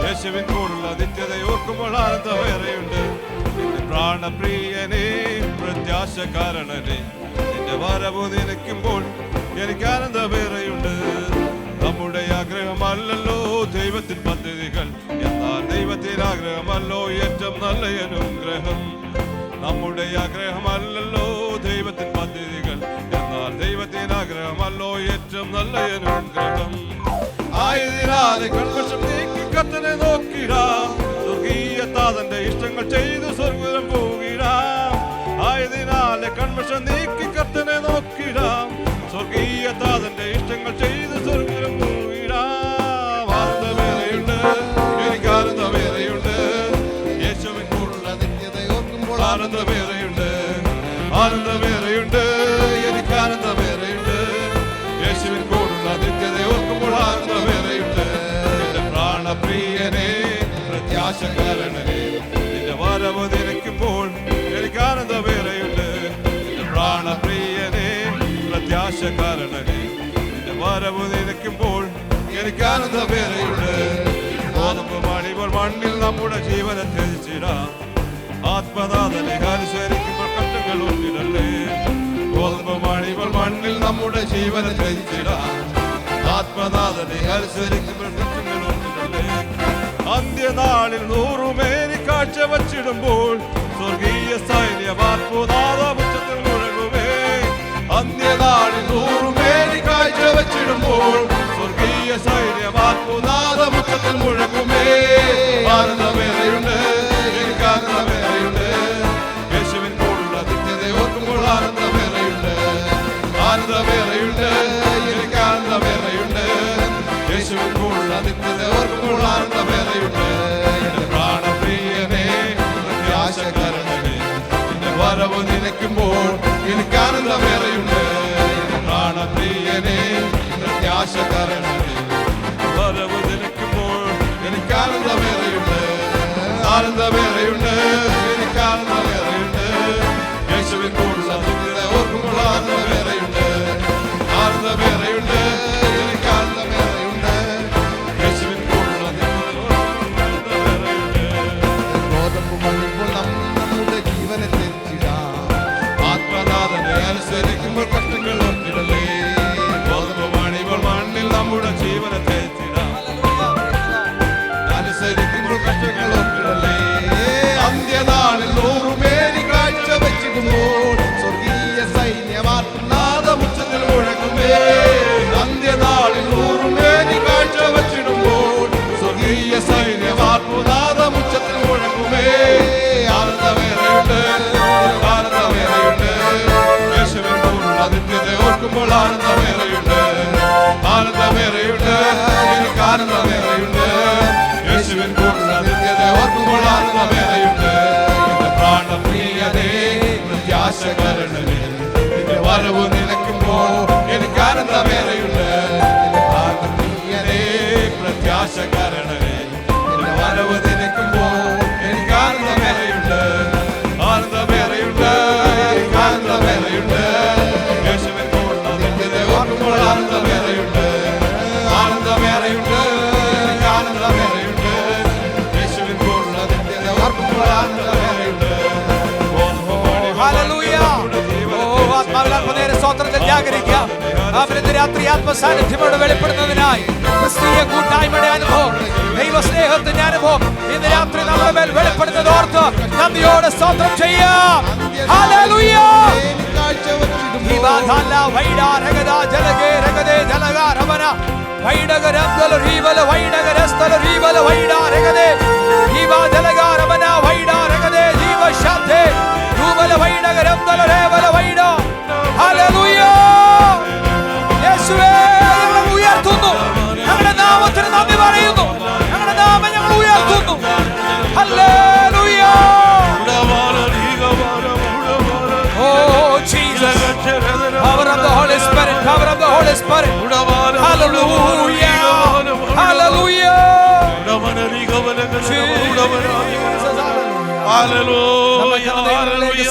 യേശുവിൻ കൂടെയുള്ള നിത്യത ഓർക്കുമ്പോൾ ആനന്ദമേറെയുണ്ട്. പ്രാണപ്രിയനെ പ്രത്യാശക്കാരനെ നിന്റെ വരവ് നിലയ്ക്കുമ്പോൾ എനിക്ക് ആനന്ദമേറെയുണ്ട്. നമ്മുടെ ആഗ്രഹമല്ലല്ലോ ദൈവത്തിൻ പദ്ധതികൾ, എന്നാൽ ദൈവത്തിന് ആഗ്രഹമല്ലോ ഏറ്റവും നല്ല അനുഗ്രഹം. നമ്മുടെ ആഗ്രഹമല്ലല്ലോ ദൈവത്തിൻ പദ്ധതികൾ, എന്നാൽ ദൈവത്തിന് ആഗ്രഹമല്ലോ ഏറ്റവും നല്ല അനുഗ്രഹം. ആയതിനാലെ കൺവശം നീക്കി കർത്തനെ നോക്കിടാം, സ്വർഗീയതാതന്റെ ഇഷ്ടങ്ങൾ ചെയ്തു സ്വർഗ്ഗം പോകിടാം. ആയതിനാലെ കൺവശം നീക്കി കർത്തനെ നോക്കിടാം, സ്വർഗീയതാതന്റെ ഇഷ്ടങ്ങൾ ചെയ്തു സ്വർഗ്ഗം പോകിടാം. ആനന്ദമേറെയുണ്ട്, എനിക്ക് ആനന്ദമേറെയുണ്ട്. യേശുവിൻ കൂടുള്ള നിത്യത ഓർക്കുമ്പോൾ ആനന്ദമേറെയുണ്ട്. എനിക്ക് ആനന്ദമേറെയുണ്ട്. യേശുവിൻ കൂടുള്ള നിത്യത ഓർക്കുമ്പോൾ ആനന്ദമേറെയുണ്ട്. എന്റെ പ്രാണപ്രിയനെ പ്രത്യാശക്കാരനെ നിന്റെ വരവ് നിലയ്ക്കുമ്പോൾ എനിക്ക് ആനന്ദമേറെയുണ്ട്. എന്റെ പ്രാണപ്രിയനെ പ്രത്യാശക്കാരനെ നിന്റെ വരവ് നിലയ്ക്കുമ്പോൾ എനിക്ക് ആനന്ദമേറെയുണ്ട്. ഗോതമ്പ് മണികൾ മണ്ണിൽ നമ്മുടെ ജീവനെ ത്യജിച്ചിടാം, ആത്മനാഥനെ അനുസരിക്കുമ്പോൾ കഷ്ടങ്ങൾ ഒന്നിടല്ലേ. ഗോതമ്പ് മണികൾ മണ്ണിൽ നമ്മുടെ ജീവനെ ത്യജിച്ചിടാം, ആത്മനാഥനെ അനുസരിക്കുമ്പോൾ കഷ്ടങ്ങൾ ഒന്നിടല്ലേ. അന്ത്യനാളിൽ 100 മേനി കാഴ്ച വച്ചിടുമ്പോൾ സ്വർഗീയ സൈന്യമാത്മനാഥമുറ്റത്തിൽ മുഴങ്ങുമേ. അന്ത്യനാളിൽ 100 മേനി കാഴ്ച വച്ചിടുമ്പോൾ സ്വർഗീയ സൈന്യമാത്മനാഥമുറ്റത്തിൽ മുഴങ്ങുമേ. ആനന്ദമേറെയുണ്ട്, എനിക്ക് ആനന്ദമേറെയുണ്ട്. യേശുവിൻ കൂടുള്ള നിത്യത ഓർക്കുമ്പോൾ ആനന്ദമേറെയുണ്ട്. എനിക്ക് ആനന്ദമേറെയുണ്ട്. യേശുവിൻ കൂടുള്ള നിത്യത ഓർക്കുമ്പോൾ ആനന്ദമേറെയുണ്ട്. എന്റെ പ്രാണപ്രിയനെ പ്രത്യാശക്കാരനെ നിന്റെ വരവ് നിലയ്ക്കുമ്പോൾ എനിക്ക് ആനന്ദമേറെയുണ്ട്. പ്രാണപ്രിയനെ പ്രത്യാശക്കാരനെ വരവ് നിലയ്ക്കുമ്പോൾ എനിക്ക് ആനന്ദമേറെയുണ്ട്. എനിക്ക് ആനന്ദമേറെയുണ്ട്. യേശുവിൻ കൂടുള്ള നിത്യത ഓർക്കുമ്പോൾ ആനന്ദമേറെയുണ്ട്. എനിക്ക് ആനന്ദമേറെയുണ്ട്. യേശുവിൻ കൂടുള്ള ഗോതമ്പ് മണിപ്പോൾ നമ്മുടെ ജീവനെ തെറ്റിടാം, ആത്മനാഥനെ അനുസരിക്കുമ്പോൾ കഷ്ടങ്ങൾ ഓർത്തിടലേ. ഗോതമ്പ് മണിപ്പോൾ മണ്ണിൽ നമ്മുടെ ജീവനെ തെറ്റിടാം, അനുസരിക്കുമ്പോൾ കഷ്ടങ്ങൾ ഓർത്തിടലേ. അന്ത്യനാൾ ആനന്ദമേറെയുണ്ട്, ആനന്ദമേറെയുണ്ട്, എനിക്ക് ആനന്ദമേറെയുണ്ട്. യേശുവിൻ കൂടുള്ള നിത്യത ഓർക്കുമ്പോൾ ആനന്ദമേറെയുണ്ട്. എന്റെ പ്രാണപ്രിയതേ പ്രത്യാശ കരണമേ, നിന്റെ വരവ് നിലയ്ക്കുമ്പോൾ എനിക്ക് ആനന്ദമേറെയുണ്ട്. എന്റെ പ്രാണപ്രിയതേ പ്രത്യാശ കരണമേ, നിന്റെ വരവ് നിലയ്ക്കുമ്പോൾ എനിക്ക് ആനന്ദമേറെയുണ്ട്, ആനന്ദമേറെയുണ്ട്, എനിക്ക് ആനന്ദമേറെയുണ്ട്. യേശുവിൻ കൂടുള്ള നിത്യത ഓർക്കുമ്പോൾ ആനന്ദമേറെയുണ്ട്, ആനന്ദമേറെയുണ്ട്, എനിക്ക് ആനന്ദമേറെയുണ്ട്. യേശുവിൻ കൂടുള്ള നിത്യത ഓർക്കുമ്പോൾ ആനന്ദമേറെയുണ്ട്. ഹല്ലേലൂയ. ആത്മാവിൽ അല്പനേരം സ്തോത്രത്തിൽ ജാഗരിക്കാം. ഇന്ന് രാത്രി ആത്മസാന്നിധ്യമോട് വെളിപ്പെടുന്നതിനായി ക്രിസ്തീയ കൂട്ടായ്മയുടെ അനുഭവം, ദൈവസ്നേഹത്തിന്റെ അനുഭവം ഇന്ന് രാത്രി നമ്മുടെ മേൽ വെളിപ്പെടുന്നത് ഓർത്ത് നന്ദിയോടെ സ്തോത്രം ചെയ്യാം. ഹല്ലേലൂയ. യേശുവേ, ഞങ്ങളെ ഉയർത്തുന്നു, ഞങ്ങളുടെ നാമത്തിന് നന്ദി പറയുന്നു, ഞങ്ങളുടെ നാമം ഞങ്ങൾ ഉയർത്തുന്നു. Hallelujah. Oh Jesus, power of the Holy Spirit, power of the Holy Spirit. Hallelujah, hallelujah.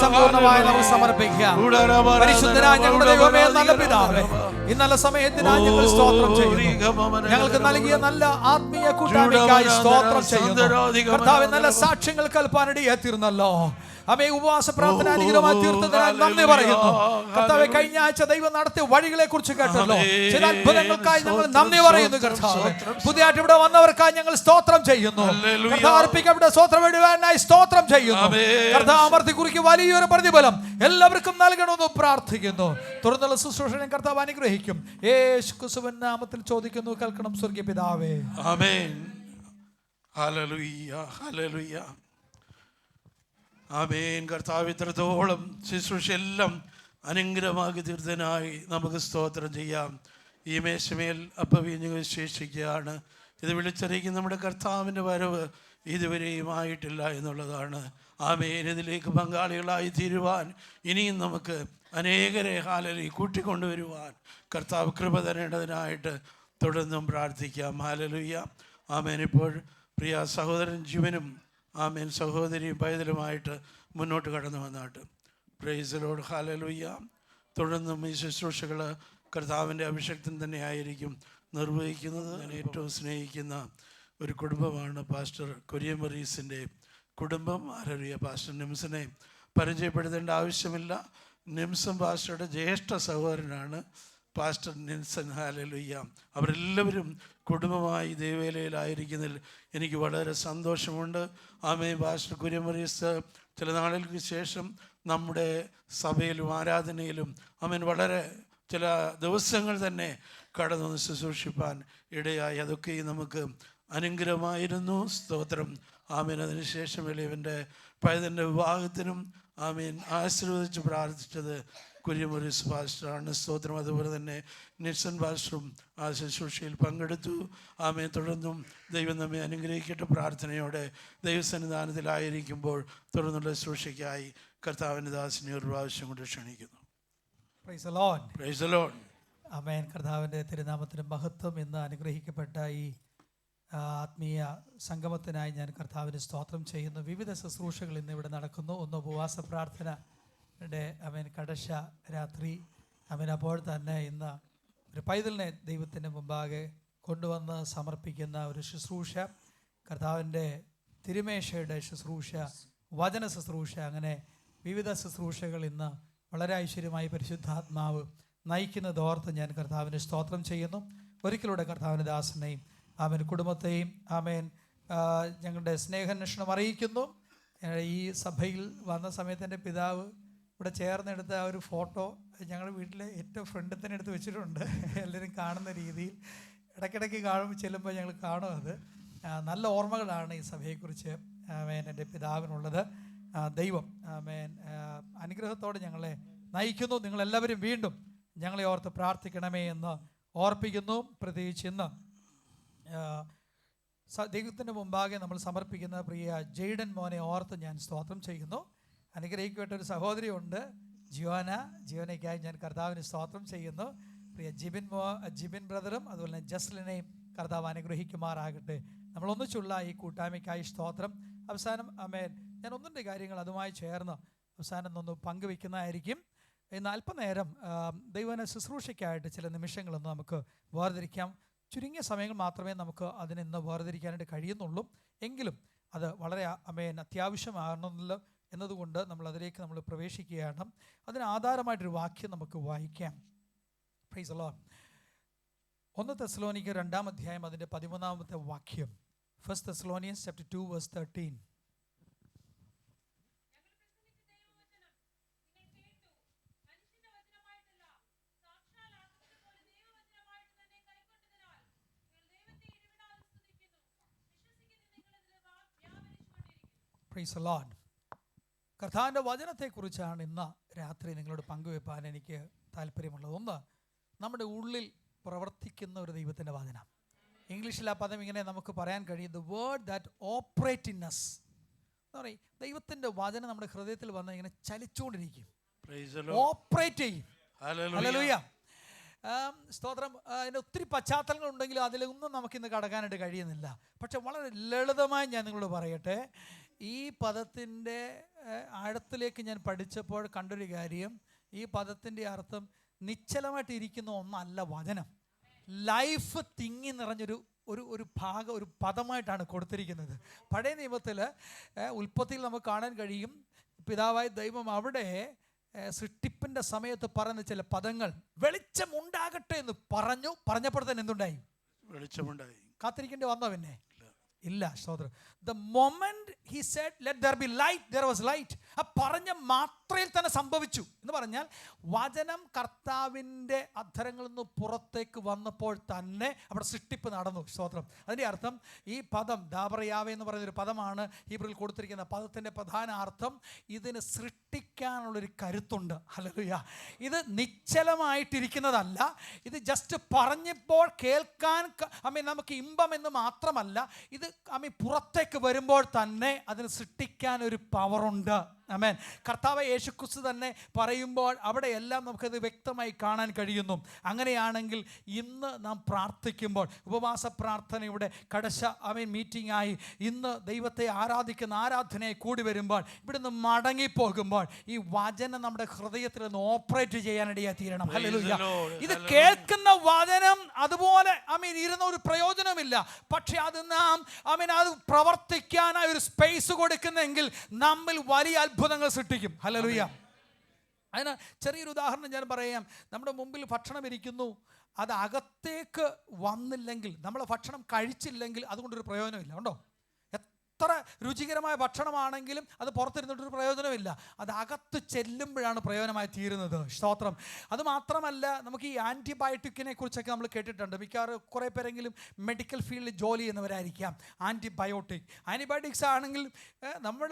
സമ്പൂർണ്ണമായി നമുക്ക് സമർപ്പിക്കാം. പരിശുദ്ധനായ ഞങ്ങളുടെ ദൈവമേ, നല്ല പിതാവേ, ഈ നല്ല സമയത്തിനായി ഞങ്ങൾ സ്തോത്രം ചെയ്യുന്നു. ഞങ്ങൾക്ക് നൽകിയ നല്ല ആത്മീയ കൂട്ടായ്മയ്ക്കായി സ്തോത്രം ചെയ്യുന്നു. കർത്താവേ, നല്ല സാക്ഷ്യങ്ങൾ കൽപ്പാനിടയായി തീർന്നല്ലോ. അമ്മേ, ഉപവാസ പ്രാർത്ഥന അനുഗ്രഹമായി തീർത്തതിനാൽ നന്ദി പറയുന്നു. കർത്താവേ, കഴിഞ്ഞ ആഴ്ച ദൈവം നടത്തിയ വഴികളെ കുറിച്ച് കേട്ടല്ലോ. ചില അത്ഭുതങ്ങൾക്കായി ഞങ്ങൾ നന്ദി പറയുന്നു. കർത്താവേ, പുതിയതായിട്ട് ഇവിടെ വന്നവർക്കായി ഞങ്ങൾ സ്തോത്രം ചെയ്യുന്നു. കർത്താവ് അർപ്പിക്കപ്പെട്ട സ്തോത്രം എഴുതാനായി സ്തോത്രം ചെയ്യുന്നു. കർത്താവ് അമർത്തി കുറിക്ക് വലിയൊരു പ്രതിഫലം എല്ലാവർക്കും നൽകണമെന്ന് പ്രാർത്ഥിക്കുന്നു. തുടർന്നുള്ള ശുശ്രൂഷനെ കർത്താവ് അനുഗ്രഹിക്കും. യേശു ക്രിസ്തുവിൻ നാമത്തിൽ ചോദിക്കുന്നു, കേൾക്കണം സ്വർഗീയ പിതാവേ. ആമേൻ. ഹല്ലേലൂയ, ഹല്ലേലൂയ. ആമേൻ. കർത്താവ് ഇത്രത്തോളം ശുശ്രൂഷ എല്ലാം അനുഗ്രഹമാക്കി തീർത്തനായി നമുക്ക് സ്തോത്രം ചെയ്യാം. ഈ മേശമേൽ അപ്പവീഞ്ഞുകൾ ശേഷിക്കുകയാണ്. ഇത് വിളിച്ചറിയിക്കുന്ന നമ്മുടെ കർത്താവിൻ്റെ വരവ് ഇതുവരെയും ആയിട്ടില്ല എന്നുള്ളതാണ്. ആമേൻ. ഇതിലേക്ക് പങ്കാളികളായി തീരുവാൻ ഇനിയും നമുക്ക് അനേകരെ ഹാലലി കൂട്ടിക്കൊണ്ടുവരുവാൻ കർത്താവ് കൃപ തരേണ്ടതിനായിട്ട് തുടർന്നും പ്രാർത്ഥിക്കാം. ഹാലലുയ്യ. ആമേൻ. ഇപ്പോൾ പ്രിയ സഹോദരൻ ജീവനും ആമേൻ സഹോദരിയും പൈതലുമായിട്ട് മുന്നോട്ട് കടന്നു വന്നാട്ട് പ്രൈസ് ദി ലോർഡ്. ഹല്ലേലൂയ. തുടർന്നും ഈ ശുശ്രൂഷകൾ കർത്താവിൻ്റെ അഭിഷേകത്തിൽ തന്നെ ആയിരിക്കും നിർവഹിക്കുന്നത്. ഞാൻ ഏറ്റവും സ്നേഹിക്കുന്ന ഒരു കുടുംബമാണ് പാസ്റ്റർ കൊരിയൻ മറീസിൻ്റെ കുടുംബം. ആരറിയ പാസ്റ്റർ നിംസനെ പരിചയപ്പെടുത്തേണ്ട ആവശ്യമില്ല. നിംസൺ പാസ്റ്ററുടെ ജ്യേഷ്ഠ സഹോദരനാണ് പാസ്റ്റർ നിൻസൺ. ഹല്ലേലൂയ. അവരെല്ലാവരും കുടുംബമായി ദൈവവേലയിലായിരിക്കുന്നതിൽ എനിക്ക് വളരെ സന്തോഷമുണ്ട്. ആമേൻ. പാസ്റ്റർ കൊരിയൻ മറീസ് ചില നാളുകൾക്ക് ശേഷം നമ്മുടെ സഭയിലും ആരാധനയിലും ആമേൻ വളരെ ചില ദിവസങ്ങൾ തന്നെ കടന്നു ശുശ്രൂഷിപ്പാൻ ഇടയായി. അതൊക്കെ നമുക്ക് അനുഗ്രഹമായിരുന്നു. സ്തോത്രം. ആമേൻ. അതിനുശേഷം ഇവൻ്റെ പൈതൻ്റെ വിവാഹത്തിനും ആമേൻ ആശീർവദിച്ച് പ്രാർത്ഥിച്ചത് കൊരിയൻ മറീസ് പാസ്റ്ററാണ്. സ്തോത്രം. അതുപോലെ തന്നെ നിൽസൺ പാസ്റ്ററും ആ ശുശ്രൂഷയിൽ പങ്കെടുത്തു. ആമേൻ. തുടർന്നും ദൈവം നമ്മെ അനുഗ്രഹിക്കട്ടെ. പ്രാർത്ഥനയോടെ ദൈവസന്നിധാനത്തിലായിരിക്കുമ്പോൾ തുടർന്നുള്ള ശുശ്രൂഷയ്ക്കായി കർത്താവിൻ്റെ ദാസിനെ ഒരു പ്രാവശ്യം കൊണ്ട് ക്ഷണിക്കുന്നു. Praise the Lord. Praise the Lord. ആമേൻ. കർത്താവിൻ്റെ തിരുനാമത്തിന് മഹത്വം. ഇന്ന് അനുഗ്രഹിക്കപ്പെട്ട ഈ ആത്മീയ സംഗമത്തിനായി ഞാൻ കർത്താവിന് സ്തോത്രം ചെയ്യുന്നു. വിവിധ ശുശ്രൂഷകൾ ഇന്ന് ഇവിടെ നടക്കുന്നു. ഒന്ന് ഉപവാസ പ്രാർത്ഥനയുടെ ആമേൻ കടശ രാത്രി. ആമേൻ. അപ്പോൾ തന്നെ ഇന്ന് ഒരു പൈതലിനെ ദൈവത്തിൻ്റെ മുമ്പാകെ കൊണ്ടുവന്ന് സമർപ്പിക്കുന്ന ഒരു ശുശ്രൂഷ, കർത്താവിൻ്റെ തിരുമേശയുടെ ശുശ്രൂഷ, വചന ശുശ്രൂഷ, അങ്ങനെ വിവിധ ശുശ്രൂഷകൾ ഇന്ന് വളരെ ഐശ്വര്യമായി പരിശുദ്ധാത്മാവ് നയിക്കുന്നത് ഓർത്ത് ഞാൻ കർത്താവിന് സ്തോത്രം ചെയ്യുന്നു. ഒരിക്കലൂടെ കർത്താവിൻ്റെ ദാസനെയും ആമേൻ കുടുംബത്തെയും ആമേൻ ഞങ്ങളുടെ സ്നേഹാന്വേഷണം അറിയിക്കുന്നു. ഈ സഭയിൽ വന്ന സമയത്ത് എൻ്റെ പിതാവ് ഇവിടെ ചേർന്നെടുത്ത ആ ഒരു ഫോട്ടോ ഞങ്ങളുടെ വീട്ടിലെ ഏറ്റവും ഫ്രണ്ടിൽ തന്നെ എടുത്ത് വെച്ചിട്ടുണ്ട്. എല്ലാവരും കാണുന്ന രീതിയിൽ ഇടയ്ക്കിടയ്ക്ക് കാണുമ്പോൾ ചെല്ലുമ്പോൾ ഞങ്ങൾ കാണും. അത് നല്ല ഓർമ്മകളാണ് ഈ സഭയെക്കുറിച്ച് ആമേൻ എൻ്റെ പിതാവിനുള്ളത്. ദൈവം ആമേൻ അനുഗ്രഹത്തോടെ ഞങ്ങളെ നയിക്കുന്നു. നിങ്ങളെല്ലാവരും വീണ്ടും ഞങ്ങളെ ഓർത്ത് പ്രാർത്ഥിക്കണമേ എന്ന് ഓർപ്പിക്കുന്നു. പ്രത്യേകിച്ച് ഇന്ന് ദൈവത്തിൻ്റെ മുമ്പാകെ നമ്മൾ സമർപ്പിക്കുന്ന പ്രിയ ജെയ്ഡൻ മോനെ ഓർത്ത് ഞാൻ സ്തോത്രം ചെയ്യുന്നു. അനുഗ്രഹിക്കപ്പെട്ട ഒരു സഹോദരിയുണ്ട്, ജിയോനയ്ക്കായി ഞാൻ കർത്താവിന് സ്തോത്രം ചെയ്യുന്നു. പ്രിയ ജിബിൻ ബ്രദറും അതുപോലെ തന്നെ ജസ്ലിനെയും കർത്താവ് അനുഗ്രഹിക്കുമാറാകട്ടെ. നമ്മളൊന്നിച്ചുള്ള ഈ കൂട്ടായ്മയ്ക്കായി സ്തോത്രം. അവസാനം ആമേൻ, ഞാൻ ഒന്നിൻ്റെ കാര്യങ്ങൾ അതുമായി ചേർന്ന് അവസാനം ഒന്ന് പങ്കുവെക്കുന്നതായിരിക്കും. ഇന്ന് അല്പനേരം ദൈവന ശുശ്രൂഷയ്ക്കായിട്ട് ചില നിമിഷങ്ങളൊന്ന് നമുക്ക് വേർതിരിക്കാം. ചുരുങ്ങിയ സമയങ്ങൾ മാത്രമേ നമുക്ക് അതിനിന്ന് വേർതിരിക്കാനായിട്ട് കഴിയുന്നുള്ളൂ. എങ്കിലും അത് വളരെ അത്യാവശ്യമാകണമെന്നല്ലോ എന്നതുകൊണ്ട് അതിലേക്ക് നമ്മൾ പ്രവേശിക്കുകയാണ്. അതിന് ആധാരമായിട്ടൊരു വാക്യം നമുക്ക് വായിക്കാം. Price the Lord. 1 തെസ്സലോനിക്കർ 2-ാം അധ്യായം അതിൻ്റെ 13-ാമത്തെ വാക്യം. 1 Thessalonians chapter 2 verse 13. Price the Lord. കർത്താവിൻ്റെ വചനത്തെക്കുറിച്ചാണ് ഇന്ന് രാത്രി നിങ്ങളോട് പങ്കുവെപ്പാൻ എനിക്ക് താല്പര്യമുള്ളത്. ഒന്ന്, നമ്മുടെ ഉള്ളിൽ പ്രവർത്തിക്കുന്ന ഒരു ദൈവത്തിൻ്റെ വചനം. ഇംഗ്ലീഷിൽ ആ പദം ഇങ്ങനെ നമുക്ക് പറയാൻ കഴിയും, the word that operate in us എന്ന് പറയും. ദൈവത്തിൻ്റെ വചനം നമ്മുടെ ഹൃദയത്തിൽ വന്ന് ഇങ്ങനെ ചലിച്ചുകൊണ്ടിരിക്കും, ഓപ്പറേറ്റ് ചെയ്യും. ഹല്ലേലൂയ, സ്തോത്രം. അതിൻ്റെ ഒത്തിരി പശ്ചാത്തലങ്ങളുണ്ടെങ്കിലും അതിലൊന്നും നമുക്കിന്ന് കടക്കാനായിട്ട് കഴിയുന്നില്ല. പക്ഷെ വളരെ ലളിതമായി ഞാൻ നിങ്ങളോട് പറയട്ടെ, ഈ പദത്തിൻ്റെ ആഴത്തിലേക്ക് ഞാൻ പഠിച്ചപ്പോൾ കണ്ടൊരു കാര്യം, ഈ പദത്തിൻ്റെ അർത്ഥം നിശ്ചലമായിട്ട് ഇരിക്കുന്ന ഒന്നല്ല വചനം. ലൈഫ് തിങ്ങി നിറഞ്ഞൊരു ഒരു ഭാഗം, ഒരു പദമായിട്ടാണ് കൊടുത്തിരിക്കുന്നത്. പഴയ നിയമത്തിൽ ഉൽപ്പത്തിയിൽ നമുക്ക് കാണാൻ കഴിയും, പിതാവായ ദൈവം അവിടെ സൃഷ്ടിപ്പിൻ്റെ സമയത്ത് പറയുന്ന ചില പദങ്ങൾ, വെളിച്ചമുണ്ടാകട്ടെ എന്ന് പറഞ്ഞപ്പോൾ തന്നെ എന്തുണ്ടായി? വെളിച്ചമുണ്ടായി. കാത്തിരിക്കേണ്ടി വന്നോ? പിന്നെ ഇല്ല. സ്തോത്രം. The moment he said let there be light, there was light. ആ പറഞ്ഞ മാത്രയിൽ തന്നെ സംഭവിച്ചു എന്ന് പറഞ്ഞാൽ വചനം കർത്താവിൻ്റെ അധരങ്ങളിൽ നിന്ന് പുറത്തേക്ക് വന്നപ്പോൾ തന്നെ അവിടെ സൃഷ്ടിപ്പ് നടന്നു. സ്തോത്രം. അതിൻ്റെ അർത്ഥം ഈ പദം ദാബറയാവെ എന്ന് പറയുന്നൊരു പദമാണ് ഹീബ്രുവിൽ കൊടുത്തിരിക്കുന്ന പദത്തിൻ്റെ പ്രധാന അർത്ഥം. ഇതിന് സൃഷ്ടിക്കാനുള്ളൊരു കരുത്തുണ്ട്. ഹല്ലേലൂയ. ഇത് നിശ്ചലമായിട്ടിരിക്കുന്നതല്ല. ഇത് ജസ്റ്റ് പറഞ്ഞപ്പോൾ കേൾക്കാൻ നമുക്ക് ഇമ്പം എന്ന് മാത്രമല്ല, ഇത് പുറത്തേക്ക് വരുമ്പോൾ തന്നെ അതിന് സൃഷ്ടിക്കാൻ ഒരു പവറുണ്ട്. ആമേൻ. കർത്താവ് യേശുക്രിസ്തു തന്നെ പറയുമ്പോൾ അവിടെയെല്ലാം നമുക്കത് വ്യക്തമായി കാണാൻ കഴിയുന്നു. അങ്ങനെയാണെങ്കിൽ ഇന്ന് നാം പ്രാർത്ഥിക്കുമ്പോൾ, ഉപവാസ പ്രാർത്ഥനയുടെ മീറ്റിംഗ് ആയി ഇന്ന് ദൈവത്തെ ആരാധിക്കുന്ന ആരാധനയെ കൂടി വരുമ്പോൾ, ഇവിടുന്ന് മടങ്ങിപ്പോകുമ്പോൾ ഈ വചനം നമ്മുടെ ഹൃദയത്തിൽ നിന്ന് ഓപ്പറേറ്റ് ചെയ്യാനിടയായി തീരണം. ഹല്ലേലൂയ. ഇത് കേൾക്കുന്ന വചനം അതുപോലെ ഇരുന്ന ഒരു പ്രയോജനമില്ല. പക്ഷെ അത് നാം അത് പ്രവർത്തിക്കാനായി ഒരു സ്പേസ് കൊടുക്കുന്നെങ്കിൽ നമ്മിൽ വലിയ അത്ഭുതങ്ങൾ സൃഷ്ടിക്കും. ഹല്ലേലൂയ. അതിന് ചെറിയൊരു ഉദാഹരണം ഞാൻ പറയാം. നമ്മുടെ മുമ്പിൽ ഭക്ഷണം ഇരിക്കുന്നു, അത് അകത്തേക്ക് വന്നില്ലെങ്കിൽ, നമ്മൾ ഭക്ഷണം കഴിച്ചില്ലെങ്കിൽ അതുകൊണ്ടൊരു പ്രയോജനമില്ല. ഉണ്ടോ? എത്ര രുചികരമായ ഭക്ഷണമാണെങ്കിലും അത് പുറത്തിരുന്നിട്ടൊരു പ്രയോജനമില്ല. അത് അകത്ത് ചെല്ലുമ്പോഴാണ് പ്രയോജനമായി തീരുന്നത്. സ്തോത്രം. അതുമാത്രമല്ല, നമുക്ക് ഈ ആൻറ്റിബയോട്ടിക്കിനെ കുറിച്ചൊക്കെ നമ്മൾ കേട്ടിട്ടുണ്ട്. മിക്കവാറും കുറേ പേരെങ്കിലും മെഡിക്കൽ ഫീൽഡിൽ ജോലി ചെയ്യുന്നവരായിരിക്കാം. ആൻറ്റിബയോട്ടിക്സ് ആണെങ്കിൽ നമ്മൾ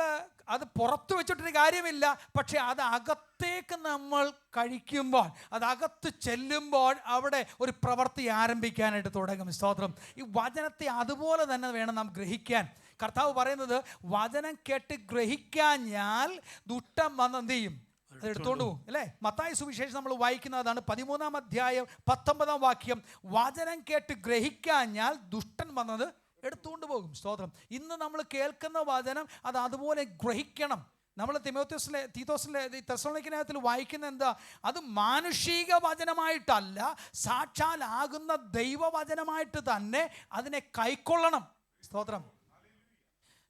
അത് പുറത്ത് വെച്ചിട്ടൊരു കാര്യമില്ല. പക്ഷേ അത് അകത്തേക്ക് നമ്മൾ കഴിക്കുമ്പോൾ, അത് അകത്ത് ചെല്ലുമ്പോൾ അവിടെ ഒരു പ്രവൃത്തി ആരംഭിക്കാനായിട്ട് തുടങ്ങും. സ്തോത്രം. ഈ വചനത്തെ അതുപോലെ തന്നെ വേണം നാം ഗ്രഹിക്കാൻ. കർത്താവ് പറയുന്നത്, വചനം കേട്ട് ഗ്രഹിക്കാഞ്ഞാൽ ദുഷ്ടൻ വന്ന് എന്ത് ചെയ്യും? അത് എടുത്തോണ്ട് പോകും. അല്ലേ? മത്തായി സുവിശേഷം നമ്മൾ വായിക്കുന്നതാണ് 13-ാം അധ്യായം 19-ാം വാക്യം. വചനം കേട്ട് ഗ്രഹിക്കാഞ്ഞാൽ ദുഷ്ടൻ വന്നത് എടുത്തുകൊണ്ട് പോകും. സ്തോത്രം. ഇന്ന് നമ്മൾ കേൾക്കുന്ന വചനം അത് അതുപോലെ ഗ്രഹിക്കണം. നമ്മൾ തെസ്സലോനിക്കത്തിൽ വായിക്കുന്ന എന്താ? അത് മാനുഷിക വചനമായിട്ടല്ല, സാക്ഷാലാകുന്ന ദൈവവചനമായിട്ട് തന്നെ അതിനെ കൈക്കൊള്ളണം. സ്തോത്രം.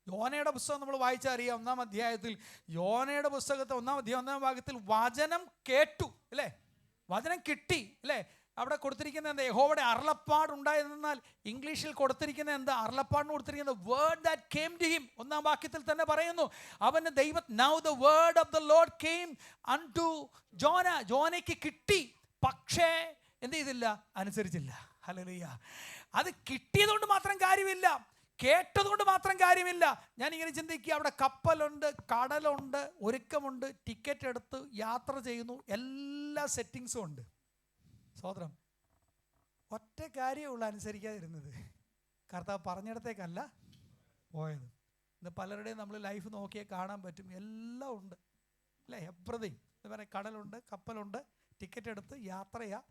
യോനയുടെ പുസ്തകം നമ്മൾ വായിച്ചറിയാം. 1-ാം അധ്യായത്തിൽ യോനയുടെ പുസ്തകത്തെ 1-ാം അധ്യായം 1-ാം ഭാഗത്തിൽ വചനം കേട്ടു, അല്ലേ? വചനം കിട്ടി, അല്ലേ? അവിടെ കൊടുത്തിരിക്കുന്ന എന്താ? യഹോവയുടെ അരുളപ്പാടുണ്ടായിരുന്നാൽ ഇംഗ്ലീഷിൽ കൊടുത്തിരിക്കുന്ന എന്താ? അരുളപ്പാടിന് കൊടുത്തിരിക്കുന്നത് word that came to him. 1-ാം വാക്യത്തിൽ തന്നെ പറയുന്നു, അവന് now the word of the Lord came unto Jonah. ജോനയ്ക്ക് കിട്ടി, പക്ഷേ എന്ത് ചെയ്തില്ല? അനുസരിച്ചില്ല. ഹല്ലേലൂയ. അത് കിട്ടിയതുകൊണ്ട് മാത്രം കാര്യമില്ല, കേട്ടതുകൊണ്ട് മാത്രം കാര്യമില്ല. ഞാനിങ്ങനെ ചിന്തിക്കുക, അവിടെ കപ്പലുണ്ട്, കടലുണ്ട്, ഒരുക്കമുണ്ട്, ടിക്കറ്റ് എടുത്ത് യാത്ര ചെയ്യുന്നു, എല്ലാ സെറ്റിങ്സും ഉണ്ട്. സ്തോത്രം. ഒറ്റ കാര്യമുള്ള അനുസരിക്കാതിരുന്നത്, കർത്താവ് പറഞ്ഞിടത്തേക്കല്ല പോയത്. ഇന്ന് പലരുടെയും നമ്മൾ ലൈഫ് നോക്കിയാൽ കാണാൻ പറ്റും, എല്ലാം ഉണ്ട് അല്ലേ? എവ്രിതിങ് എന്ന് പറയാം. കടലുണ്ട്, കപ്പലുണ്ട്, ടിക്കറ്റ് എടുത്ത് യാത്രയാ,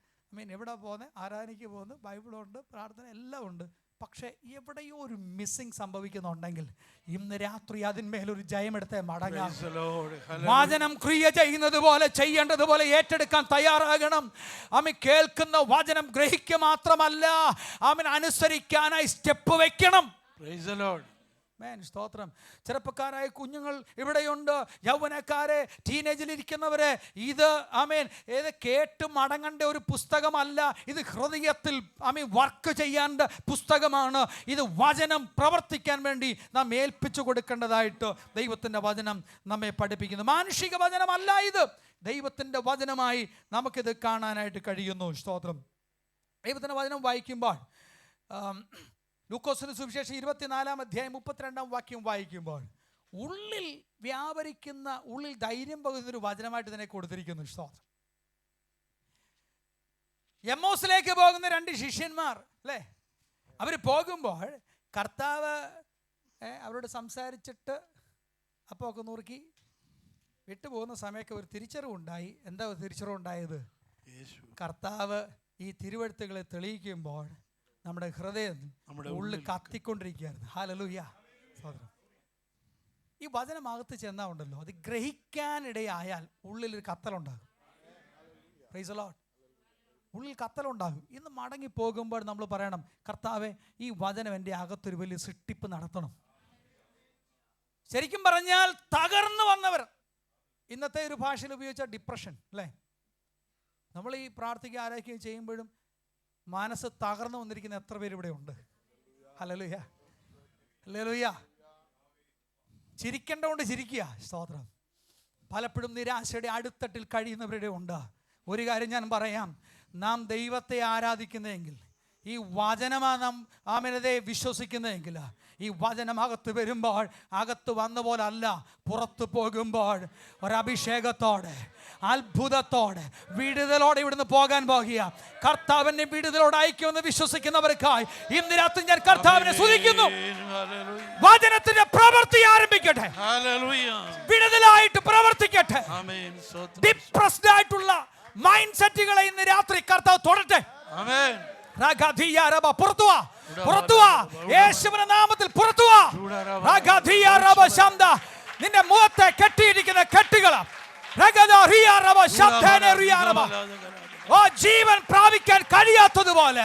എവിടെ പോകുന്നത്, ആരാധനയ്ക്ക് പോകുന്നു, ബൈബിളുണ്ട്, പ്രാർത്ഥന എല്ലാം ഉണ്ട്. പക്ഷേ എവിടെയോ ഒരു മിസ്സിങ് സംഭവിക്കുന്നുണ്ടെങ്കിൽ ഇന്ന് രാത്രി അതിന്മേലൊരു ജയമെടുത്തേ മടങ്ങാം. വചനം ക്രിയ ചെയ്യുന്നത് പോലെ, ചെയ്യേണ്ടതുപോലെ ഏറ്റെടുക്കാൻ തയ്യാറാകണം. കേൾക്കുന്ന വചനം ഗ്രഹിക്കുക മാത്രമല്ല, അനുസരിക്കാനായി സ്റ്റെപ്പ് വെക്കണം. സ്തോത്രം. ചെറുപ്പക്കാരായ കുഞ്ഞുങ്ങൾ ഇവിടെയുണ്ട്, യൗവനക്കാരെ, ടീനേജിലിരിക്കുന്നവരെ. ഇത് കേട്ട് മടങ്ങേണ്ട ഒരു പുസ്തകമല്ല, ഇത് ഹൃദയത്തിൽ വർക്ക് ചെയ്യേണ്ട പുസ്തകമാണ്. ഇത് വചനം പ്രവർത്തിക്കാൻ വേണ്ടി നാം ഏൽപ്പിച്ചു കൊടുക്കേണ്ടതായിട്ട് ദൈവത്തിൻ്റെ വചനം നമ്മെ പഠിപ്പിക്കുന്നു. മാനുഷിക വചനമല്ല ഇത്, ദൈവത്തിൻ്റെ വചനമായി നമുക്കിത് കാണാനായിട്ട് കഴിയുന്നു. സ്തോത്രം. ദൈവത്തിൻ്റെ വചനം വായിക്കുമ്പോൾ ലൂക്കോസിന്റെ സുവിശേഷം 24-ാം അധ്യായം 32-ാം വാക്യം വായിക്കുമ്പോൾ ഉള്ളിൽ വ്യാപരിക്കുന്ന, ഉള്ളിൽ ധൈര്യം പകുന്നൊരു വചനമായിട്ട് ഇതിനെ കൊടുത്തിരിക്കുന്നു. സ്തോത്രം. എമ്മോസിലേക്ക് പോകുന്ന 2 ശിഷ്യന്മാർ അല്ലേ, അവർ പോകുമ്പോൾ കർത്താവ് അവരോട് സംസാരിച്ചിട്ട് അപ്പോൾ ഒക്കെ നുറുക്കി വിട്ടുപോകുന്ന സമയമൊക്കെ ഒരു തിരിച്ചറിവുണ്ടായി. എന്താ തിരിച്ചറിവുണ്ടായത്? കർത്താവ് ഈ തിരുവെഴുത്തുകളെ തെളിയിക്കുമ്പോൾ നമ്മുടെ ഹൃദയം ഉള്ളിൽ കത്തിക്കൊണ്ടിരിക്കുകയായിരുന്നു. ഹല്ലേലൂയ. ഈ വചനമകത്ത് ചെന്നാൽ ഉണ്ടല്ലോ, അത് ഗ്രഹിക്കാനിടയായാൽ ഉള്ളിലൊരു കത്തലുണ്ടാകും. Price the Lord. ഉള്ളിൽ കത്തലുണ്ടാകും. ഇന്ന് മടങ്ങി പോകുമ്പോൾ നമ്മൾ പറയണം, കർത്താവേ, ഈ വചനം എൻ്റെ അകത്തൊരു വലിയ സൃഷ്ടിപ്പ് നടത്തണം. ശരിക്കും പറഞ്ഞാൽ തകർന്നു വന്നവർ, ഇന്നത്തെ ഒരു ഭാഷയിൽ ഉപയോഗിച്ച ഡിപ്രഷൻ അല്ലേ, നമ്മൾ ഈ പ്രാർത്ഥിക്കുക ആരാധിക്കുകയും ചെയ്യുമ്പോഴും മനസ്സ് തകർന്നു വന്നിരിക്കുന്ന എത്ര പേര് ഇവിടെ ഉണ്ട്? Hallelujah, hallelujah. ചിരിക്കേണ്ടതുകൊണ്ട് ചിരിക്കുക. സ്തോത്രം. പലപ്പോഴും നിരാശയുടെ അടിത്തട്ടിൽ കഴിയുന്നവരുടെ ഉണ്ട്. ഒരു കാര്യം ഞാൻ പറയാം, നാം ദൈവത്തെ ആരാധിക്കുന്നതെങ്കിൽ, ഈ വചനമാണ് നാം ആമേനതയെ വിശ്വസിക്കുന്നതെങ്കിൽ, ഈ വചനം അകത്ത് വരുമ്പോൾ അകത്ത് വന്ന പോലെ അല്ല, പുറത്തു പോകുമ്പോൾ ഒരഭിഷേകത്തോടെ, അത്ഭുതത്തോടെ, വിടുതലോടെ ഇവിടുന്ന് പോകാൻ പോകുക. കർത്താവിനെ വിടുതലോടെ അയക്കുമെന്ന് വിശ്വസിക്കുന്നവർക്കായി ഇന്ന് രാത്രി ഞാൻ കർത്താവിനെ സ്തുതിക്കുന്നു. വചനത്തിന്റെ പ്രവൃത്തി ആരംഭിക്കട്ടെ, വിടുതലായിട്ട് പ്രവർത്തിക്കട്ടെ. ഡിപ്രസ്ഡ് ആയിട്ടുള്ള മൈൻഡ് സെറ്റുകളെ ഇന്ന് രാത്രി കർത്താവ് തൊടട്ടെ. യേശുവിന്റെ നാമത്തിൽ പുറത്തുവാ. നിന്റെ മുഖത്തെ കെട്ടിയിരിക്കുന്ന കെട്ടുകൾ ജീവൻ പ്രാപിക്കാൻ കഴിയാത്തതുപോലെ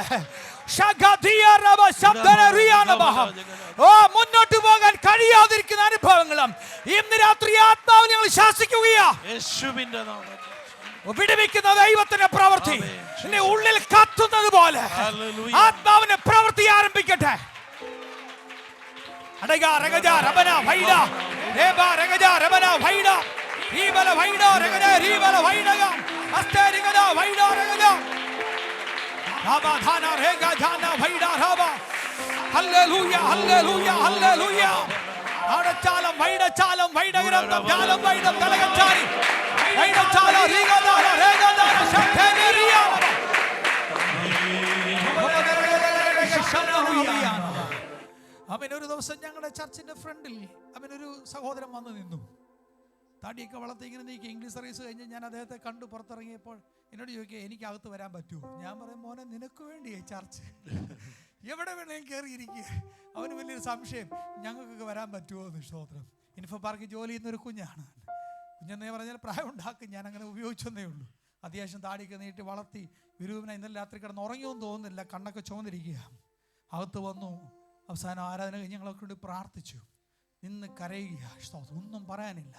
മുന്നോട്ട് പോകാൻ കഴിയാതിരിക്കുന്ന അനുഭവങ്ങളും ഇന്ന് രാത്രി ആത്മാവിൽ ഞങ്ങൾ ശാസിക്കുകയാ. വിടുവിക്കുന്ന ദൈവത്തിന്റെ പ്രവൃത്തി നിന്റെ ഉള്ളിൽ കത്തുന്നത് പോലെ ആത്മാവിന്റെ പ്രവൃത്തി ആരംഭിക്കട്ടെ. ഒരു ദിവസം ഞങ്ങളുടെ ചർച്ചിന്റെ ഫ്രണ്ടിൽ ഒരു സഹോദരൻ വന്ന് നിന്നു. താടിയൊക്കെ വളർത്തി ഇങ്ങനെ നീക്കി, ഇംഗ്ലീഷ് സർവീസ് കഴിഞ്ഞ് ഞാൻ അദ്ദേഹത്തെ കണ്ടു പുറത്തിറങ്ങിയപ്പോൾ എന്നോട് ചോദിക്കുക, എനിക്ക് അകത്ത് വരാൻ പറ്റുമോ? ഞാൻ പറയും, മോനെ, നിനക്ക് വേണ്ടിയേ ചർച്ച്, എവിടെ വേണമെങ്കിലും കയറിയിരിക്കുക. അവന് വലിയൊരു സംശയം, ഞങ്ങൾക്കൊക്കെ വരാൻ പറ്റുമോ എന്ന്. സ്തോത്രം. ഇൻഫോ പാർക്കിൽ ജോലി ചെയ്യുന്നൊരു കുഞ്ഞാണ്. കുഞ്ഞെന്നേ പറഞ്ഞാൽ പ്രായം ഉണ്ടാക്കും, ഞാൻ അങ്ങനെ ഉപയോഗിച്ചെന്നേ ഉള്ളൂ. അത്യാവശ്യം താടിയൊക്കെ നീട്ടി വളർത്തി വിരൂപന ഇന്നലെ രാത്രി കിടന്ന് ഉറങ്ങിയൊന്നും തോന്നുന്നില്ല, കണ്ണൊക്കെ ചുവന്നിരിക്കുക. അകത്ത് വന്നു. അവസാനം ആരാധന കഴിഞ്ഞ് ഞങ്ങളൊക്കെ കൊണ്ട് പ്രാർത്ഥിച്ചു, നിന്ന് കരയുക. സ്തോത്രം. ഒന്നും പറയാനില്ല.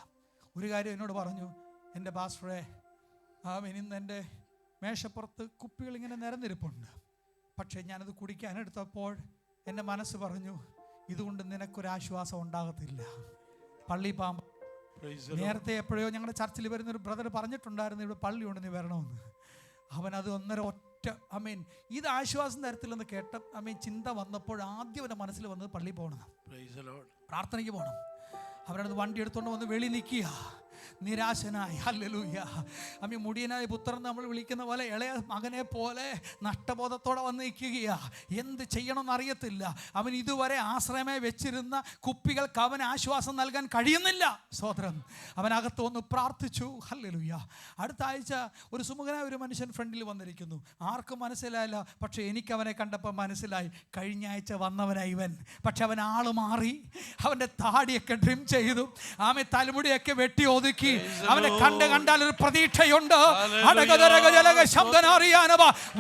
ഒരു കാര്യം എന്നോട് പറഞ്ഞു, എൻ്റെ പാസ്റ്ററെ, ഇന്ന് എൻ്റെ മേശപ്പുറത്ത് കുപ്പികൾ ഇങ്ങനെ നിരന്നിരിപ്പുണ്ട്, പക്ഷേ ഞാനത് കുടിക്കാനെടുത്തപ്പോൾ എൻ്റെ മനസ്സ് പറഞ്ഞു, ഇതുകൊണ്ട് നിനക്കൊരാശ്വാസം ഉണ്ടാകത്തില്ല. പള്ളി പാമ്പ്. നേരത്തെ എപ്പോഴോ ഞങ്ങളുടെ ചർച്ചിൽ വരുന്നൊരു ബ്രദർ പറഞ്ഞിട്ടുണ്ടായിരുന്നു, ഇവിടെ പള്ളിയുണ്ട്, നീ വരണമെന്ന്. അവനത് ഒറ്റ ഇത് ആശ്വാസം തരത്തില്ലെന്ന് കേട്ട ചിന്ത വന്നപ്പോൾ ആദ്യം അവൻ്റെ മനസ്സിൽ വന്നത് പള്ളിയിൽ പോകണം, പ്രാർത്ഥനയ്ക്ക് പോകണം. അവരത് വണ്ടി എടുത്തുകൊണ്ട് വന്ന് വെളി നിൽക്കുക. നിരാശനായി. ഹല്ലേലൂയ. അമ്മ മുടിയനായ പുത്രൻ നമ്മൾ വിളിക്കുന്ന പോലെ ഇളയ മകനെ പോലെ നഷ്ടബോധത്തോടെ വന്ന് നിൽക്കുകയാ. എന്ത് ചെയ്യണമെന്ന് അറിയത്തില്ല. അവൻ ഇതുവരെ ആശ്രയമായി വെച്ചിരുന്ന കുപ്പികൾക്ക് അവന് ആശ്വാസം നൽകാൻ കഴിയുന്നില്ല. സ്തോത്രം. അവനകത്ത് വന്ന് പ്രാർത്ഥിച്ചു. ഹല്ലേലൂയ. അടുത്ത ആഴ്ച ഒരു സുമുഖനായ ഒരു മനുഷ്യൻ ഫ്രണ്ടിൽ വന്നിരിക്കുന്നു. ആർക്കും മനസ്സിലായില്ല, പക്ഷെ എനിക്ക് അവനെ കണ്ടപ്പോൾ മനസ്സിലായി. കഴിഞ്ഞ ആഴ്ച വന്നവനായി ഇവൻ. പക്ഷെ അവൻ ആള് മാറി. അവൻ്റെ താടിയൊക്കെ ട്രിം ചെയ്തു, ആമെ തലമുടിയൊക്കെ വെട്ടി ഒതുക്കി. അവനെ കണ്ടാൽ ഒരു പ്രതീക്ഷയുണ്ട്.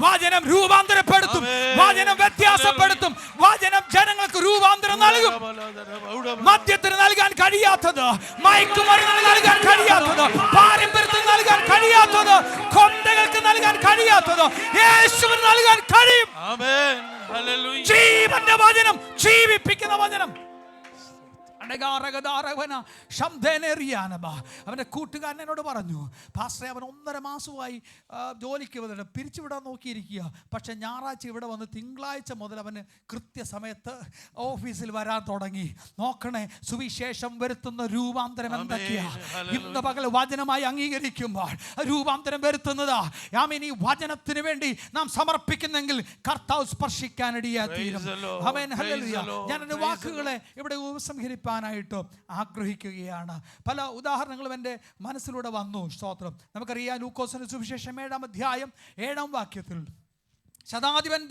വചനം രൂപാന്തരപ്പെടുത്തും, വചനം വ്യത്യാസപ്പെടുത്തും, വചനം ജനങ്ങൾക്ക് രൂപാന്തരം നൽകും. മദ്യത്തിന് നൽകാൻ കഴിയാത്തത്, മയക്കുമരുന്നിന് നൽകാൻ കഴിയാത്തത്, പാരമ്പര്യത്തിന് നൽകാൻ കഴിയാത്തത്, കൊണ്ടകൾക്ക് നൽകാൻ കഴിയാത്തത് യേശുവിന് നൽകാൻ കഴിയും. ജീവന്റെ വചനം, ജീവിപ്പിക്കുന്ന വചനം. അവൻ്റെ കൂട്ടുകാരൻ എന്നോട് പറഞ്ഞു, പാസ്റ്ററെ അവൻ 1.5 മാസമായി ജോലിക്ക് വന്നിട്ട് പിരിച്ചുവിടാൻ നോക്കിയിരിക്കുക. പക്ഷെ ഞായറാഴ്ച ഇവിടെ വന്ന് തിങ്കളാഴ്ച മുതൽ അവന് കൃത്യസമയത്ത് ഓഫീസിൽ വരാൻ തുടങ്ങി. നോക്കണേ, സുവിശേഷം വരുത്തുന്ന രൂപാന്തരം എന്തൊക്കെയാ. ഇന്ന് പകൽ വചനമായി അംഗീകരിക്കുമ്പോൾ രൂപാന്തരം വരുത്തുന്നതാ. ഈ വചനത്തിന് വേണ്ടി നാം സമർപ്പിക്കുന്നെങ്കിൽ കർത്താവ് സ്പർശിക്കാനിടയായി തീരും. ആമേൻ. ഹല്ലേലൂയ. ഞാൻ എൻ്റെ വാക്കുകളെ ഇവിടെ ഉപസംഹരിപ്പാനായിട്ട് ആഗ്രഹിക്കുകയാണ്. പല ഉദാഹരണങ്ങളും എൻ്റെ മനസ്സിലൂടെ വന്നു. സ്തോത്രം. നമുക്കറിയാം, ലൂക്കോസിന്റെ സുവിശേഷം 7-ാം അധ്യായം 7-ാം വാക്യത്തിൽ ശതാധിപൻ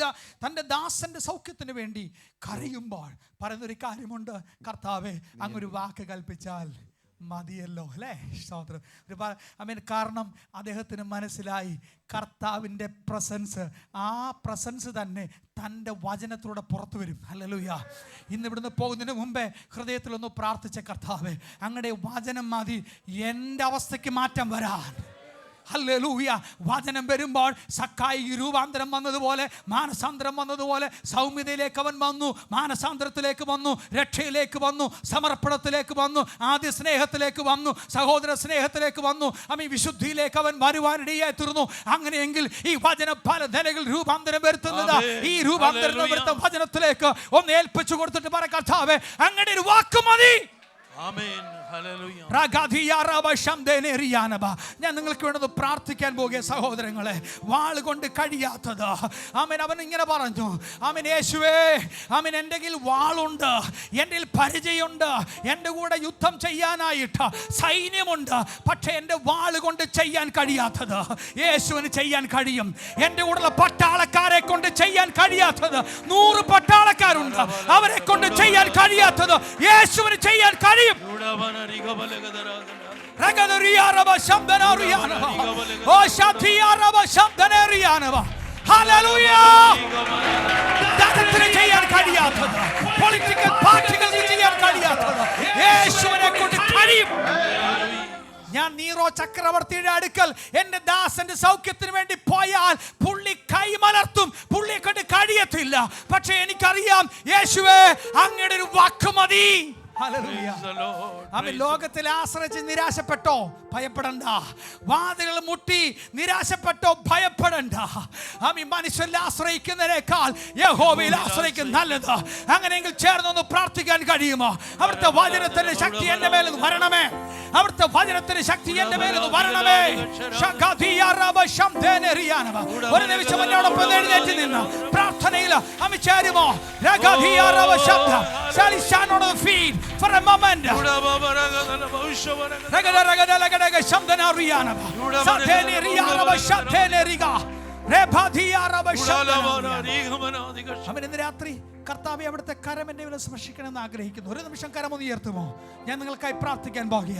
തൻ്റെ ദാസന്റെ സൗഖ്യത്തിന് വേണ്ടി കരയുമ്പോൾ പറയുന്നൊരു കാര്യമുണ്ട്. കർത്താവേ, അങ്ങൊരു വാക്ക് കൽപ്പിച്ചാൽ മതിയല്ലോ, അല്ലേ? സ്തോത്രം. കാരണം അദ്ദേഹത്തിന് മനസ്സിലായി കർത്താവിൻ്റെ പ്രസൻസ്, ആ പ്രസൻസ് തന്നെ തൻ്റെ വചനത്തിലൂടെ പുറത്തു വരും. ഹല്ലേലൂയ. ഇന്ന് ഇവിടുന്ന് പോകുന്നതിന് മുമ്പേ ഹൃദയത്തിലൊന്ന് പ്രാർത്ഥിച്ച, കർത്താവേ, അങ്ങയുടെ വചനം മതി എൻ്റെ അവസ്ഥയ്ക്ക് മാറ്റം വരാൻ. ഹല്ലേലൂയ. വചനം വരുമ്പോൾ സക്കായി രൂപാന്തരം വന്നതുപോലെ, മാനസാന്തരം വന്നതുപോലെ സൗമ്യതയിലേക്ക് അവൻ വന്നു, മാനസാന്തരത്തിലേക്ക് വന്നു, രക്ഷയിലേക്ക് വന്നു, സമർപ്പണത്തിലേക്ക് വന്നു, ആദ്യ സ്നേഹത്തിലേക്ക് വന്നു, സഹോദര സ്നേഹത്തിലേക്ക് വന്നു, വിശുദ്ധിയിലേക്ക് അവൻ വരുവാനിടയായി തീർന്നു. അങ്ങനെയെങ്കിൽ ഈ വചനം പല നിലകൾ രൂപാന്തരം വരുത്തുന്നത്. ഈ രൂപാന്തരം വരുത്ത വചനത്തിലേക്ക് ഒന്ന് ഏൽപ്പിച്ചു കൊടുത്തിട്ട് പറ, കർത്താവേ, അങ്ങയുടെ ഒരു വാക്ക് മതി. ഞാൻ നിങ്ങൾക്ക് വേണ്ടത് പ്രാർത്ഥിക്കാൻ പോകുക സഹോദരങ്ങളെ. വാൾ കൊണ്ട് കഴിയാത്തത്, ആമേൻ, അവൻ ഇങ്ങനെ പറഞ്ഞു, ആമേൻ, യേശുവേ, ആമേൻ, എൻ്റെ കയ്യിൽ വാളുണ്ട്, എൻ്റെ പരിചയമുണ്ട്, എൻ്റെ കൂടെ യുദ്ധം ചെയ്യാനായിട്ട് സൈന്യമുണ്ട്. പക്ഷെ എൻ്റെ വാൾ കൊണ്ട് ചെയ്യാൻ കഴിയാത്തത് യേശുവിന് ചെയ്യാൻ കഴിയും. എൻ്റെ കൂടെയുള്ള പട്ടാളക്കാരെ കൊണ്ട് ചെയ്യാൻ കഴിയാത്തത് 100 പട്ടാളക്കാരുണ്ട്, അവരെ കൊണ്ട് ചെയ്യാൻ കഴിയാത്തത് യേശുവിന് ചെയ്യാൻ കഴിയും. ചെയ്യാൻ കഴിയാത്തത്, പൊളിറ്റിക്കൽ പാർട്ടികൾക്ക് ചെയ്യാൻ കഴിയാത്തത് യേശുവിനെ കൊണ്ട് കഴിയും. ഞാൻ നീറോ ചക്രവർത്തിയുടെ അടുക്കൽ എൻ്റെ ദാസന്റെ സൗഖ്യത്തിന് വേണ്ടി പോയാൽ പുള്ളി കൈമലർത്തും, പുള്ളിയെ കൊണ്ട് കഴിയത്തില്ല. പക്ഷെ എനിക്കറിയാം, യേശുവേ, അങ്ങയുടെ ഒരു വാക്ക് മതി. ലോകത്തിൽ ആശ്രയിച്ച് നിരാശപ്പെട്ടോ? ഭയപ്പെടണ്ട. വാതിലുകൾ മുട്ടി നിരാശപ്പെട്ടോ? ഭയപ്പെടണ്ട. മനുഷ്യരിൽ ആശ്രയിക്കുന്നതിനേക്കാൾ യഹോവയിൽ ആശ്രയിക്കുന്ന നല്ലത്. അങ്ങനെയെങ്കിൽ ചേർന്നൊന്ന് പ്രാർത്ഥിക്കാൻ കഴിയുമോ? അവിടുത്തെ വചനത്തിന്റെ ശക്തി എന്റെ മേലൊന്ന് വരണമേ, അവിടുത്തെ വചനത്തിന്റെ ശക്തി എന്റെ മേലൊന്ന് വരണമേ. ഒരു നിമിഷം എന്നോടൊപ്പം എഴുന്നേറ്റ് നിന്ന് പ്രാർത്ഥനയിൽ ചേരുമോ? For a moment. ഇന്ന് രാത്രി കർത്താവേ, അവിടുത്തെ കരം എന്നെ സ്പർശിക്കണമെന്ന് ആഗ്രഹിക്കുന്നു. ഒരു നിമിഷം കരമൊന്ന് ഉയർത്തുമോ? ഞാൻ നിങ്ങൾക്കായി പ്രാർത്ഥിക്കാൻ പോകുക.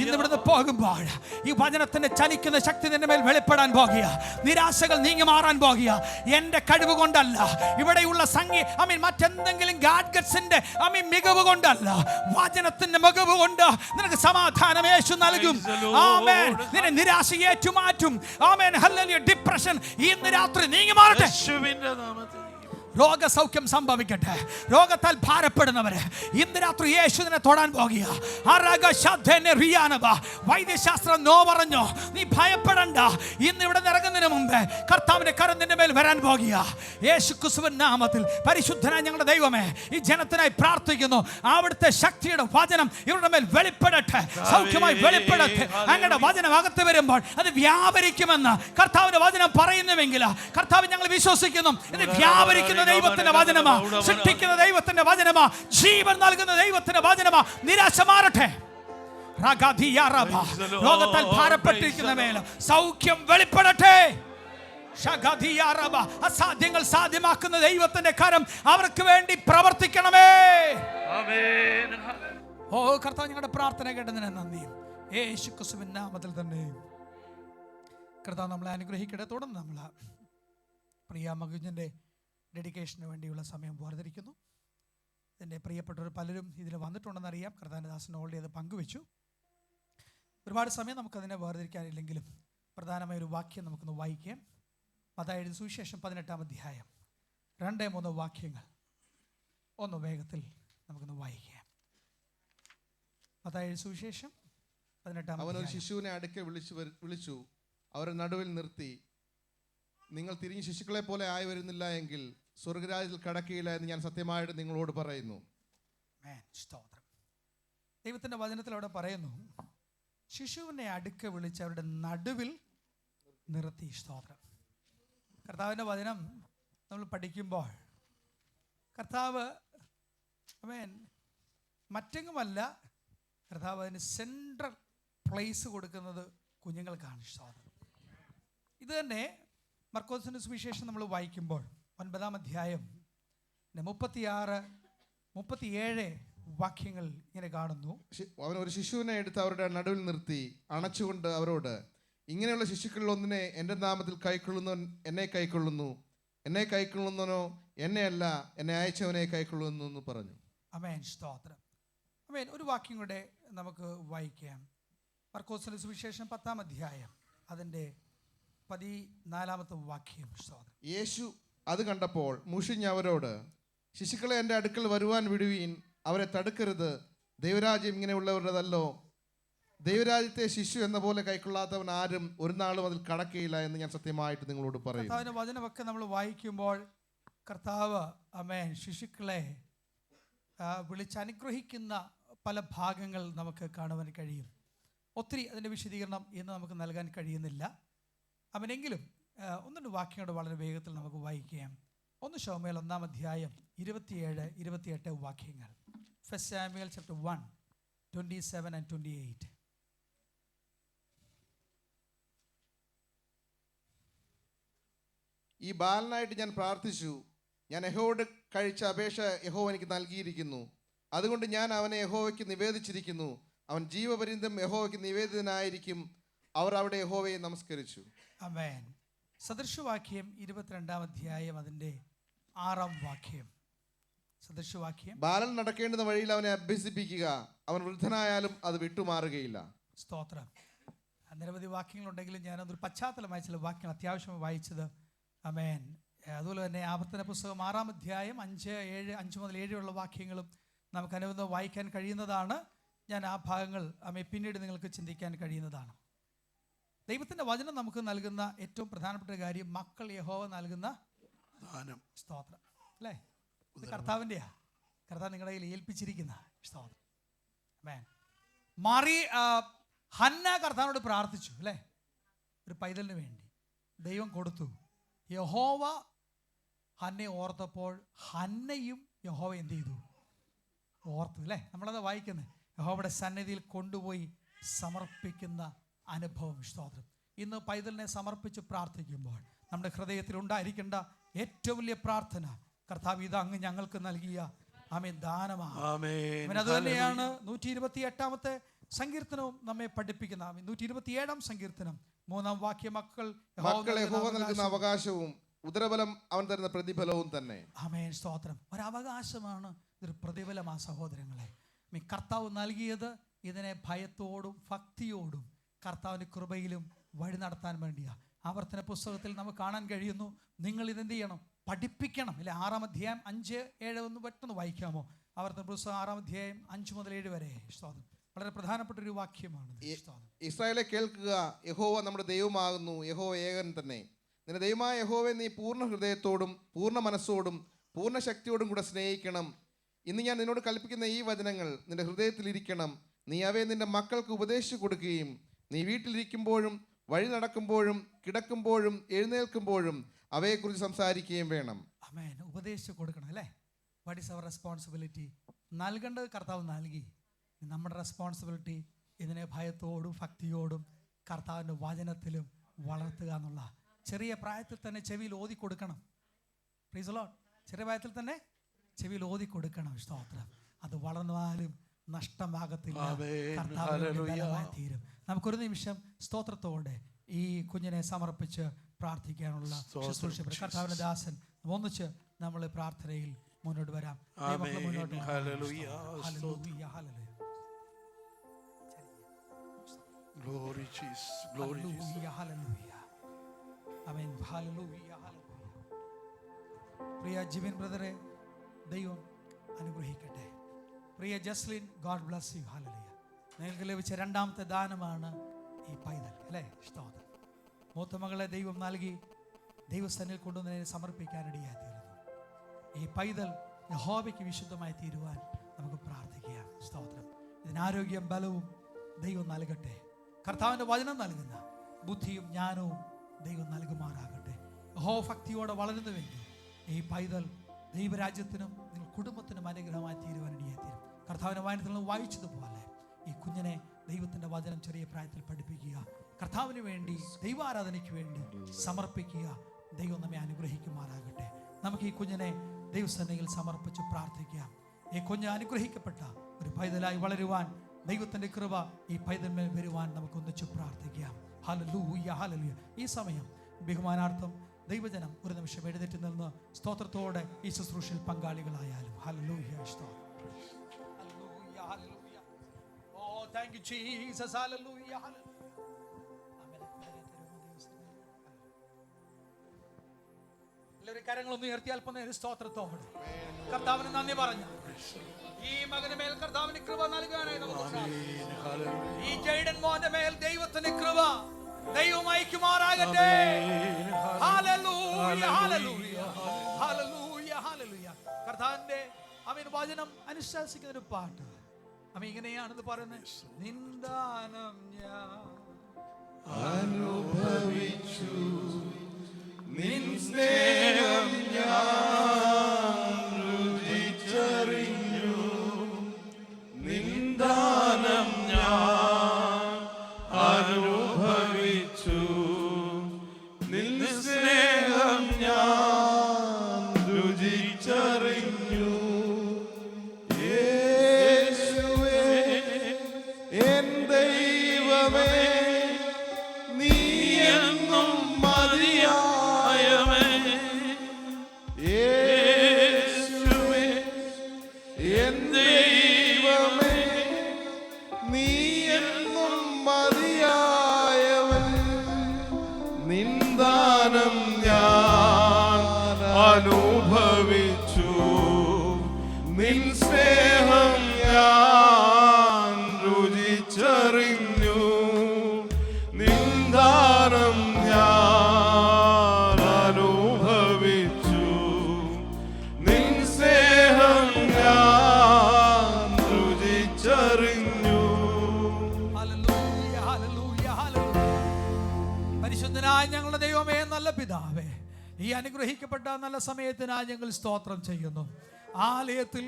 ഇന്ന് ഇവിടുന്ന് പോകുമ്പോൾ ഈ വചനത്തിന്റെ ചലിക്കുന്ന ശക്തി നിന്റെ മേൽ വെളിപ്പെടാൻ പോകുക. നിരാശകൾ നീങ്ങി മാറാൻ പോകുക. എന്റെ കഴിവ് കൊണ്ടല്ല, ഇവിടെയുള്ള മറ്റെന്തെങ്കിലും ഗാഡ്ഗറ്റ്സിന്റെ മികവ് കൊണ്ടല്ല, വചനത്തിന്റെ മികവ് കൊണ്ട് നിനക്ക് സമാധാനം യേശു നൽകും. ആമേൻ. നിന്നെ നിരാശ ഏറ്റുമാറ്റും. ആമേൻ. ഹല്ലേലൂയ. ഡിപ്രഷൻ ഇന്ന് രാത്രി നീങ്ങി മാറട്ടെ. രോഗസൗഖ്യം സംഭവിക്കട്ടെ. രോഗത്താൽ ഭാരപ്പെടുന്നവര് ഇന്ന് രാത്രി യേശുവിനെ തൊടാൻ പോകുക. വൈദ്യശാസ്ത്രം നോ പറഞ്ഞോ, നീ ഭയപ്പെടണ്ട. ഇന്ന് ഇവിടെ ഇറങ്ങുന്നതിന് മുമ്പ് കർത്താവിന്റെ കരം നിന്റെ മേൽ വരാൻ പോകുക. യേശു ക്രിസ്തുവിന്റെ നാമത്തിൽ പരിശുദ്ധനായ ഞങ്ങളുടെ ദൈവമേ, ഈ ജനത്തിനായി പ്രാർത്ഥിക്കുന്നു. അവിടുത്തെ ശക്തിയുടെ വചനം ഇവരുടെ മേൽ വെളിപ്പെടട്ടെ, സൗഖ്യമായി വെളിപ്പെടട്ടെ. അങ്ങയുടെ വചനം അകത്ത് വരുമ്പോൾ അത് വ്യാപരിക്കുമെന്ന് കർത്താവിന്റെ വചനം പറയുന്നുവെങ്കിൽ കർത്താവ് ഞങ്ങൾ വിശ്വസിക്കുന്നു. ഇത് വ്യാപരിക്കുന്ന ദൈവത്തിന്റെ വചനമാ, സൃഷ്ടിക്കുന്ന ദൈവത്തിന്റെ വചനമാ, ജീവൻ നൽകുന്ന ദൈവത്തിന്റെ വചനമാ. നിരാശ മാറട്ടെ. രോഗത്താൽ ഭാരപ്പെട്ടിരിക്കുന്ന മേൽ സൗഖ്യം വെളിപ്പെടട്ടെ. അസാധ്യങ്ങൾ സാധ്യമാക്കുന്ന ദൈവത്തിന്റെ കരം അവർക്ക് വേണ്ടി പ്രവർത്തിക്കണമേ. ഓ കർത്താവ്, ഞങ്ങളുടെ പ്രാർത്ഥന കേട്ടതിന് നന്ദി. യേശു ക്രിസ്തുവിന്റെ നാമത്തിൽ തന്നെ കർത്താവ് നമ്മളെ അനുഗ്രഹിക്കട്ടെ. തുടർന്ന് നമ്മൾ പ്രിയ മകുഞ്ഞിൻ്റെ ഡെഡിക്കേഷന് വേണ്ടിയുള്ള സമയം വേർതിരിക്കുന്നു. എൻ്റെ പ്രിയപ്പെട്ടവർ പലരും ഇതിൽ വന്നിട്ടുണ്ടെന്നറിയാം. കർത്താനദാസൻ ഓൾറെഡി അത് പങ്കുവെച്ചു. ഒരുപാട് സമയം നമുക്കതിനെ വേർതിരിക്കാനില്ലെങ്കിലും പ്രധാനമായൊരു വാക്യം നമുക്കൊന്ന് വായിക്കാം. മത്തായിയുടെ സുവിശേഷം 18-ാം അധ്യായം 2-3 വാക്യങ്ങൾ ഒന്ന് വേഗത്തിൽ നമുക്കൊന്ന് വായിക്കാം. മത്തായിയുടെ സുവിശേഷം 18-ാം അവനൊരു ശിശുവിനെ അടുക്കെ വിളിച്ചു അവരെ നടുവിൽ നിർത്തി, നിങ്ങൾ തിരിഞ്ഞ് ശിശുക്കളെ പോലെ ആയി വരുന്നില്ല എങ്കിൽ സ്വർഗരാജ്യത്തിൽ കടക്കുകയില്ല എന്ന് ഞാൻ സത്യമായിട്ട് നിങ്ങളോട് പറയുന്നു. സ്തോത്രം. ദൈവത്തിൻ്റെ വചനത്തിൽ അവിടെ പറയുന്നു, ശിശുവിനെ അടുക്ക വിളിച്ച് അവരുടെ നടുവിൽ നിർത്തി. സ്തോത്രം. കർത്താവിൻ്റെ വചനം നമ്മൾ പഠിക്കുമ്പോൾ കർത്താവ് മറ്റെങ്ങുമല്ല, കർത്താവ് അതിന് സെൻട്രൽ പ്ലേസ് കൊടുക്കുന്നത് കുഞ്ഞുങ്ങൾക്കാണ്. സ്തോത്രം. ഇത് തന്നെ മർക്കോസിന്റെ സുവിശേഷം നമ്മൾ വായിക്കുമ്പോൾ 9-ാം അധ്യായം 36-37 വാക്യങ്ങൾ ഇങ്ങനെ കാണുന്നു. അവൻ ഒരു ശിശുവിനെ എടുത്ത് അവരുടെ നടുവിൽ നിർത്തി അണച്ചുകൊണ്ട് അവരോട്, ഇങ്ങനെയുള്ള ശിശുക്കളിൽ ഒന്നിനെ എൻ്റെ നാമത്തിൽ കൈക്കൊള്ളുന്നവൻ എന്നെ കൈക്കൊള്ളുന്നു, എന്നെ കൈക്കൊള്ളുന്നവനോ എന്നെയല്ല എന്നെ അയച്ചവനെ കൈക്കൊള്ളുന്നു എന്ന് പറഞ്ഞു. ആമേൻ. സ്തോത്രം. ആമേൻ. ഒരു വാക്യം കൂടെ നമുക്ക് വായിക്കാം. മർക്കോസിന്റെ സുവിശേഷം 10-ാം അധ്യായം അതിൻ്റെ 14-ാമത്തെ വാക്യം. യേശു അത് കണ്ടപ്പോൾ മുഷിഞ്ഞ് അവരോട്, ശിശുക്കളെ എൻ്റെ അടുക്കൽ വരുവാൻ വിടുവീൻ, അവരെ തടുക്കരുത്, ദൈവരാജ്യം ഇങ്ങനെയുള്ളവരുടേതല്ലോ. ദൈവരാജ്യത്തെ ശിശു എന്ന പോലെ കൈക്കൊള്ളാത്തവൻ ആരും ഒരു നാളും അതിൽ കടക്കുകയില്ല എന്ന് ഞാൻ സത്യമായിട്ട് നിങ്ങളോട് പറയും. കർത്താവിന്റെ വചനമൊക്കെ നമ്മൾ വായിക്കുമ്പോൾ കർത്താവ് ആമേൻ ശിശുക്കളെ വിളിച്ചനുഗ്രഹിക്കുന്ന പല ഭാഗങ്ങൾ നമുക്ക് കാണുവാൻ കഴിയും. ഒത്തിരി അതിൻ്റെ വിശദീകരണം ഇന്ന് നമുക്ക് നൽകാൻ കഴിയുന്നില്ല. അവനെങ്കിലും 1-2 വാക്യങ്ങളുടെ വളരെ വേഗത്തിൽ നമുക്ക് വായിക്കാം. 1 ശമൂവേൽ 1-ാം അധ്യായം 27-28 വാക്യങ്ങൾ. 1 Samuel chapter 1 27 and 28. ഈ ബാലനായിട്ട് ഞാൻ പ്രാർത്ഥിച്ചു, ഞാൻ യഹോവയോട് കഴിച്ച അപേക്ഷ യഹോവ എനിക്ക് നൽകിയിരിക്കുന്നു, അതുകൊണ്ട് ഞാൻ അവനെ യഹോവയ്ക്ക് നിവേദിച്ചിരിക്കുന്നു, അവൻ ജീവപര്യന്തം യഹോവയ്ക്ക് നിവേദിതനായിരിക്കും. അവർ അവിടെ യഹോവയെ നമസ്കരിച്ചു. ആമേൻ. സദൃശവാക്യം 22-ാം അധ്യായം അതിൻ്റെ 6-ാം വാക്യം. സദൃശവാക്യം, ബാലൻ നടക്കേണ്ടുന്ന വഴിയിൽ അവനെ അഭ്യസിപ്പിക്കുക, അവൻ വൃദ്ധനായാലും അത് വിട്ടുമാറുകയില്ല. സ്തോത്രം. നിരവധി വാക്യങ്ങളുണ്ടെങ്കിലും ഞാനതൊരു പശ്ചാത്തലമായി ചില വാക്യങ്ങൾ അത്യാവശ്യമായി വായിച്ചത്. ആമേൻ. അതുപോലെ തന്നെ ആവർത്തന പുസ്തകം 6-ാം അധ്യായം 5 മുതൽ 7 വാക്യങ്ങളും നമുക്ക് അനുബന്ധം വായിക്കാൻ കഴിയുന്നതാണ്. ഞാൻ ആ ഭാഗങ്ങൾ പിന്നീട് നിങ്ങൾക്ക് ചിന്തിക്കാൻ കഴിയുന്നതാണ്. ദൈവത്തിൻ്റെ വചനം നമുക്ക് നൽകുന്ന ഏറ്റവും പ്രധാനപ്പെട്ട കാര്യം മക്കൾ യഹോവ നൽകുന്ന ദാനം. സ്തോത്രം. അല്ലേ? ഇത് കർത്താവിൻ്റെയാ. കർത്താവ് നിങ്ങളുടെ കയ്യിൽ ഏൽപ്പിച്ചിരിക്കുന്ന. സ്തോത്രം. ഹന്ന കർത്താവിനോട് പ്രാർത്ഥിച്ചു, അല്ലേ? ഒരു പൈതലിന് വേണ്ടി ദൈവം കൊടുത്തു. യഹോവ ഹന്നെ ഓർത്തപ്പോൾ ഹന്നയും യഹോവ എന്ത് ചെയ്തു? ഓർത്തു. അല്ലേ? നമ്മളത് വായിക്കുന്നത് യഹോവയുടെ സന്നിധിയിൽ കൊണ്ടുപോയി സമർപ്പിക്കുന്ന അനുഭവം. സ്തോത്രം. ഇന്ന് പൈതലിനെ സമർപ്പിച്ച് പ്രാർത്ഥിക്കുമ്പോൾ നമ്മുടെ ഹൃദയത്തിൽ ഉണ്ടായിരിക്കേണ്ട ഏറ്റവും വലിയ പ്രാർത്ഥന, കർത്താവ് ഇത് അങ്ങ് ഞങ്ങൾക്ക് നൽകിയ ആമേൻ ദാനമാണ്. അത് തന്നെയാണ് 128-ാമത്തെ സങ്കീർത്തനവും നമ്മെ പഠിപ്പിക്കുന്ന. 127-ാം സങ്കീർത്തനം 3-ാം വാക്യം, മക്കൾ യഹോവ നൽകുന്ന അവകാശവും ഉദരബലം അവൻ തരുന്ന പ്രതിഫലവും തന്നെ. ആമേൻ. സ്തോത്രം. ഒരവകാശമാണ്, ഇതൊരു പ്രതിഫലമാ സഹോദരങ്ങളെ. കർത്താവ് നൽകിയത് ഇതിനെ ഭയത്തോടും ഭക്തിയോടും കർത്താവിൻ്റെ കൃപയിലും വഴി നടത്താൻ വേണ്ടിയാണ്. ആവർത്തന പുസ്തകത്തിൽ നമുക്ക് കാണാൻ കഴിയുന്നു, നിങ്ങൾ ഇതെന്ത് ചെയ്യണം? പഠിപ്പിക്കണം അല്ലെ. 6-ാം അധ്യായം 5-7 ഒന്ന് പെട്ടെന്ന് വായിക്കാമോ? ആവർത്തന പുസ്തകം 6-ാം അധ്യായം 5 മുതൽ 7 വരെ. സ്തോത്രം. വളരെ പ്രധാനപ്പെട്ട ഒരു വാക്യമാണ്. ഇസ്രായേലെ കേൾക്കുക, യഹോവ നമ്മുടെ ദൈവമാകുന്നു, യഹോവ ഏകൻ തന്നെ. നിന്റെ ദൈവമായ യഹോവയെ നീ പൂർണ്ണ ഹൃദയത്തോടും പൂർണ്ണ മനസ്സോടും പൂർണ്ണ ശക്തിയോടും കൂടെ സ്നേഹിക്കണം. ഇന്ന് ഞാൻ നിന്നോട് കൽപ്പിക്കുന്ന ഈ വചനങ്ങൾ നിന്റെ ഹൃദയത്തിലിരിക്കണം. നീ അവയെ നിന്റെ മക്കൾക്ക് ഉപദേശിച്ചു കൊടുക്കുകയും നീ വീട്ടിലിരിക്കുമ്പോഴും വഴി നടക്കുമ്പോഴും കിടക്കുമ്പോഴും എഴുന്നേൽക്കുമ്പോഴും അവയെക്കുറിച്ച് സംസാരിക്കുകയും വേണം. ആമേൻ. ഉപദേശിച്ചു കൊടുക്കണം അല്ലേ. What is our responsibility? നൽകേണ്ടത് കർത്താവ് നൽകി. നമ്മുടെ റെസ്പോൺസിബിലിറ്റി ഇതിനെ ഭയത്തോടും ഭക്തിയോടും കർത്താവിൻ്റെ വചനത്തിലും വളർത്തുക എന്നുള്ള. ചെറിയ പ്രായത്തിൽ തന്നെ ചെവിയിൽ ഓതി കൊടുക്കണം. Price the Lord. ചെറിയ പ്രായത്തിൽ തന്നെ ചെവിയിൽ ഓതി കൊടുക്കണം. സ്തോത്രം. അത് വളർന്നാലും നഷ്ടമാകത്തില്ല, കർത്താവിന് തീരും. നമുക്കൊരു നിമിഷം സ്തോത്രത്തോടെ ഈ കുഞ്ഞിനെ സമർപ്പിച്ച് പ്രാർത്ഥിക്കാനുള്ള ശുശ്രൂഷ. കർത്താവിന്റെ ദാസൻ ഒന്നിച്ച് നമ്മൾ പ്രാർത്ഥനയിൽ മുന്നോട്ട് വരാം. മുന്നോട്ട് പ്രിയ ജിബിൻ ബ്രദറെ ദൈവം അനുഗ്രഹിക്കട്ടെ. പ്രിയ ജസ്ലിൻ, ഗോഡ് ബ്ലസ് യു. ഹല്ലേലൂയ. നിങ്ങൾക്ക് ലഭിച്ച 2ാമത്തെ ദാനമാണ് ഈ പൈതൽ അല്ലേ. സ്തോത്രം. മൂത്ത മകളെ ദൈവം നൽകി ദൈവസന്നിധിയിൽ കൊണ്ടുവന്നതിനെ സമർപ്പിക്കാനിടയായി തീർന്നു. ഈ പൈതൽ യഹോവയ്ക്ക് വിശുദ്ധമായി തീരുവാൻ നമുക്ക് പ്രാർത്ഥിക്കാം. സ്തോത്രം. ഇതിനാരോഗ്യം ബലവും ദൈവം നൽകട്ടെ. കർത്താവിൻ്റെ വചനം നൽകുന്ന ബുദ്ധിയും ജ്ഞാനവും ദൈവം നൽകുമാറാകട്ടെ. യഹോഭക്തിയോടെ വളരുന്നുവെങ്കിൽ ഈ പൈതൽ ദൈവരാജ്യത്തിനും നിങ്ങൾ കുടുംബത്തിനും അനുഗ്രഹമായി തീരുവാനിടയായി തീരും. കർത്താവിൻ്റെ വചനത്തിൽ നിന്ന് വായിച്ചതുപോലെ ഈ കുഞ്ഞിനെ ദൈവത്തിൻ്റെ വചനം ചെറിയ പ്രായത്തിൽ പഠിപ്പിക്കുക, കർത്താവിന് വേണ്ടി ദൈവാരാധനയ്ക്ക് വേണ്ടി സമർപ്പിക്കുക. ദൈവം നമ്മെ അനുഗ്രഹിക്കുമാറാകട്ടെ. നമുക്ക് ഈ കുഞ്ഞിനെ ദൈവസന്നിധിയിൽ സമർപ്പിച്ച് പ്രാർത്ഥിക്കാം. ഈ കുഞ്ഞ് അനുഗ്രഹിക്കപ്പെട്ട ഒരു പൈതലായി വളരുവാൻ ദൈവത്തിൻ്റെ കൃപ ഈ പൈതന്മേൽ വരുവാൻ നമുക്ക് ഒന്നിച്ച് പ്രാർത്ഥിക്കാം. ഹല്ലേലൂയ, ഹല്ലേലൂയ. ഈ സമയം ബഹുമാനാർത്ഥം ദൈവജനം ഒരു നിമിഷം എഴുന്നേറ്റ് നിന്ന് സ്തോത്രത്തോടെ ഈ ശുശ്രൂഷയിൽ പങ്കാളികളായാലും. ഹല്ലേലൂയ, സ്തോത്രം. ഹല്ലേലൂയ, ഹല്ലേലൂയ. Oh thank you Jesus. ഹല്ലേലൂയ, ഹല്ലേലൂയ. എല്ലാവരും കരങ്ങളൊന്ന് ഉയർത്തി അല്പം നേരം സ്തോത്രത്തോടെ കർത്താവിന് നന്ദി പറഞ്ഞു. ഈ മകന് മേൽ കർത്താവിന് കൃപ നൽകാനായി നമുക്ക് ഈ ജയ്ഡൻ മോന്റെ മേൽ ദൈവത്തിന്റെ കൃപ ദൈവം അയക്കുമാറാകട്ടെ. ഹല്ലേലൂയ, ഹല്ലേലൂയ, ഹല്ലേലൂയ, ഹല്ലേലൂയ. കർത്താവിന്റെ അവൻ വചനം അനുശാസിക്കുന്ന ഒരു പാട്ട് അവൻ ഇങ്ങനെയാണെന്ന് പറയുന്നത്. നിന്ദാനം ഞാൻ അനുഭവിച്ചു, നിൻ സ്നേഹം ഞാൻ രുചിച്ചറിഞ്ഞു, നിന്ദാനം ഞാൻ അനുഭവിച്ചു, നിൻ സ്നേഹം ഞാൻ രുചിച്ചറിഞ്ഞു. യേശുവേ എൻ ദൈവമേ, നീ എന്നും മതിയായവൻ. യേശുവേ എൻ ദൈവമേ, നീ എന്നും മതിയായവൻ. നിന്ദാനം ഞാൻ അനുഭവിച്ചു, നിൻ സ്നേഹം ഞാൻ രുചിച്ചറിഞ്ഞു, നിന്ദാനം ഞാൻ അനുഭവിച്ചു, നിൻ സ്നേഹം ഞാൻ രുചിച്ചറിഞ്ഞു. ഹല്ലേലൂയ, ഹല്ലേലൂയ, ഹല്ലേലൂയ. പരിശുദ്ധനായ ഞങ്ങളുടെ ദൈവമേ, നല്ല പിതാവേ, ഈ അനുഗ്രഹിക്കപ്പെട്ട നല്ല സമയത്തിനായി ഞങ്ങൾ സ്തോത്രം ചെയ്യുന്നു. ആലയത്തിൽ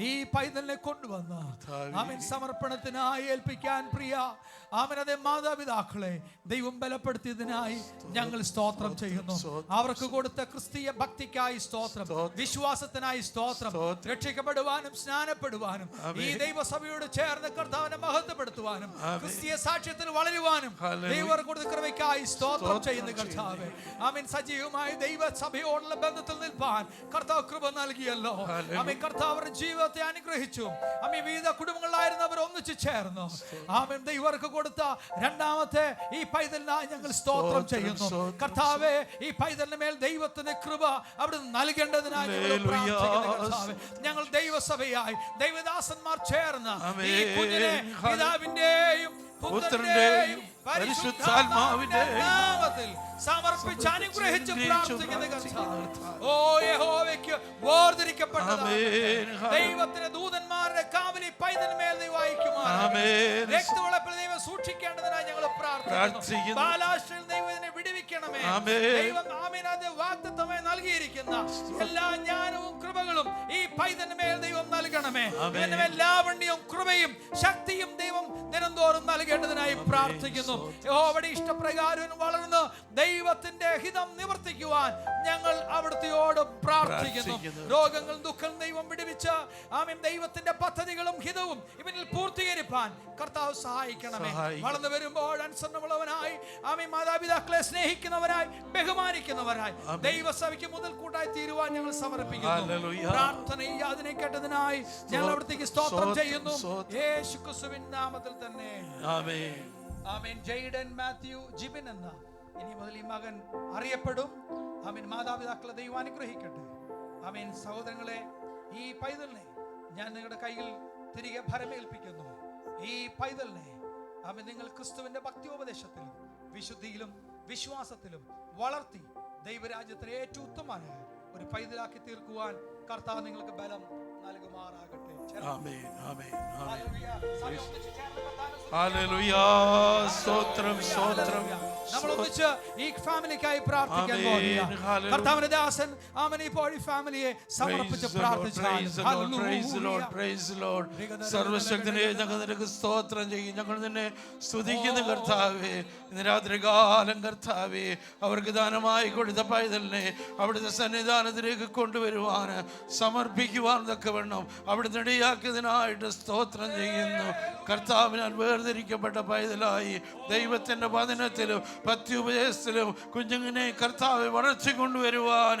ഈ പൈതലിനെ കൊണ്ടുവന്ന് അവൻ സമർപ്പണത്തിനായി ഏൽപ്പിക്കാൻ പ്രിയ അവനതെ മാതാപിതാക്കളെ ദൈവം ബലപ്പെടുത്തിയതിനായി ഞങ്ങൾ സ്തോത്രം ചെയ്യുന്നു. അവർക്ക് കൊടുത്ത ക്രിസ്തീയ ഭക്തിക്കായി സ്തോത്രം, വിശ്വാസത്തിനായി സ്തോത്രം, രക്ഷിക്കപ്പെടുവാനും സ്നാനപ്പെടുവാനും ഈ ദൈവസഭയോട് ചേർന്ന് കർത്താവിനെ മഹത്വപ്പെടുത്തുവാനും ക്രിസ്തീയ സാക്ഷ്യത്തിൽ വളരുവാനും ദൈവം കൊടുത്ത കൃപയ്ക്കായി സ്തോത്രം ചെയ്യുന്ന കർത്താവേ, ആമേൻ. സജീവമായി ദൈവസഭയോടുള്ള ബന്ധത്തിൽ നിൽപ്പാൻ കർത്താവ് കൃപ നൽകിയല്ലോ. ആമേൻ കർത്താവ് അവരുടെ ജീവിതത്തെ അനുഗ്രഹിച്ചു. ആമേൻ വിവിധ കുടുംബങ്ങളിലായിരുന്നവർ ഒന്നിച്ചു ചേർന്നു. ആമേൻ ദൈവർക്ക് കൊടുത്ത രണ്ടാമത്തെ ഈ പൈതലിനായി ഞങ്ങൾ സ്തോത്രം ചെയ്യുന്നു. കർത്താവേ, ഈ പൈതലിന് മേൽ ദൈവത്തിന്റെ കൃപ അവിടുന്ന് നൽകേണ്ടതിനായി ഞങ്ങൾ പ്രാർത്ഥിക്കുന്നു. കർത്താവേ, ഞങ്ങൾ ദൈവസഭയായി ദൈവദാസന്മാർ ചേർന്ന് ഈ കുഞ്ഞിനെ പിതാവിന്റെയും പുത്രന്റെയും പരിശുദ്ധാത്മാവിന്റെയും നാമത്തിൽ സമർപ്പിച്ച് അനുഗ്രഹിച്ച് പ്രാർത്ഥിക്കുന്ന കർത്താവേ, ഓ യഹോവയ്ക്ക് വേർതിരിക്കപ്പെട്ടതാണ് ദൈവത്തിന്റെ ദൂതന്മാരുടെ കാവലി പൈതന്മേൽ ദൈവം അയക്കുമാറാകട്ടെ. രക്തവളപ്പിൽ ദൈവം സൂക്ഷിക്കേണ്ടതിനായി ഞങ്ങൾ പ്രാർത്ഥിക്കുന്നു. ബാലാശ്രയിൽ ദൈവം ഇതിനെ വിടുവിക്കണമേ. ദൈവം ആമേനാന്റെ വാഗ്ദത്തമായി നൽകിയിരിക്കുന്ന എല്ലാ ജ്ഞാനവും കൃപകളും ഈ പൈതന്മേൽ ദൈവം നൽകണമേ. ലാവണ്യവും കൃപയും ശക്തിയും ദൈവം ദിനംതോറും നൽകേണ്ടതിനായി പ്രാർത്ഥിക്കുന്നു. യഹോവയുടെ ഇഷ്ടപ്രകാരം വളർന്ന് ദൈവത്തിന്റെ ഹിതം നിവർത്തിക്കുവാൻ ഞങ്ങൾ അവിടുത്തെയോട് പ്രാർത്ഥിക്കുന്നു. രോഗങ്ങൾ ദുഃഖം ദൈവം വിടുവിച്ച് ആമേൻ ദൈവത്തിന്റെ പദ്ധതികളും ഹിതവും ഇവനിൽ പൂർത്തീകരിപ്പാൻ കർത്താവ് സഹായിക്കണമേ. വളർന്നു വരുമ്പോൾ അനുസരണമുള്ളവനായി ആമേൻ മാതാപിതാക്കളെ സ്നേഹിക്കുന്നവരായി ബഹുമാനിക്കുന്നവരായി ദൈവസഭയ്ക്ക് മുതൽക്കൂട്ടായി തീരുവാൻ ഞങ്ങൾ സമർപ്പിക്കുന്നു. പ്രാർത്ഥനയും യാതനയും കേട്ടതിനായി ഞങ്ങൾ അവിടത്തേക്ക് സ്തോത്രം ചെയ്യുന്നു. യേശുക്രിസ്തുവിൻ നാമത്തിൽ തന്നെ ആമേൻ. ആമേൻ. ജെയ്ഡൻ മാത്യു ജിബിൻ എന്ന ഇനി മുതൽ ഈ മകൻ അറിയപ്പെടും. ആമേൻ. മാതാപിതാക്കളെ ദൈവം അനുഗ്രഹിക്കട്ടെ. ആമേൻ. സഹോദരങ്ങളെ, ഈ പൈതലിനെ ഞാൻ നിങ്ങളുടെ കയ്യിൽ തിരികെ ഭരമേൽപ്പിക്കുന്നു. ഈ പൈതലിനെ ആമേൻ നിങ്ങൾ ക്രിസ്തുവിന്റെ ഭക്തിയോപദേശത്തിലും വിശുദ്ധിയിലും വിശ്വാസത്തിലും വളർത്തി ദൈവരാജ്യത്തിന് ഏറ്റവും ഉത്തമമായ ഒരു പൈതലാക്കി തീർക്കുവാൻ കർത്താവ് നിങ്ങൾക്ക് ബലം നൽകുമാറാകട്ടെ. ആമേൻ, ആമേൻ, ആമേൻ. ഹല്ലേലൂയ. സ്തോത്രം, സ്തോത്രം. നമ്മൾ ഒന്നിച്ച് ഈ ഫാമിലിക്കായി പ്രാർത്ഥിക്കാൻ പോകുകയാണ്. കർത്താവിന്റെ ദാസൻ ആമേൻ ഇപ്പോൾ ഈ ഫാമിലിയെ സമർപ്പിച്ച് പ്രാർത്ഥിച്ചാൽ സർവശക്തനെ ഞങ്ങൾ നിനക്ക് സ്തോത്രം ചെയ്യും. ഞങ്ങൾ നിന്നെ സ്തുതിക്കുന്ന കർത്താവേ. ഇന്ന് രാത്രികാലം കർത്താവേ അവർക്ക് ദാനമായി കൊടുത്ത പൈതലിനെ അവിടുത്തെ സന്നിധാനത്തിലേക്ക് കൊണ്ടുവരുവാൻ സമർപ്പിക്കുവാൻ തക്കവണ്ണം അവിടുന്ന് ഇടയാക്കിയതിനായിട്ട് സ്തോത്രം ചെയ്യുന്നു. കർത്താവിനാൽ വേർതിരിക്കപ്പെട്ട പൈതലായി ദൈവത്തിന്റെ വചനത്തിലും പത്യുപദേശത്തിലും കുഞ്ഞുങ്ങിനെ കർത്താവ് വളർച്ച കൊണ്ടുവരുവാൻ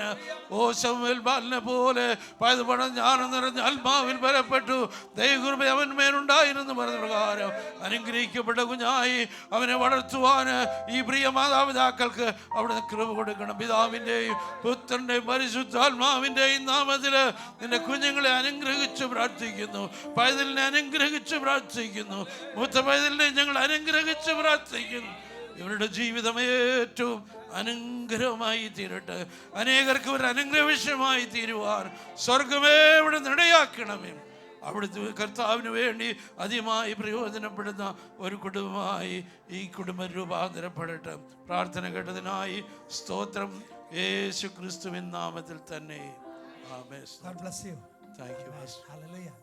ഓ ശമൂവേൽ ബാലനെ പോലെ പൈതൽ ജ്ഞാനം നിറഞ്ഞ ആത്മാവിൽ ബലപ്പെട്ടു ദൈവകൃപ അവന്മേലുണ്ടായിരുന്നു പറഞ്ഞ പ്രകാരം അനുഗ്രഹിക്കപ്പെട്ട കുഞ്ഞായി അവനെ വളർത്തുവാൻ ഈ പ്രിയ മാതാപിതാക്കൾക്ക് അവിടുന്ന് കൃപ കൊടുക്കണം. പിതാവിൻ്റെയും പുത്രൻ്റെയും പരിശുദ്ധാത്മാവിൻ്റെയും നാമത്തിൽ നിന്റെ കുഞ്ഞുങ്ങളെ അനുഗ്രഹിച്ച് പ്രാർത്ഥിക്കുന്നു. പൈതലിനെ അനുഗ്രഹിച്ച് പ്രാർത്ഥിക്കുന്നു. മൂത്ത പൈതലിനെ ഞങ്ങൾ അനുഗ്രഹിച്ച് പ്രാർത്ഥിക്കുന്നു. ഇവരുടെ ജീവിതം ഏറ്റവും അനുഗ്രഹമായി തീരട്ടെ. അനേകർക്ക് ഒരു അനുഗ്രഹമായി തീരുവാൻ സ്വർഗമേ ഇവിടെ ഇടയാക്കണമേ. അവിടുത്തെ കർത്താവിന് വേണ്ടി അധികമായി പ്രയോജനപ്പെടുന്ന ഒരു കുടുംബമായി ഈ കുടുംബം രൂപാന്തരപ്പെടട്ടെ. പ്രാർത്ഥന കേട്ടതിനായി സ്തോത്രം. യേശു ക്രിസ്തുവിൻ നാമത്തിൽ തന്നെ. ആമേൻ. God bless you. Thank you. Hallelujah.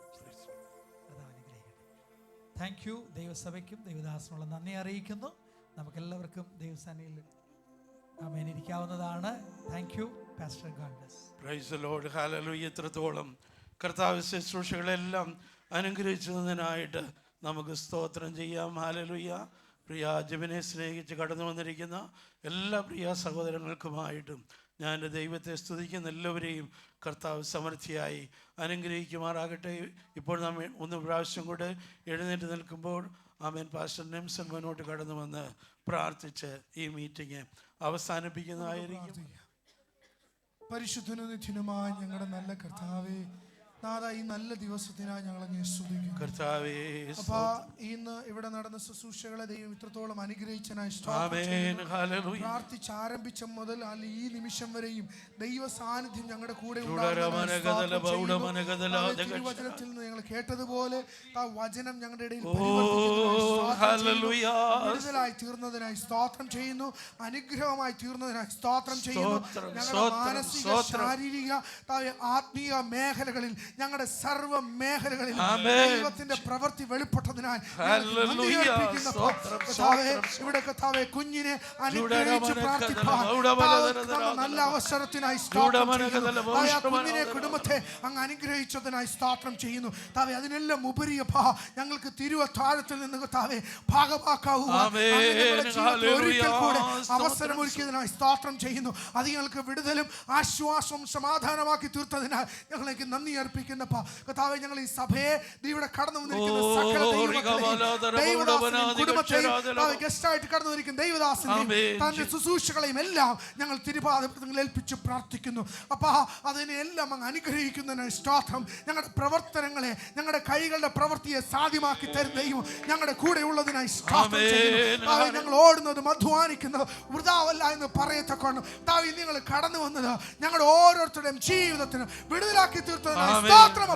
Thank you. ദൈവസഭയ്ക്കും ദൈവദാസനുള്ള നന്ദി അറിയിക്കുന്നു. നമുക്കെല്ലാവർക്കും ദൈവസന്നിധിയിൽ ആമേൻ ഇരിക്കാവുന്നതാണ്. Thank you pastor. God bless. Praise the Lord. ഹല്ലേലൂയ. ഇത്രത്തോളം കർത്താവ് ശുശ്രൂഷകളെല്ലാം അനുഗ്രഹിച്ചതിനായിട്ട് നമുക്ക് സ്തോത്രം ചെയ്യാം. ഹല്ലേലൂയ. പ്രിയ ജബിനെ സ്നേഹിച്ച് കടന്നു വന്നിരിക്കുന്ന എല്ലാ പ്രിയ സഹോദരങ്ങൾക്കുമായിട്ടും ഞാൻ എൻ്റെ ദൈവത്തെ സ്തുതിക്കുന്ന എല്ലാവരെയും കർത്താവ് സമൃദ്ധിയായി അനുഗ്രഹിക്കുമാറാകട്ടെ. ഇപ്പോൾ നാം ഒന്ന് പ്രാവശ്യം കൂടെ എഴുന്നേറ്റ് നിൽക്കുമ്പോൾ ആമേൻ പാസ്റ്റർ നെംസൺ മുന്നോട്ട് കടന്നു വന്ന് പ്രാർത്ഥിച്ച് ഈ മീറ്റിംഗ് അവസാനിപ്പിക്കുന്നതായിരിക്കും. പരിശുദ്ധനും നിത്യനുമായ ഞങ്ങളുടെ നല്ല കർത്താവേ, നാഥ ഈ നല്ല ദിവസത്തിനായി ഞങ്ങളെ സ്തുതിക്കുന്നു കർത്താവേ. അപ്പാ ഇന്ന് ഇവിടെ നടന്ന ശുശ്രൂഷകളെ ദൈവം ഇത്രത്തോളം അനുഗ്രഹിച്ചനായി പ്രാർത്ഥിച്ച് ആരംഭിച്ച മുതൽ ഈ നിമിഷം വരെയും ദൈവ സാന്നിധ്യം ഞങ്ങളുടെ കൂടെ തിരുവചനത്തിൽ നിന്ന് ഞങ്ങൾ കേട്ടതുപോലെ ആ വചനം ഞങ്ങളുടെ ഇടയിൽ വിടുതലായി തീർന്നതിനായി സ്തോത്രം ചെയ്യുന്നു. അനുഗ്രഹമായി തീർന്നതിനായി സ്തോത്രം ചെയ്യുന്നു. ഞങ്ങളുടെ മാനസിക ശാരീരിക ആത്മീയ മേഖലകളിൽ ഞങ്ങളുടെ സർവ്വ മേഖലകളിൽ ദൈവത്തിന്റെ പ്രവൃത്തി വെളിപ്പെട്ടതിനാൽ ഇവിടെ കർത്താവേ കുഞ്ഞിനെ അനുഗ്രഹിച്ച് പ്രാർത്ഥിപ്പാൻ നല്ല അവസരത്തിനായി കുഞ്ഞിനെ കുടുംബത്തെ അങ്ങ് അനുഗ്രഹിച്ചതിനായി സ്തോത്രം ചെയ്യുന്നു. താവേ അതിനെല്ലാം ഉപരിയപ്പാ ഞങ്ങൾക്ക് തിരുവത്താഴത്തിൽ നിന്ന് കർത്താവേ ഭാഗമാക്കാവുവാൻ ഒരിക്കൽ കൂടെ അവസരമൊരുക്കിയതിനായി സ്തോത്രം ചെയ്യുന്നു. അത് ഞങ്ങൾക്ക് വിടുതലും ആശ്വാസവും സമാധാനമാക്കി തീർത്തതിനാൽ ഞങ്ങളേക്ക് നന്ദി അർപ്പിക്കുന്നു. സമർപ്പിക്കുന്നപ്പാ. കർത്താവേ, ഞങ്ങൾ ഈ സഭയെ ഇവിടെ കടന്നു വന്നിരിക്കുന്ന സകല ദൈവമക്കളെയും ഗസ്റ്റായിട്ട് കടന്നു വന്നിരിക്കുന്ന ദൈവദാസനെയും തന്റെ ശുശ്രൂഷകളെയും എല്ലാം ഞങ്ങൾ തിരുപാദത്തിൽ ഏൽപ്പിച്ച് പ്രാർത്ഥിക്കുന്നു. അപ്പാ, അതിനെല്ലാം അങ്ങ് അനുഗ്രഹിക്കുന്നതിന് സ്തോത്രം. ഞങ്ങളുടെ പ്രവർത്തനങ്ങളെ, ഞങ്ങളുടെ കൈകളുടെ പ്രവൃത്തിയെ സാധ്യമാക്കി തരുന്ന ദൈവം ഞങ്ങളുടെ കൂടെ ഉള്ളതിനായി സ്തോത്രം ചെയ്യുന്നു. ഞങ്ങൾ ഓടുന്നതും അധ്വാനിക്കുന്നത് വൃഥാവല്ല എന്ന് പറയത്തക്കോണം താവി നിങ്ങൾ കടന്നു വന്നത് ഞങ്ങളുടെ ഓരോരുത്തരുടെയും ജീവിതത്തിന് വിടുതലാക്കി തീർത്തതിനായി സ്തോത്രം.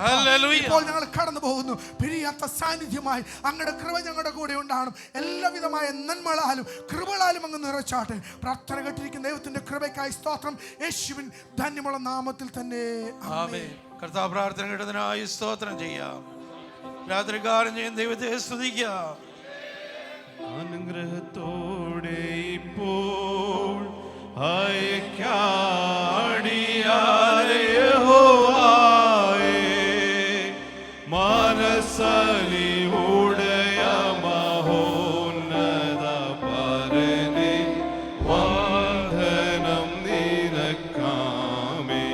ഇപ്പോൾ ഞങ്ങൾ കടന്നു പോകുന്നു. പിരിയാത്ത സാന്നിധ്യമായി അങ്ങയുടെ കൃപ ഞങ്ങളുടെ കൂടെ ഉണ്ടാകണം. എല്ലാവിധമായ നന്മകളാലും കൃപകളാലും അങ്ങ് നിറച്ചാട്ടെ. പ്രാർത്ഥന കേട്ടിരിക്കുന്ന ദൈവത്തിന്റെ കൃപയ്ക്കായി സ്തോത്രം. യേശുവിൻ ധന്യമുള്ള നാമത്തിൽ തന്നെ ആമേൻ. കർത്താവ്, പ്രാർത്ഥന കേട്ടതിനായി സ്തോത്രം ചെയ്യാം. രാത്രികാലം ചെയ്യുന്ന ദൈവത്തെ സ്തുതിക്കാം. അനുഗ്രഹത്തോടെ ഇപ്പോൾ അയക്കാടിയാലെ യഹോവയെ മനസ്സലിവുടയ മഹോന്നത പരനെ വന്ദനം നിനക്കാമേ.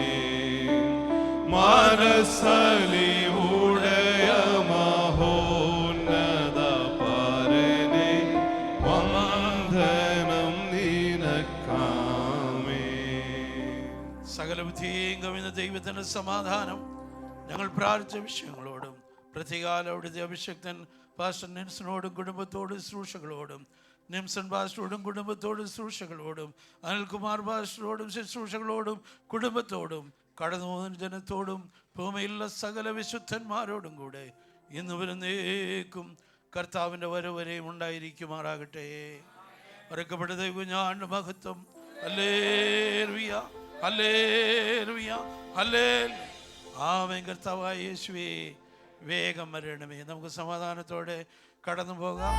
മനസ്സലിവുടയ മഹോന്നത പരനെ വന്ദനം നിനക്കാമേ. സകല ബുദ്ധിയും കവിഞ്ഞ ദൈവത്തിന്റെ സമാധാനം ഞങ്ങൾ പ്രാർത്ഥിച്ച വിഷയങ്ങളോടും പ്രത്യേകാല അവിടുത്തെ അഭിഷക്തൻ പാസ്റ്റർ നിംസനോടും കുടുംബത്തോടും ശുശ്രൂഷകളോടും, നിംസൺ പാസ്റ്ററോടും കുടുംബത്തോടും ശുശ്രൂഷകളോടും, അനിൽകുമാർ പാസ്റ്ററോടും ശുശ്രൂഷകളോടും കുടുംബത്തോടും, കടന്നു പോകുന്ന ജനത്തോടും ഭൂമിയിലുള്ള സകല വിശുദ്ധന്മാരോടും കൂടെ ഇന്ന് വരുന്നേക്കും കർത്താവിൻ്റെ വരവരെയും ഉണ്ടായിരിക്കുമാറാകട്ടെ. വരക്കപ്പെട്ട ദൈവഞ്ഞാണ്ട് മഹത്വം. ഹല്ലേലൂയ, ഹല്ലേലൂയ, ഹല്ലേലൂയ. ആമേൻ. കർത്താവായ യേശുവേ, വേഗം വരണമേ. നമുക്ക് സമാധാനത്തോടെ കടന്നു പോകാം.